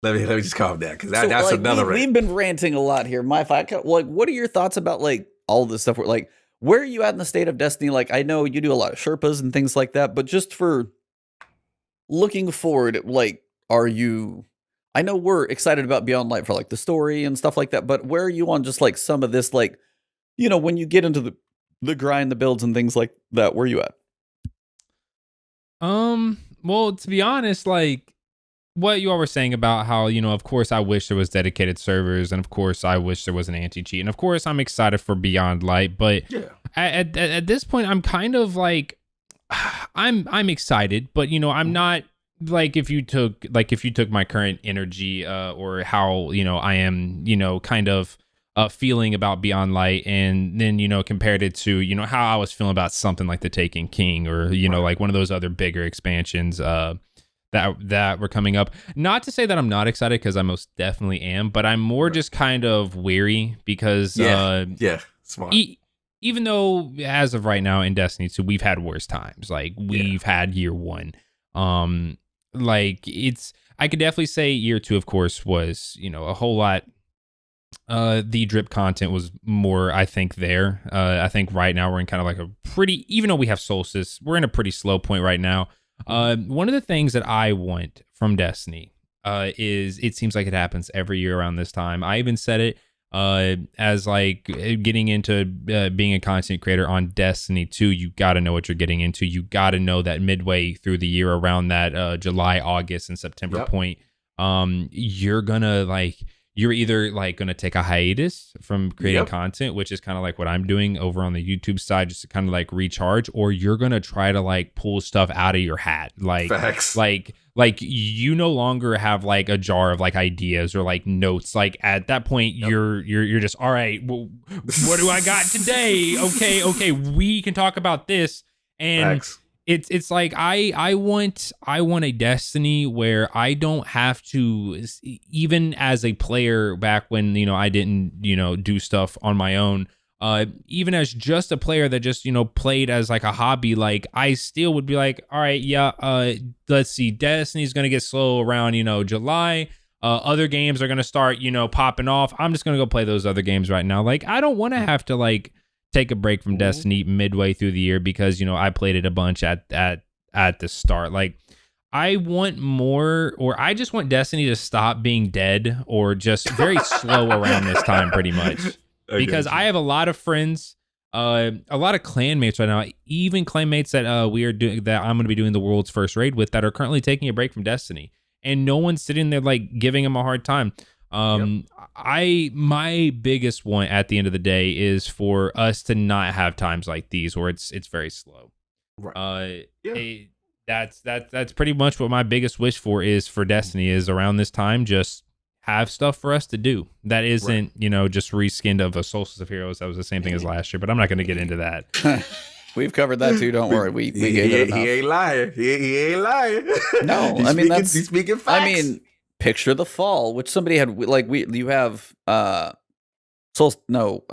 Let me just calm down because that's like, another rant. We've been ranting a lot here. myfi, like, what are your thoughts about like all this stuff? Like, where are you at in the state of Destiny? Like, I know you do a lot of Sherpas and things like that, but just for looking forward, like, are you? I know we're excited about Beyond Light for like the story and stuff like that, but where are you on just like some of this, like, you know, when you get into the grind, the builds and things like that, where are you at? Well, to be honest, like what you all were saying about how, you know, of course I wish there was dedicated servers, and of course I wish there was an anti-cheat, and of course I'm excited for Beyond Light, but at this point I'm kind of like I'm excited, but you know, I'm not. Like if you took my current energy or how, you know, I am, you know, kind of feeling about Beyond Light, and then, you know, compared it to, you know, how I was feeling about something like The Taken King, or, you know, like one of those other bigger expansions that were coming up. Not to say that I'm not excited, because I most definitely am, but I'm more just kind of weary because smart. Even though as of right now in Destiny 2 we've had worse times, like we've had year 1. Like I could definitely say year 2, of course, was, you know, a whole lot. The drip content was more, I think, there. I think right now we're in kind of like a pretty, even though we have Solstice, we're in a pretty slow point right now. One of the things that I want from Destiny is, it seems like it happens every year around this time. I even said it as like getting into being a content creator on Destiny 2, you got to know what you're getting into. You got to know that midway through the year, around that July, August, and September point, you're you're either like going to take a hiatus from creating content, which is kind of like what I'm doing over on the YouTube side, just to kind of like recharge, or you're going to try to like pull stuff out of your hat. Like, Facts. like you no longer have like a jar of like ideas or like notes. Like at that point, you're just, all right, well, what do I got today? Okay. We can talk about this. And Facts. it's like I want a Destiny where I don't have to, even as a player back when, you know, I didn't, you know, do stuff on my own, even as just a player that just, you know, played as like a hobby, like I still would be like, all right, let's see, Destiny's gonna get slow around, you know, July. Other games are gonna start, you know, popping off. I'm just gonna go play those other games right now. Like I don't want to have to like take a break from Destiny midway through the year because, you know, I played it a bunch at the start. Like I want more, or I just want Destiny to stop being dead or just very slow around this time pretty much. Because I have a lot of friends, a lot of clanmates right now, even clanmates that we are doing, that I'm going to be doing the world's first raid with, that are currently taking a break from Destiny, and no one's sitting there like giving them a hard time. My biggest want at the end of the day is for us to not have times like these where it's very slow. Right. That's pretty much what my biggest wish for is for Destiny, is around this time just have stuff for us to do that isn't, you know, just reskinned of a Solstice of Heroes. That was the same thing as last year, but I'm not going to get into that. We've covered that too. Don't worry. We gave it enough. He ain't lying. He ain't lying. No, he's speaking facts. I mean, picture the fall, which somebody had, like, you have Festival.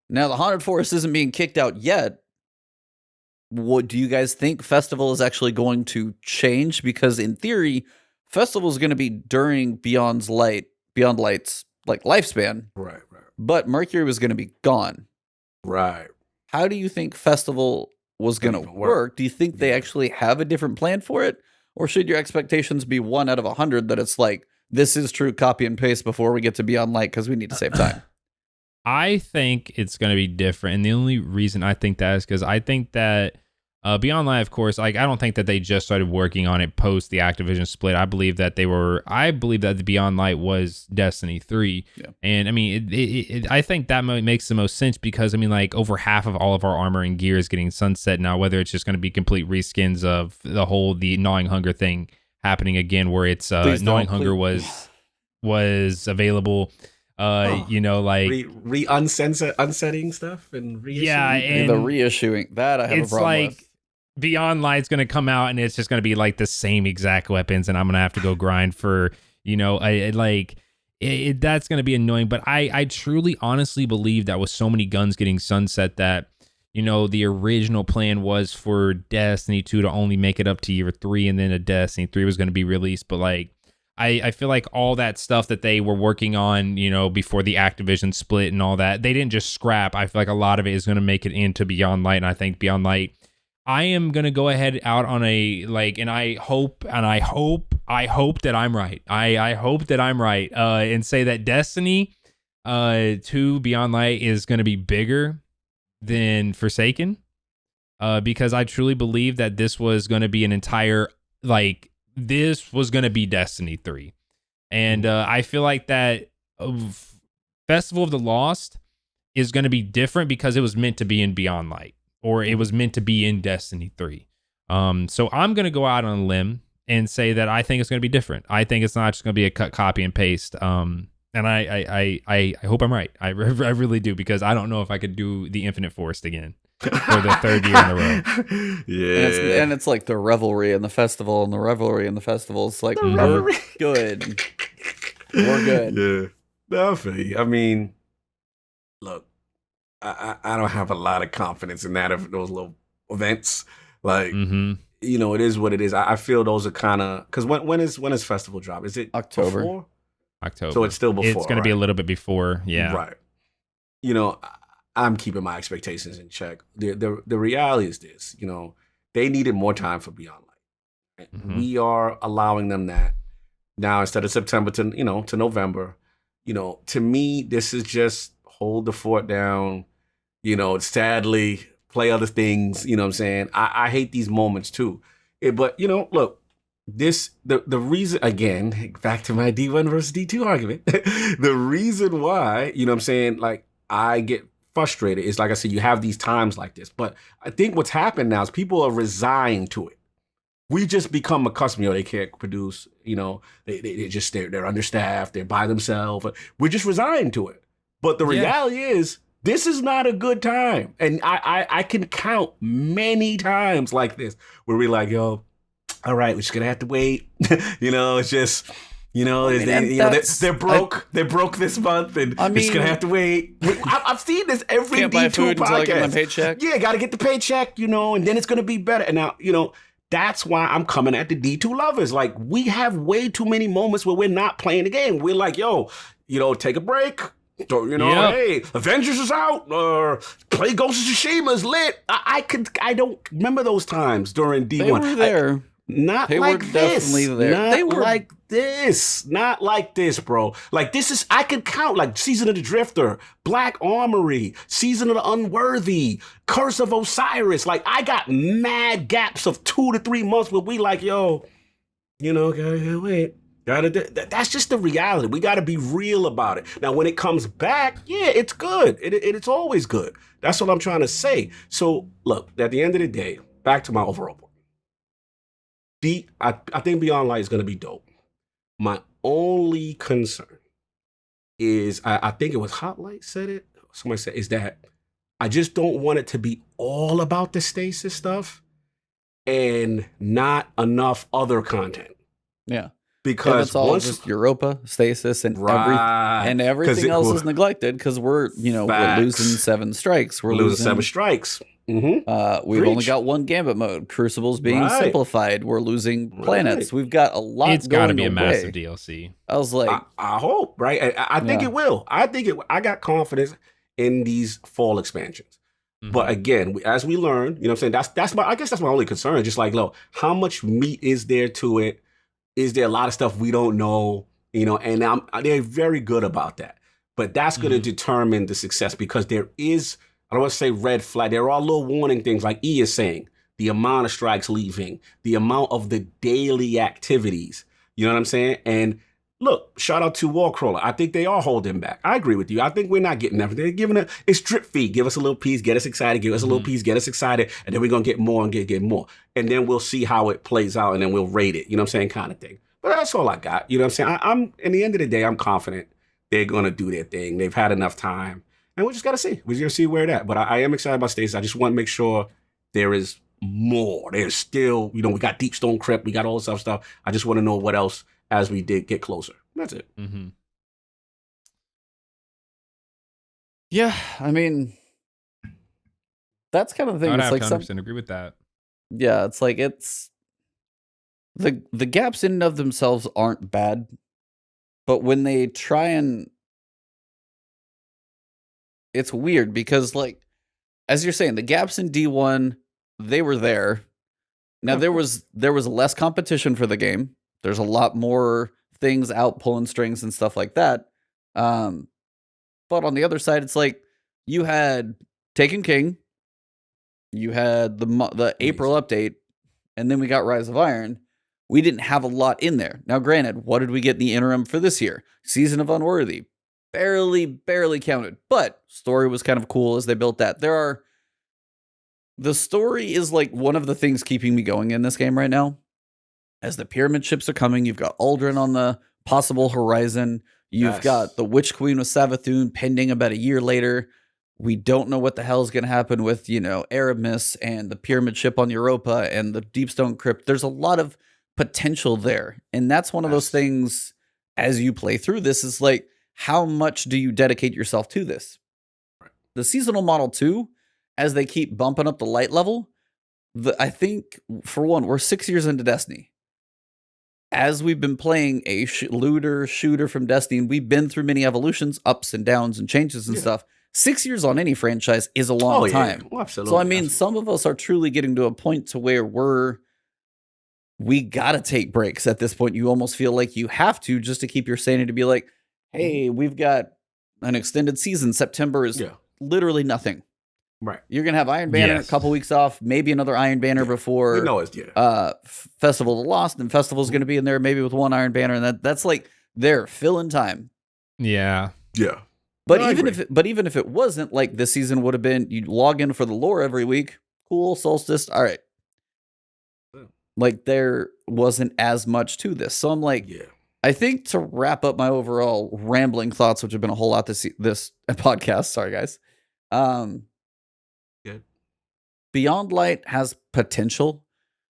Now the Haunted Forest isn't being kicked out yet. What do you guys think Festival is actually going to change? Because in theory, Festival is going to be during Beyond Light's like lifespan. Right. But Mercury was going to be gone. Right. How do you think Festival was going to work? Do you think they actually have a different plan for it? Or should your expectations be 1 out of 100 that it's like, this is true copy and paste before we get to Beyond Light because we need to save time? I think it's going to be different. And the only reason I think that is because I think that Beyond Light, of course, like I don't think that they just started working on it post the Activision split. I believe that the Beyond Light was Destiny 3. Yeah. And I mean, I think that makes the most sense because I mean, like over half of all of our armor and gear is getting sunset now, whether it's just going to be complete reskins of the Gnawing Hunger thing happening again, where it's Gnawing Hunger was available. You know, like unsetting stuff and reissuing. Yeah, and the reissuing that I have a problem with. Beyond Light's going to come out and it's just going to be like the same exact weapons, and I'm going to have to go grind for, you know, that's going to be annoying. But I truly, honestly believe that with so many guns getting sunset that, you know, the original plan was for Destiny 2 to only make it up to year 3, and then a Destiny 3 was going to be released. But like, I feel like all that stuff that they were working on, you know, before the Activision split and all that, they didn't just scrap. I feel like a lot of it is going to make it into Beyond Light, and I think Beyond Light, I am going to go ahead out on a, like, and I hope that I'm right. I hope that I'm right and say that Destiny 2 Beyond Light is going to be bigger than Forsaken because I truly believe that this was going to be an entire, like, this was going to be Destiny 3. And I feel like that Festival of the Lost is going to be different because it was meant to be in Beyond Light, or it was meant to be in Destiny 3. So I'm going to go out on a limb and say that I think it's going to be different. I think it's not just going to be a cut, copy, and paste. And I hope I'm right. I really do, because I don't know if I could do the Infinite Forest again for the third year in a row. Yeah. And it's like the revelry and the festival and the revelry and the festival. It's like, we're good. We're good. Yeah. No, I feel you. I mean, look, I don't have a lot of confidence in that of those little events. Like, you know, it is what it is. I feel those are kind of, because when is festival drop? Is it October? Before? October. So it's still before. It's going to be a little bit before. Yeah. Right. You know, I'm keeping my expectations in check. The reality is this, you know, they needed more time for Beyond Light. We are allowing them that now instead of September to November. You know, to me, this is just hold the fort down, you know, sadly play other things. You know what I'm saying? I hate these moments too. But, you know, look, the reason, again, back to my D1 versus D2 argument. The reason why, you know what I'm saying, like I get frustrated is, like I said, you have these times like this. But I think what's happened now is people are resigned to it. We just become accustomed. They can't produce. They're understaffed. They're by themselves. We're just resigned to it. But the reality is, this is not a good time. And I can count many times like this where we're like, yo, all right, we're just gonna have to wait. It's just. They're broke. They're broke this month, and we're just gonna have to wait. I've seen this every can't buy D2 food podcast. until I get my paycheck. Yeah, got to get the paycheck, and then it's gonna be better. And now, that's why I'm coming at the D2 lovers. Like, we have way too many moments where we're not playing the game. We're like, yo, take a break. Hey, Avengers is out, or play Ghost of Tsushima is lit. I don't remember those times during D1. They were there. They were definitely there. They were like this. Not like this, bro. Like, this is, I could count, like, Season of the Drifter, Black Armory, Season of the Unworthy, Curse of Osiris. Like, I got mad gaps of 2 to 3 months where we like, yo, gotta wait. That's just the reality. We got to be real about it. Now, when it comes back, yeah, it's good. It's always good. That's what I'm trying to say. So, look, at the end of the day, back to my overall point. I think Beyond Light is going to be dope. My only concern is, I think it was Hotlight said it. Somebody said, is that I just don't want it to be all about the Stasis stuff and not enough other content. Yeah. Because it's all just Europa, Stasis, and everything else is neglected because we're losing 7 strikes. We're losing 7 strikes. Mm-hmm. We've only got 1 Gambit mode. Crucible's being simplified. We're losing planets. We've got a lot. It's got to be a massive DLC. I was like, I hope, right? I think it will. I got confidence in these fall expansions. Mm-hmm. But again, as we learn, you know what I'm saying? That's my only concern. Just like, look, how much meat is there to it? Is there a lot of stuff we don't know? And they're very good about that. But that's going to determine the success, because there is, I don't want to say red flag. There are little warning things, like E is saying, the amount of strikes leaving, the amount of the daily activities. You know what I'm saying? And look, shout out to Wallcrawler. I think they are holding back. I agree with you. I think we're not getting everything. They're giving it's drip feed. Give us a little piece, get us excited. Give us a little piece, get us excited. And then we're going to get more and get more. And then we'll see how it plays out, and then we'll rate it. You know what I'm saying? Kind of thing. But that's all I got. You know what I'm saying? I'm in the end of the day, I'm confident they're going to do their thing. They've had enough time. And we just got to see. We're going to see where they're at. But I am excited about Stasis. I just want to make sure there is more. There's still, we got Deep Stone Crypt. We got all this stuff. I just want to know what else as we did get closer. That's it. Mm-hmm. Yeah, I mean, that's kind of the thing. I would it's have like 100% agree with that. Yeah, it's like the gaps in and of themselves aren't bad, but when they try and, it's weird because, like, as you're saying, the gaps in D1, they were there. Now there was less competition for the game. There's a lot more things out pulling strings and stuff like that. But on the other side, it's like you had Taken King, you had the April update, and then we got Rise of Iron. We didn't have a lot in there. Now, granted, what did we get in the interim for this year? Season of Unworthy. Barely counted. But story was kind of cool as they built that. The story is like one of the things keeping me going in this game right now. As the pyramid ships are coming, you've got Aldrin on the possible horizon. You've got the Witch Queen with Savathun pending about a year later. We don't know what the hell is going to happen with, Aramis and the pyramid ship on Europa and the Deepstone Crypt. There's a lot of potential there. And that's one of those things, as you play through this, is like, how much do you dedicate yourself to this? The seasonal model too, as they keep bumping up the light level, I think, for one, we're 6 years into Destiny. As we've been playing a looter shooter from Destiny, and we've been through many evolutions, ups and downs and changes and stuff. 6 years on any franchise is a long time. Oh, absolutely. So, I mean, some of us are truly getting to a point to where we got to take breaks at this point. You almost feel like you have to, just to keep your sanity, to be like, hey, we've got an extended season. September is literally nothing. Right. You're gonna have Iron Banner, a couple weeks off, maybe another Iron Banner before. We know it's Festival of the Lost, and Festival's gonna be in there maybe with one Iron Banner, and that's like they're filling time. Yeah. Yeah. But even if it wasn't, like this season would have been, you log in for the lore every week. Cool, Solstice. All right. Like there wasn't as much to this. So I'm like, I think to wrap up my overall rambling thoughts, which have been a whole lot this podcast. Sorry, guys. Good. Beyond Light has potential.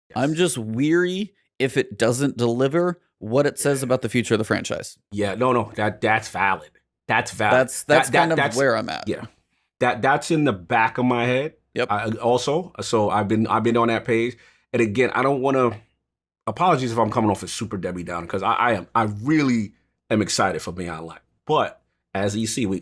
Yes. I'm just weary if it doesn't deliver what it says about the future of the franchise. Yeah, no, that's valid. That's valid. That's kind of where I'm at. Yeah, that's in the back of my head. Yep. So I've been on that page, and again, I don't want to. Apologies if I'm coming off as super Debbie Down, because I really am excited for Beyond Light. But as he said, we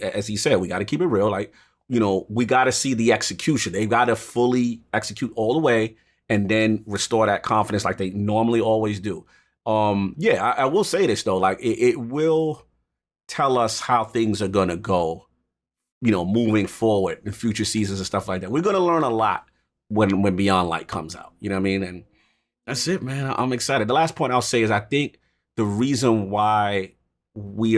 got to keep it real. Like, we got to see the execution. They've got to fully execute all the way, and then restore that confidence like they normally always do. I will say this though, like it will tell us how things are gonna go, moving forward in future seasons and stuff like that. We're gonna learn a lot when Beyond Light comes out. You know what I mean? And that's it, man. I'm excited. The last point I'll say is I think the reason why we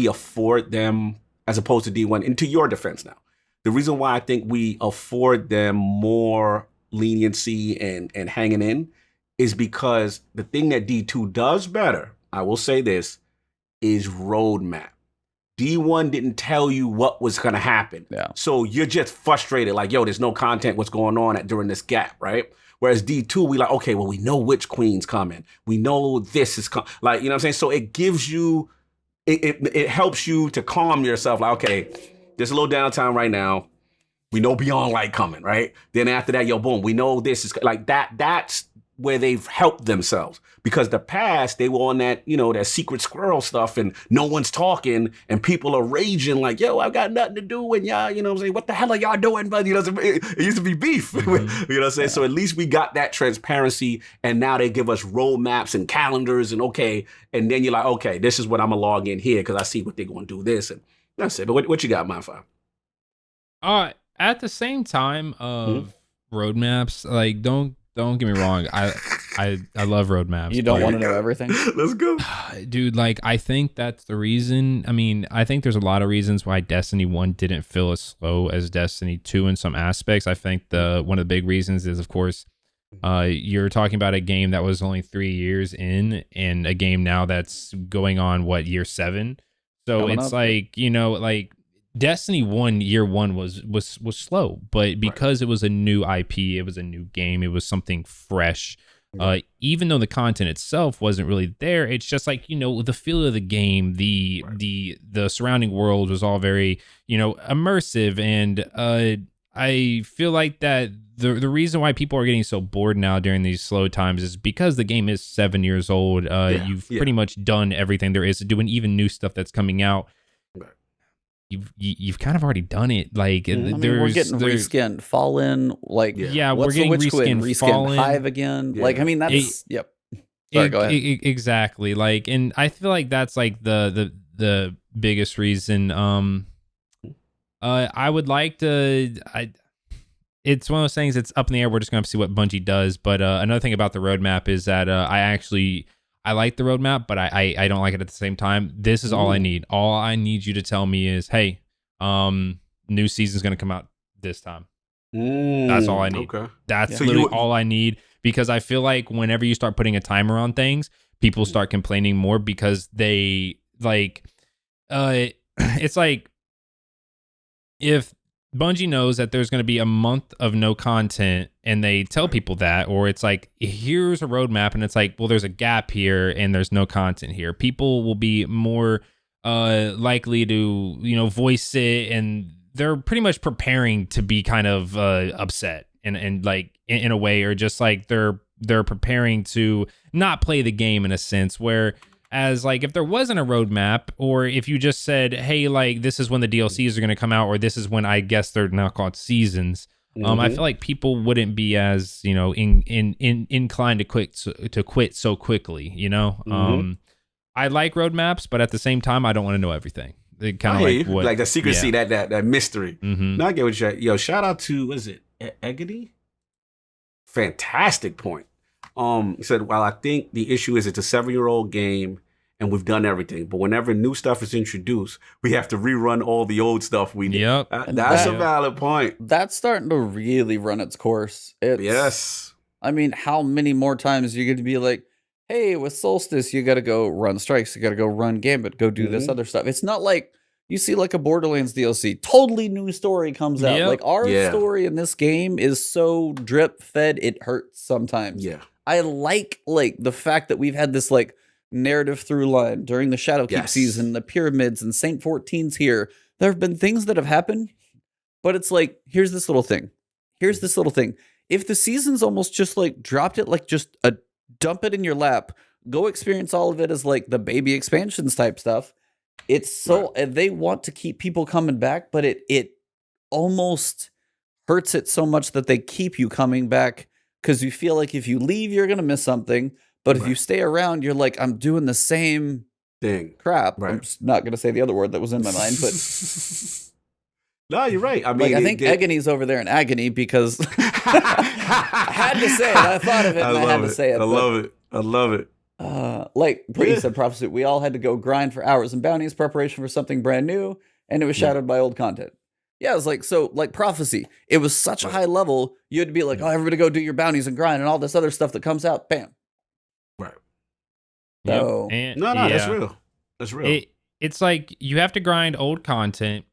afford them, as opposed to D1, and to your defense now, the reason why I think we afford them more leniency and hanging in is because the thing that D2 does better, I will say this, is roadmap. D1 didn't tell you what was going to happen. Yeah. So you're just frustrated, like, yo, there's no content, what's going on during this gap, right? Whereas D2, we like, okay, well, we know which queen's coming. We know this is coming. Like, you know what I'm saying? So it gives you, it helps you to calm yourself. Like, okay, there's a little downtime right now. We know Beyond Light coming, right? Then after that, yo, boom, we know this is like that. That's where they've helped themselves, because the past they were on that, that secret squirrel stuff and no one's talking and people are raging like, yo, I've got nothing to do and y'all, what I'm saying? What the hell are y'all doing? But it used to be beef, you know what I'm saying? Yeah. So at least we got that transparency, and now they give us roadmaps and calendars and and then you're like, okay, this is what I'm gonna log in here because I see what they're gonna do this, and that's it. But what you got, myfi? At the same time of roadmaps, like don't get me wrong, I love roadmaps. You don't want to know everything? Let's go. Dude, like I think that's the reason. I mean, I think there's a lot of reasons why Destiny 1 didn't feel as slow as Destiny 2 in some aspects. I think one of the big reasons is, of course, you're talking about a game that was only 3 years in, and a game now that's going on year 7. So it's like, like Destiny 1 year 1 was slow, but because it was a new IP, it was a new game, it was something fresh. Even though the content itself wasn't really there, it's just like, the feel of the game, the surrounding world was all very, immersive. And I feel like that the reason why people are getting so bored now during these slow times is because the game is 7 years old. You've pretty much done everything there is to do, and even new stuff that's coming out. You've kind of already done it. Like we're getting reskinned Fallen, like we're getting reskinned Fallen, Hive again. Yeah. Like, I mean, that's yep. Sorry, go ahead. Exactly. Like, and I feel like that's like the biggest reason. I would like to. It's one of those things. It's up in the air. We're just gonna have to see what Bungie does. But another thing about the roadmap is that I like the roadmap, but I don't like it at the same time. This is all I need. All I need you to tell me is, hey, new season's going to come out this time. That's all I need. Okay. That's literally all I need, because I feel like whenever you start putting a timer on things, people start complaining more because they it's like if Bungie knows that there's going to be a month of no content and they tell people that, or it's like, here's a roadmap and it's like, well, there's a gap here and there's no content here. People will be more likely to, voice it, and they're pretty much preparing to be kind of upset and like in a way, or just like they're preparing to not play the game in a sense, where as like if there wasn't a roadmap, or if you just said, hey, like this is when the DLCs are going to come out, or this is when, I guess they're now called seasons, I feel like people wouldn't be as inclined to quit so quickly. I like roadmaps, but at the same time, I don't want to know everything. kind of like what, like the secrecy, that mystery. Mm-hmm. No, I get what you're. Yo, shout out to what is it, Egony? Fantastic point. He said, "While I think the issue is it's a 7-year-old game and we've done everything, but whenever new stuff is introduced, we have to rerun all the old stuff we did." Yep. That's a valid point. That's starting to really run its course. Yes. I mean, how many more times are you going to be like, hey, with Solstice, you got to go run Strikes, you got to go run Gambit, go do this other stuff. It's not like you see like a Borderlands DLC, totally new story comes out. Yep. Like our story in this game is so drip fed, it hurts sometimes. Yeah. I like the fact that we've had this like narrative through line during the Shadowkeep season, the Pyramids and Saint 14's here. There have been things that have happened, but it's like, here's this little thing. Here's this little thing. If the season's almost just like dropped it, like just dump it in your lap, go experience all of it as like the baby expansions type stuff. It's so they want to keep people coming back, but it almost hurts it so much that they keep you coming back because you feel like if you leave, you're gonna miss something. But if you stay around, you're like, I'm doing the same thing. Crap. I'm just not gonna say the other word that was in my mind, but no, you're right. I mean, like, I think Agony's over there in agony because I had to say it. I thought of it and I had to say it. I love it. Like Bree said, Prophecy, we all had to go grind for hours and bounties, preparation for something brand new, and it was shadowed by old content. Yeah, it was like, so like Prophecy, it was such a high level, you had to be like, oh, everybody go do your bounties and grind and all this other stuff that comes out, bam. Right. So, no, that's real. That's real. It's like you have to grind old content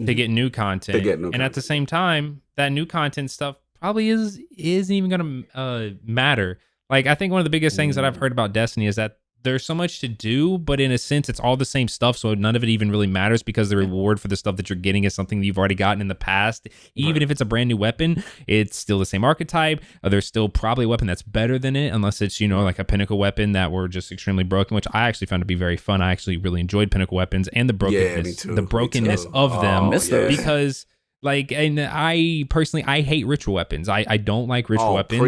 to get new content. And at the same time, that new content stuff probably isn't even going to matter. Like, I think one of the biggest things that I've heard about Destiny is that there's so much to do, but in a sense, it's all the same stuff. So none of it even really matters because the reward for the stuff that you're getting is something that you've already gotten in the past. Even if it's a brand new weapon, it's still the same archetype. There's still probably a weapon that's better than it, unless it's, like a pinnacle weapon that were just extremely broken, which I actually found to be very fun. I actually really enjoyed pinnacle weapons and the brokenness of them because... Like, and I personally, I hate ritual weapons. I don't like ritual weapons.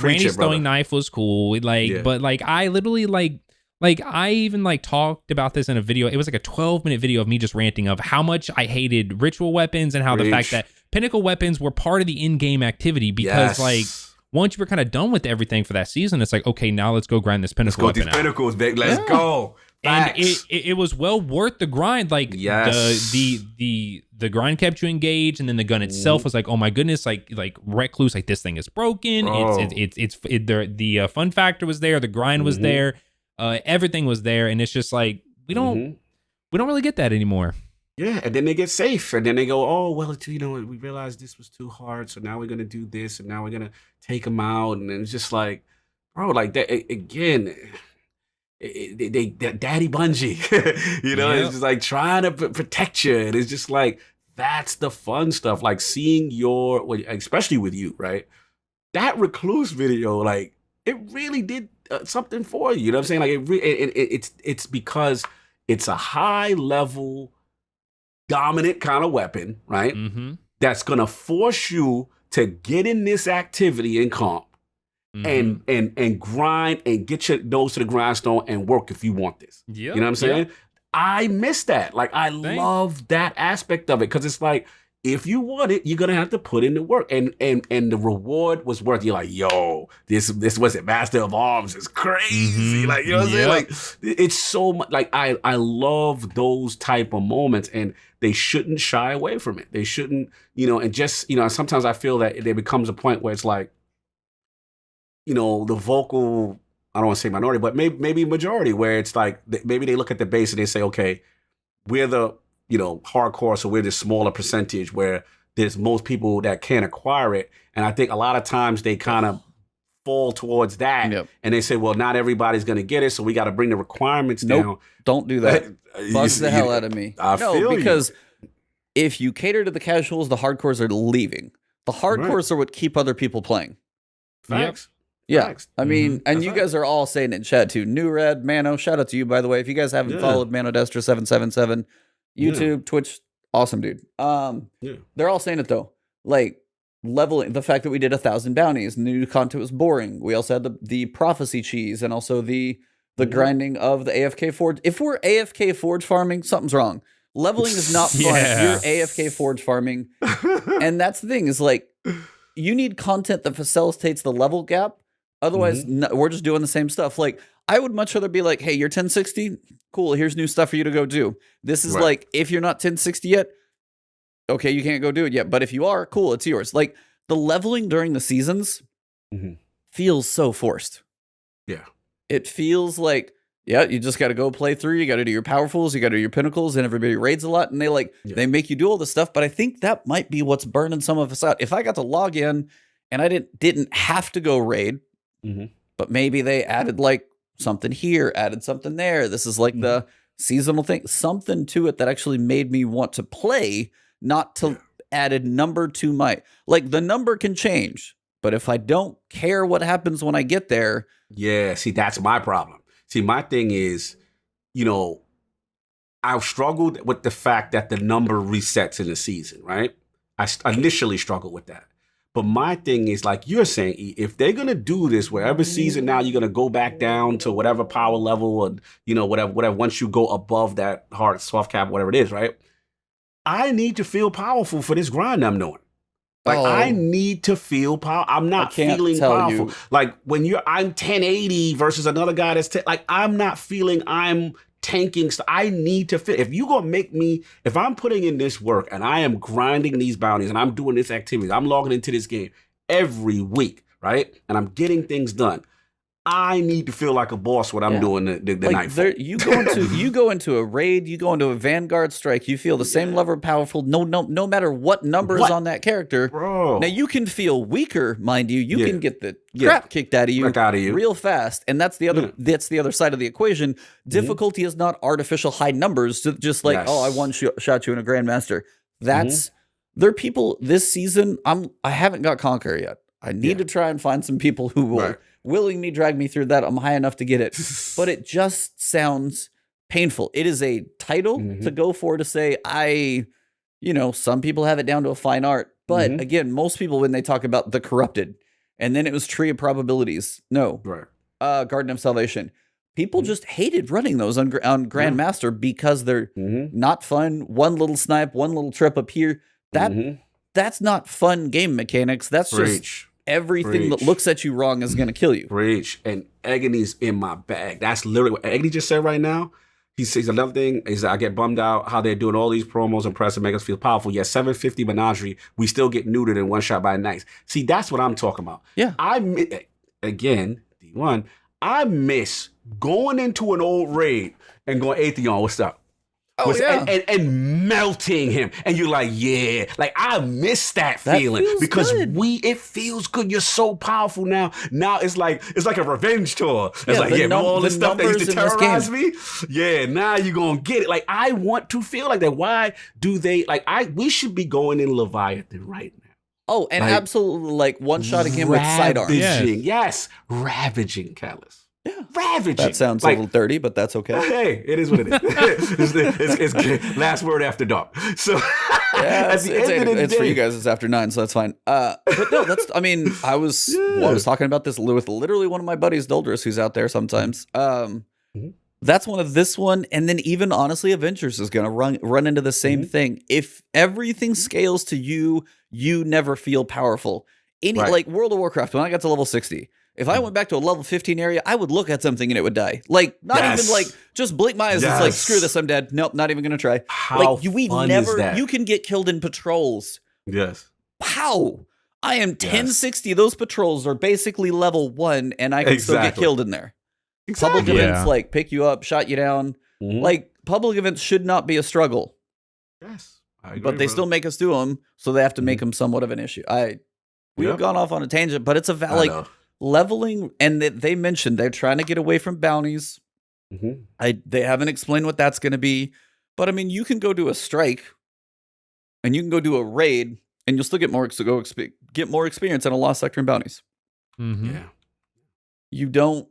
Randy's throwing knife was cool. But like, I literally like I even like talked about this in a video. It was like a 12-minute video of me just ranting of how much I hated ritual weapons and how the fact that pinnacle weapons were part of the in-game activity because like once you were kind of done with everything for that season, it's like, okay, now let's go grind this pinnacle weapon. Let's go with these pinnacles, big. Let's go. And it was well worth the grind. Like the grind kept you engaged, and then the gun itself was like, oh my goodness, like Recluse, like this thing is broken. The fun factor was there, the grind was there, everything was there, and it's just like we don't really get that anymore. Yeah, and then they get safe, and then they go, oh well, we realized this was too hard, so now we're gonna do this, and now we're gonna take them out, and it's just like, bro, like that again. They Daddy Bungie, it's just like trying to protect you, and it's just like that's the fun stuff. Like seeing especially with you, right? That Recluse video, like it really did something for you. You know what I'm saying? Like it's because it's a high level, dominant kind of weapon, right? That's gonna force you to get in this activity in comp. And grind and get your nose to the grindstone and work if you want this. You know what I'm saying? I miss that. Like I love that aspect of it because it's like if you want it, you're gonna have to put in the work, and the reward was worth. You're like, yo, this was it. Master of Arms is crazy. Like you know what I'm saying? Like it's so much. Like I love those type of moments, and they shouldn't shy away from it. They shouldn't, and just sometimes I feel that there becomes a point where it's like. The vocal, I don't want to say minority, but maybe majority, where it's like, maybe they look at the base and they say, okay, we're the, hardcore, so we're this smaller percentage where there's most people that can't acquire it. And I think a lot of times they kind of fall towards that. And they say, well, not everybody's going to get it, so we got to bring the requirements down. Don't do that. Buzz the hell out of me. Because if you cater to the casuals, the hardcores are leaving. The hardcores are what keep other people playing. Facts. Yeah, I mean, and you guys are all saying it in chat too. New Red, Mano, shout out to you, by the way. If you guys haven't followed ManoDestra777, YouTube, Twitch, awesome dude. They're all saying it though. Like, leveling, the fact that we did 1,000 bounties, new content was boring. We also had the prophecy cheese and also the grinding of the AFK Forge. If we're AFK Forge farming, something's wrong. Leveling is not fun. Yeah. You're AFK forge farming. And that's the thing is like, you need content that facilitates the level gap. Otherwise, we're just doing the same stuff. Like, I would much rather be like, hey, you're 1060? Cool, here's new stuff for you to go do. This is like, if you're not 1060 yet, okay, you can't go do it yet. But if you are, cool, it's yours. Like, the leveling during the seasons feels so forced. Yeah. It feels like, yeah, you just got to go play through. You got to do your powerfuls. You got to do your pinnacles, and everybody raids a lot. And they make you do all this stuff. But I think that might be what's burning some of us out. If I got to log in and I didn't have to go raid, but maybe they added like something here, added something there. This is like the seasonal thing, something to it that actually made me want to play, not to added number to my, like the number can change. But if I don't care what happens when I get there. Yeah, see, that's my problem. See, my thing is, you know, I've struggled with the fact that the number resets in the season, right? I initially struggled with that. But my thing is, like you're saying, if they're going to do this, where every season now you're going to go back down to whatever power level or, you know, whatever, once you go above that hard soft cap, whatever it is, right? I need to feel powerful for this grind I'm doing. Like, I need to feel power. I'm not feeling powerful. Like, when I'm 1080 versus another guy that's, like, I'm not feeling I'm tanking. I need to feel. If you going to make me, if I'm putting in this work and I am grinding these bounties and I'm doing this activity, I'm logging into this game every week, right? And I'm getting things done. I need to feel like a boss when I'm doing the like night. You go into a raid, you go into a Vanguard strike, you feel the same level of powerful. No matter what number is on that character. Bro. Now you can feel weaker, mind you. You can get the crap kicked out of you real fast, and that's the other. That's the other side of the equation. Difficulty is not artificial high numbers. Just like I one shot you in a Grandmaster. That's there are people this season. I haven't got Conqueror yet. I need to try and find some people who will. Willingly drag me through that. I'm high enough to get it. But it just sounds painful. It is a title to go for to say, some people have it down to a fine art. But again, most people, when they talk about the corrupted, and then it was Tree of Probabilities. No. Garden of Salvation. People just hated running those on Grandmaster because they're not fun. One little snipe, one little trip up here. That's not fun game mechanics. That's just... Everything that looks at you wrong is going to kill you. Preach. And Agony's in my bag. That's literally what Agony just said right now. He says another thing is that I get bummed out how they're doing all these promos and press to make us feel powerful. Yet 750 Menagerie, we still get neutered in one shot by Knights. See, that's what I'm talking about. Yeah. Again, D1, I miss going into an old raid and going, Atheon, what's up? And melting him, and you're like, like I miss that feeling because it feels good. You're so powerful now. Now it's like a revenge tour. It's like all the stuff that used to terrorize me. Yeah, now you're gonna get it. Like I want to feel like that. Why do they we should be going in Leviathan right now. Oh, and absolutely like one shotting him with sidearm. Yes, ravaging Callus. Yeah, ravaging. That sounds a little dirty, but that's okay. Hey, it is what it is. it's last word after dark. So at the end of the day, for you guys. It's after 9, so that's fine. But no, that's. I mean, I was talking about this with literally one of my buddies, Doldrus, who's out there sometimes. That's one of this one, and then even honestly, Avengers is going to run into the same thing. If everything scales to you, you never feel powerful. Like World of Warcraft, when I got to level 60. If I went back to a level 15 area, I would look at something and it would die. Like, not even like, just blink my eyes. It's like, screw this, I'm dead. Nope, not even going to try. How fun is that? You can get killed in patrols. Yes. How? I am 1060. Those patrols are basically level 1, and I can still get killed in there. Public events, like, pick you up, shot you down. Like, public events should not be a struggle. Yes. I agree, but they still make us do them, so they have to make them somewhat of an issue. We've gone off on a tangent, but it's a leveling, and they mentioned they're trying to get away from bounties. They haven't explained what that's going to be, but I mean, you can go do a strike, and you can go do a raid, and you'll still get more experience in a lost sector and bounties. Yeah, you don't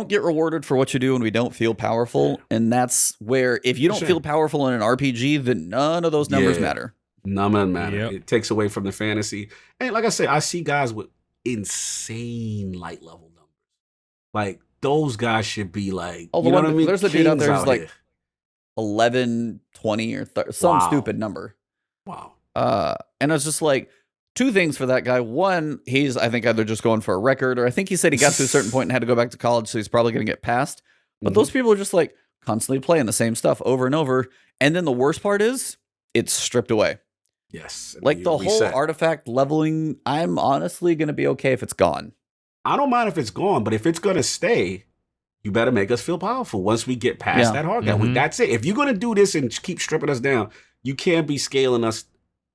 get rewarded for what you do, and we don't feel powerful, and that's where if you don't feel powerful in an RPG, then none of those numbers matter. None of them matter. It takes away from the fantasy, and like I say, I see guys with insane light level numbers. Like those guys should be like, you know what I mean? There's a dude out there who's like 11, 20, or some Wow. stupid number. Wow. And I was just like, two things for that guy. One, he's, I think, either just going for a record, or I think he said he got to a certain point and had to go back to college, so he's probably going to get passed. But those people are just like constantly playing the same stuff over and over. And then the worst part is it's stripped away. Yes. Like the whole artifact leveling, I'm honestly going to be okay if it's gone. I don't mind if it's gone, but if it's going to stay, you better make us feel powerful once we get past that hard guy. That's it. If you're going to do this and keep stripping us down, you can't be scaling us.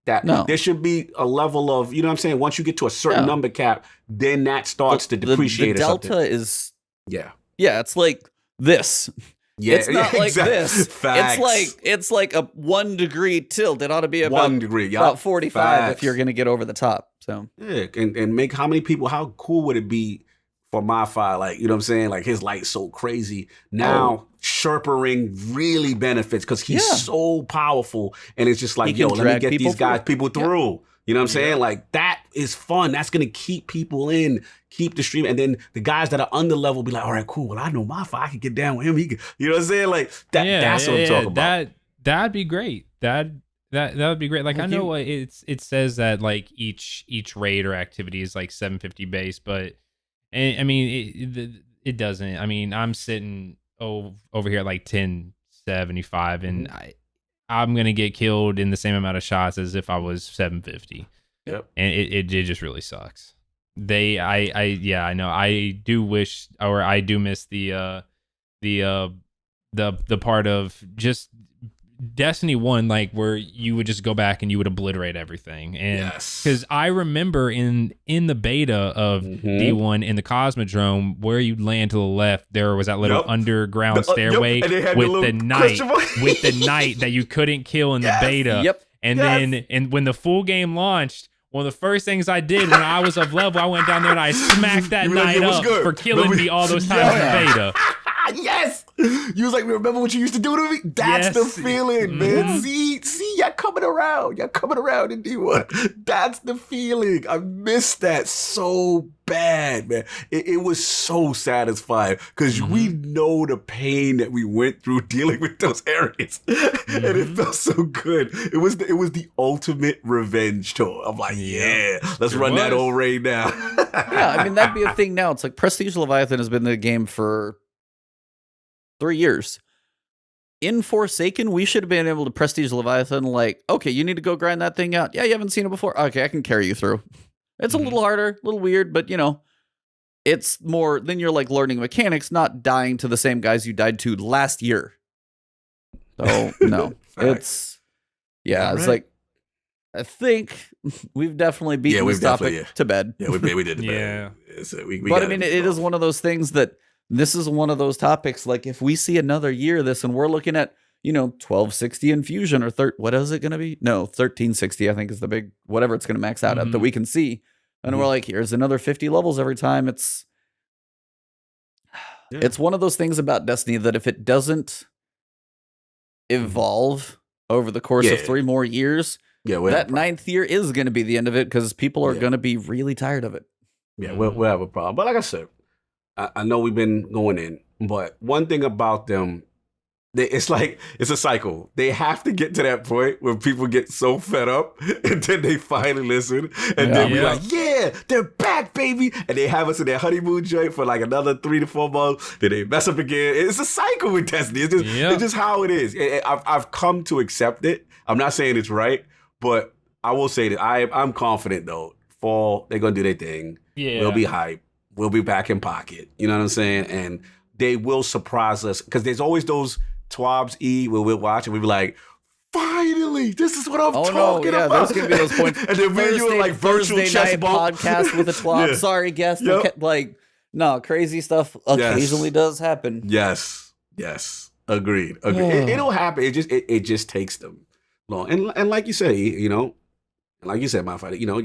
There should be a level of, you know what I'm saying? Once you get to a certain number cap, then that starts to depreciate. The delta is... Yeah. Yeah, it's like this. Yeah, it's not like this. Facts. It's like a 1 degree tilt. It ought to be about 1 degree, about 45 if you're going to get over the top. So yeah, and make how many people? How cool would it be for myfi? Like, you know what I'm saying? Like his light's so crazy now. Sherpering really benefits because he's so powerful, and it's just like, yo, let me get these people through. You know what I'm saying? Like, that is fun. That's going to keep people in, keep the stream. And then the guys that are under level be like, all right, cool. Well, I know myfi. I can get down with him. He can, you know what I'm saying? Like, that's what I'm talking about. That'd be great. That would be great. Like, I know it says that like each raid or activity is like 750 base, but I mean, it doesn't. I mean, I'm sitting over here at like 1075, and I'm gonna get killed in the same amount of shots as if I was 750. Yep. And it just really sucks. I know. I do wish, or I do miss the part of just Destiny 1, like where you would just go back and you would obliterate everything. And because I remember in the beta of D1 in the Cosmodrome, where you land to the left, there was that little underground stairway with the knight that you couldn't kill in the beta. And then when the full game launched, one of the first things I did when I was of level, I went down there and I smacked that knight up for killing me all those times in beta. Yes, you was like, remember what you used to do to me? That's the feeling, man. See, y'all coming around. Y'all coming around in D1. That's the feeling. I miss that so bad, man. It was so satisfying because we know the pain that we went through dealing with those areas, and it felt so good. It was the ultimate revenge tour. I'm like, let's run that old raid now. Yeah, I mean, that'd be a thing now. It's like Prestige Leviathan has been in the game for 3 years. In Forsaken, we should have been able to Prestige Leviathan, like, okay, you need to go grind that thing out. Yeah, you haven't seen it before. Okay, I can carry you through. It's a little harder, a little weird, but, you know, it's more, then you're, like, learning mechanics, not dying to the same guys you died to last year. So, no. It's, it's like, I think we've definitely beaten this topic to bed. Yeah, we did to bed. So but, I mean, it is one of those things that this is one of those topics, like if we see another year of this and we're looking at, you know, 1260 infusion or what is it going to be? No, 1360, I think is the big, whatever it's going to max out at that we can see. And we're like, here's another 50 levels every time. It's one of those things about Destiny that if it doesn't evolve over the course of 3 more years, that 9th year is going to be the end of it because people are going to be really tired of it. Yeah, we'll have a problem. But like I said, I know we've been going in, but one thing about them, it's a cycle. They have to get to that point where people get so fed up, and then they finally listen, and then we're like, yeah, they're back, baby. And they have us in their honeymoon joint for like another 3 to 4 months. Then they mess up again. It's a cycle with Destiny. It's just how it is. I've come to accept it. I'm not saying it's right, but I will say that I'm confident, though. Fall, they're going to do their thing. Yeah. We'll be hype. We'll be back in pocket. You know what I'm saying? And they will surprise us because there's always those twabs where we'll watch and we'll be like, finally, this is what I'm talking about. There's going to be those points. And then we're doing like virtual chess ball podcast with a twab. Sorry, guest. Like, no, crazy stuff occasionally does happen. Yes. Agreed. It'll happen. It just takes them long. And like you say, you know, like you said, my fighter, you know,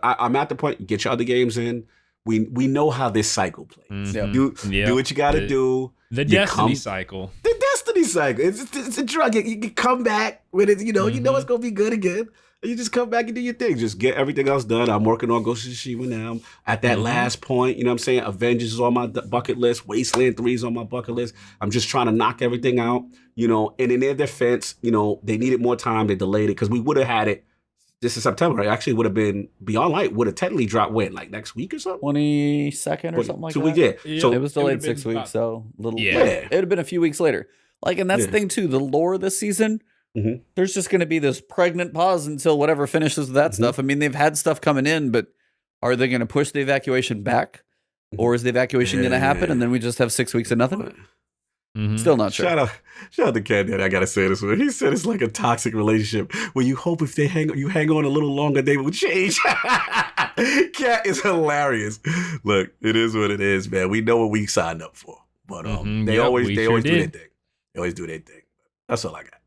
I'm at the point, get your other games in. We know how this cycle plays. Do what you got to do. The Destiny cycle. The Destiny cycle. It's a drug. You can come back with it. You know it's going to be good again. You just come back and do your thing. Just get everything else done. I'm working on Ghost of Tsushima now. I'm at that last point, you know what I'm saying? Avengers is on my bucket list. Wasteland 3 is on my bucket list. I'm just trying to knock everything out, you know. And in their defense, you know, they needed more time. They delayed it because we would have had it. This is September. It actually would have been Beyond Light would have technically dropped when? Like next week or something? 22nd or something like 2 that. weeks, yeah. So it was delayed 6 weeks, so Yeah. it would have been a few weeks later. Like, and that's the thing too. The lore this season, there's just going to be this pregnant pause until whatever finishes with that stuff. I mean, they've had stuff coming in, but are they going to push the evacuation back, or is the evacuation going to happen and then we just have 6 weeks of nothing? Still not sure. Shout out to Cat Daddy. I gotta say this one. He said it's like a toxic relationship where you hope if you hang on a little longer, they will change. Cat is hilarious. Look, it is what it is, man. We know what we signed up for, but they always do their thing. They always do their thing. That's all I got.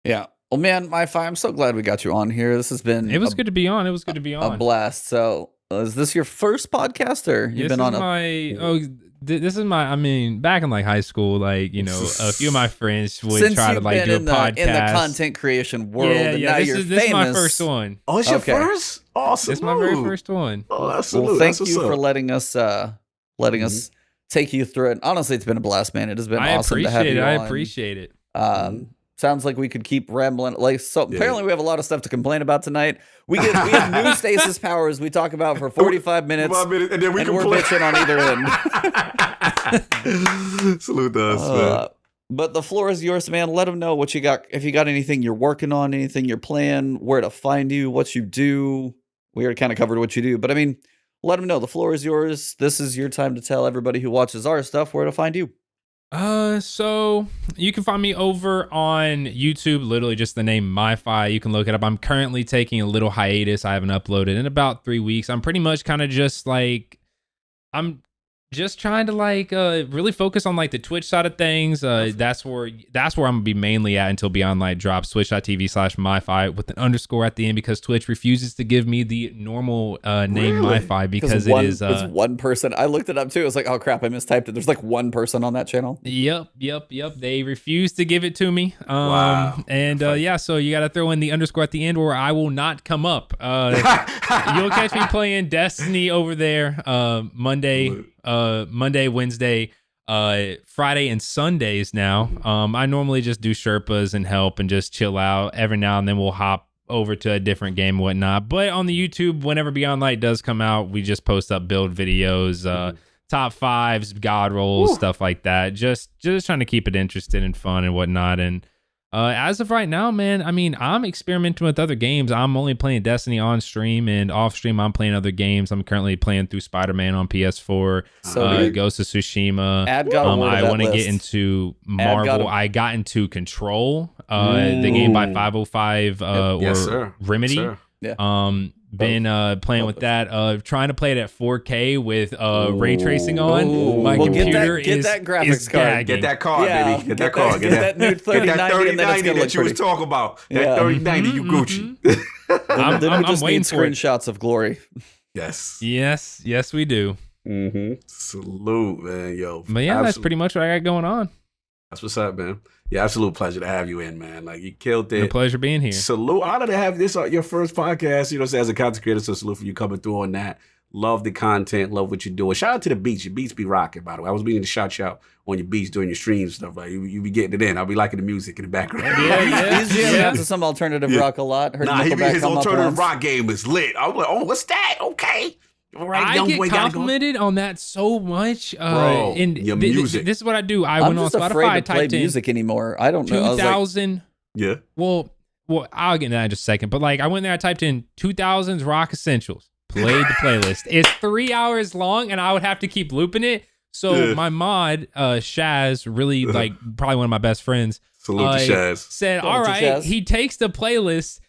Yeah. Well, man, myfi, I'm so glad we got you on here. This has been. It was good to be on. It was good to be on. A blast. So, is this your first podcast, or you've been on? This is my. I mean, back in like high school, like, you know, a few of my friends would try to like do a podcast in the content creation world. Yeah, and now this you're is famous. my first one. Oh, it's your first? Awesome. It's my very first one. Oh, that's well, thank you for letting us take you through it. Honestly, it's been a blast, man. It has been awesome to have you on. I appreciate it. Sounds like we could keep rambling. Apparently we have a lot of stuff to complain about tonight. We have new stasis powers we talk about for 45 minutes, and then we're bitching on either end. Salute to us, man. But the floor is yours, man. Let them know what you got. If you got anything you're working on, anything you're playing, where to find you, what you do. We already kind of covered what you do, but I mean, let them know. The floor is yours. This is your time to tell everybody who watches our stuff where to find you. So you can find me over on YouTube, literally just the name myfi. You can look it up. I'm currently taking a little hiatus. I haven't uploaded in about 3 weeks. I'm pretty much kind of just like, I'm just trying to like really focus on like the Twitch side of things. That's where I'm gonna be mainly at until Beyond Light drops. Twitch.tv/myfi with an underscore at the end, because Twitch refuses to give me the normal name myfi because it's one person. I looked it up too. I was like, oh crap, I mistyped it. There's like one person on that channel. Yep. They refuse to give it to me. Wow. And so you gotta throw in the underscore at the end, or I will not come up. You'll catch me playing Destiny over there Monday, Wednesday, Friday, and Sundays now. I normally just do Sherpas and help and just chill out. Every now and then we'll hop over to a different game and whatnot. But on the YouTube, whenever Beyond Light does come out, we just post up build videos, top fives, god rolls, stuff like that. Just trying to keep it interesting and fun and whatnot. And as of right now, man, I mean, I'm experimenting with other games. I'm only playing Destiny on stream, and off stream, I'm playing other games. I'm currently playing through Spider-Man on PS4, Ghost of Tsushima. I want to get into Marvel. I got into Control, the game by 505 or Remedy. Sir. Yeah. Been playing with that, trying to play it at 4K with ray tracing on. My computer get that graphics card. Get that card, baby. Get that card. Get that new 3090 that you was talking about. That 3090, you Gucci. I'm waiting for screenshots of glory. Yes, we do. Salute, man, yo. But yeah, that's pretty much what I got going on. That's what's up, man. Yeah, absolute pleasure to have you in, man. Like, you killed it. A pleasure being here. Salute. Honor to have this on your first podcast, you know, as a content creator. So salute for you coming through on that. Love the content. Love what you're doing. Shout out to the beats. Your beats be rocking, by the way. I was meaning to shout you out on your beats during your streams and stuff. Like, you be getting it in. I'll be liking the music in the background. He's jamming out to some alternative rock a lot. His alternative rock game is lit. I was like, oh, what's that? Okay. All right, I get complimented on that so much. Bro, your music. This is what I do. I went on Spotify. I typed play music anymore. I don't know. 2000. Yeah. Well, I'll get into that in just a second. But like, I went there. I typed in 2000s rock essentials. Played the playlist. It's 3 hours long, and I would have to keep looping it. So my mod, Shaz, really like probably one of my best friends. Salute to Shaz. Said, all right. He takes the playlist.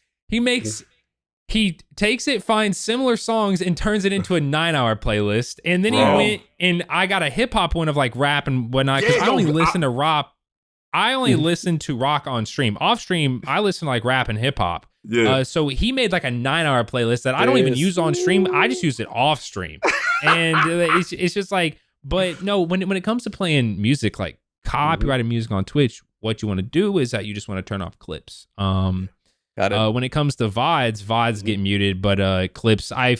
He takes it, finds similar songs, and turns it into a 9-hour playlist. And then he went, and I got a hip hop one of like rap and whatnot. Because I only listen to rock. I only listen to rock on stream. Off stream, I listen to like rap and hip hop. Yeah. So he made like a 9-hour playlist that I don't even use on stream. I just use it off stream. And it's just like, but no, when it comes to playing music, like copyrighted music on Twitch, what you want to do is that you just want to turn off clips. Got it. When it comes to VODs get muted, but clips, I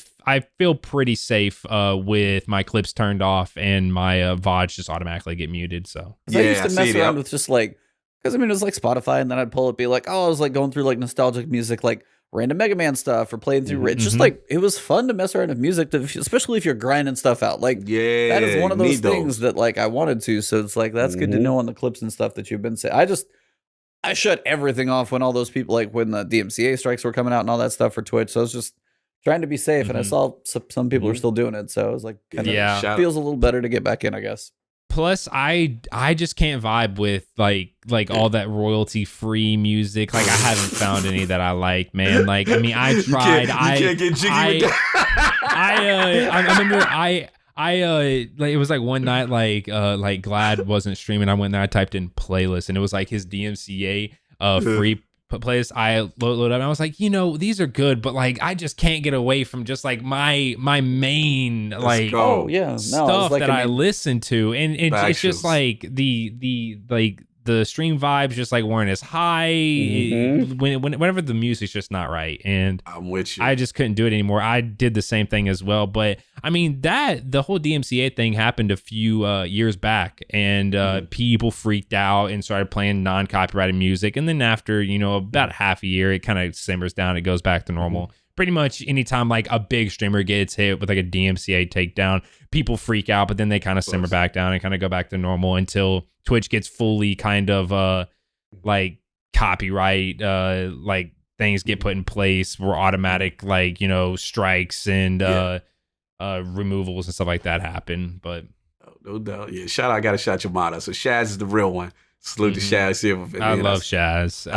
feel pretty safe with my clips turned off and my VODs just automatically get muted. So I used to mess around with just like, because I mean, it was like Spotify, and then I'd pull it, be like, oh, I was like going through like nostalgic music, like random Mega Man stuff, or playing through. It's just like, it was fun to mess around with music, especially if you're grinding stuff out. Like, that is one of those things that like I wanted to. So it's like, that's good to know on the clips and stuff that you've been saying. I shut everything off when all those people, like when the DMCA strikes were coming out and all that stuff for Twitch. So I was just trying to be safe, and I saw some people are still doing it. So I was like, feels a little better to get back in, I guess. Plus, I just can't vibe with like all that royalty free music. Like, I haven't found any that I like, man. Like, I mean, I tried. You can't get jiggy with that. I remember like it was like one night like Glad wasn't streaming. I went there, I typed in playlist, and it was like his DMCA free playlist. I loaded up and I was like, these are good, but like I just can't get away from just like my main like stuff that I listen to, and it's just like the stream vibes just like weren't as high whenever the music's just not right, and I'm with you. I just couldn't do it anymore. I did the same thing as well, but I mean the whole DMCA thing happened a few years back, and people freaked out and started playing non-copyrighted music, and then after about half a year, it kind of simmers down, it goes back to normal. Pretty much anytime like a big streamer gets hit with like a DMCA takedown, people freak out, but then they kind of simmer back down and kind of go back to normal until Twitch gets fully kind of like copyright like things get put in place where automatic like strikes and removals and stuff like that happen. But no doubt, shout out, I gotta shout your motto. So Shaz is the real one. Salute to Shaz. I love Shaz.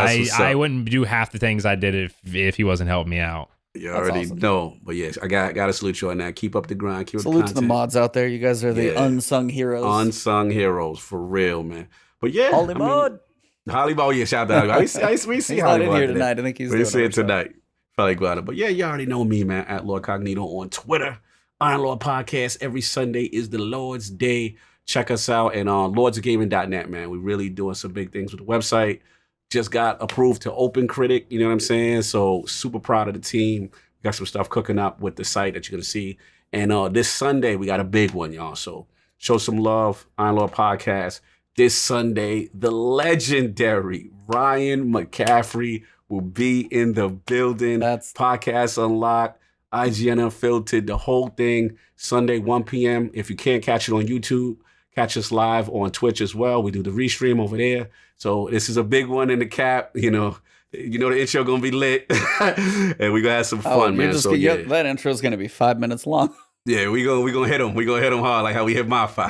I wouldn't do half the things I did if he wasn't helping me out. You already know, but yes, I gotta salute you on that. Keep up the grind. Keep up the content. Salute to the mods out there. You guys are the unsung heroes. Unsung heroes for real, man. But yeah, Hollymod. Hollymod, shout out. We see he's not in here tonight. I think he's. We see it tonight. Probably glad. But yeah, you already know me, man. At Lord Cognito on Twitter. Iron Lord Podcast. Every Sunday is the Lord's Day. Check us out and on lordsofgaming.net, man. We're really doing some big things with the website. Just got approved to Open Critic, you know what I'm saying? So super proud of the team. We got some stuff cooking up with the site that you're going to see. And this Sunday, we got a big one, y'all. So show some love, Iron Lord Podcast. This Sunday, the legendary Ryan McCaffrey will be in the building. That's Podcast Unlocked, IGN Unfiltered, the whole thing. Sunday, 1 p.m. If you can't catch it on YouTube, catch us live on Twitch as well. We do the restream over there. So this is a big one in the cap. You know the intro gonna be lit, and we gonna have some fun, man. So that intro is gonna be 5 minutes long. Yeah, we gonna hit them. We gonna hit them hard, like how we hit myfi.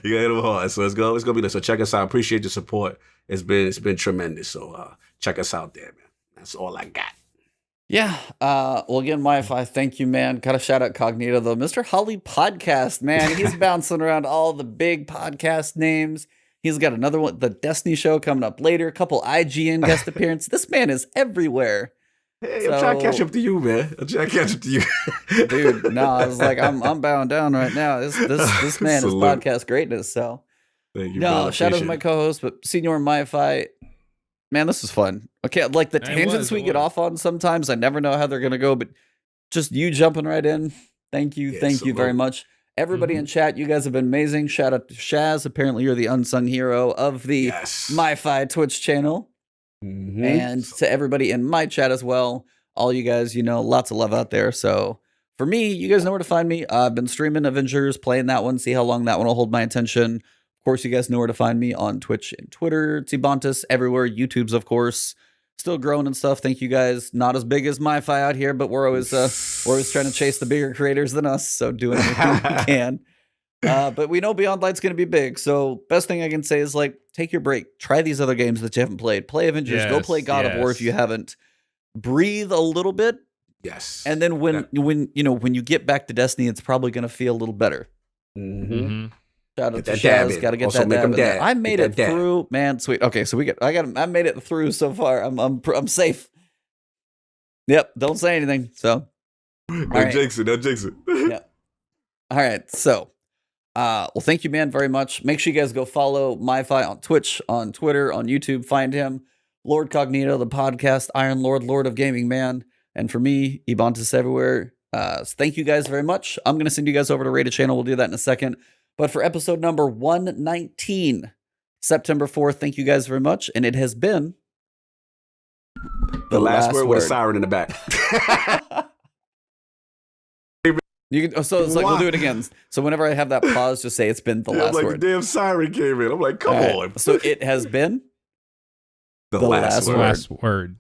You gonna hit them hard. So it's gonna be lit. So check us out. Appreciate your support. It's been tremendous. So check us out there, man. That's all I got. Yeah. Well, again, myfi, thank you, man. Got to shout out Cognito, though. Mr. Holly Podcast, man. He's bouncing around all the big podcast names. He's got another one, the Destiny show, coming up later. A couple IGN guest appearances. This man is everywhere. Hey, I'm trying to catch up to you, man. Dude, no, I was like, I'm bowing down right now. This man is podcast greatness. So, thank you, no, shout out to my co-host, but Senior myfi. Man, this is fun. Okay, like the tangents we get off on sometimes, I never know how they're going to go, but just you jumping right in. Thank you. Thank you very much. Everybody in chat, you guys have been amazing. Shout out to Shaz. Apparently, you're the unsung hero of the myfi Twitch channel. And to everybody in my chat as well. All you guys, lots of love out there. So for me, you guys know where to find me. I've been streaming Avengers, playing that one, see how long that one will hold my attention. Of course, you guys know where to find me on Twitch and Twitter. It's Ebontis everywhere. YouTube's, of course, still growing and stuff. Thank you guys. Not as big as myfi out here, but we're always trying to chase the bigger creators than us. So doing everything we can. But we know Beyond Light's going to be big. So best thing I can say is take your break. Try these other games that you haven't played. Play Avengers. Go play God of War if you haven't. Breathe a little bit. Yes. And then when you get back to Destiny, it's probably going to feel a little better. Shout out to Shaz. Got to get that dab. I made it through, man. Sweet. Okay, so I made it through so far. I'm safe. Yep. Don't say anything. So. Don't jinx it. Yeah. All right. So. Well, thank you, man, very much. Make sure you guys go follow myfi on Twitch, on Twitter, on YouTube. Find him. Lord Cognito, the podcast, Iron Lord, Lord of Gaming Man. And for me, Ebontis everywhere. Thank you guys very much. I'm going to send you guys over to Rated Channel. We'll do that in a second. But for episode number 119, September 4th, thank you guys very much. And it has been the last word with a siren in the back. You can, so it's like, we'll do it again. So whenever I have that pause, just say it's been the last like word. The damn siren came in. I'm like, come on. So it has been the last word. Last word.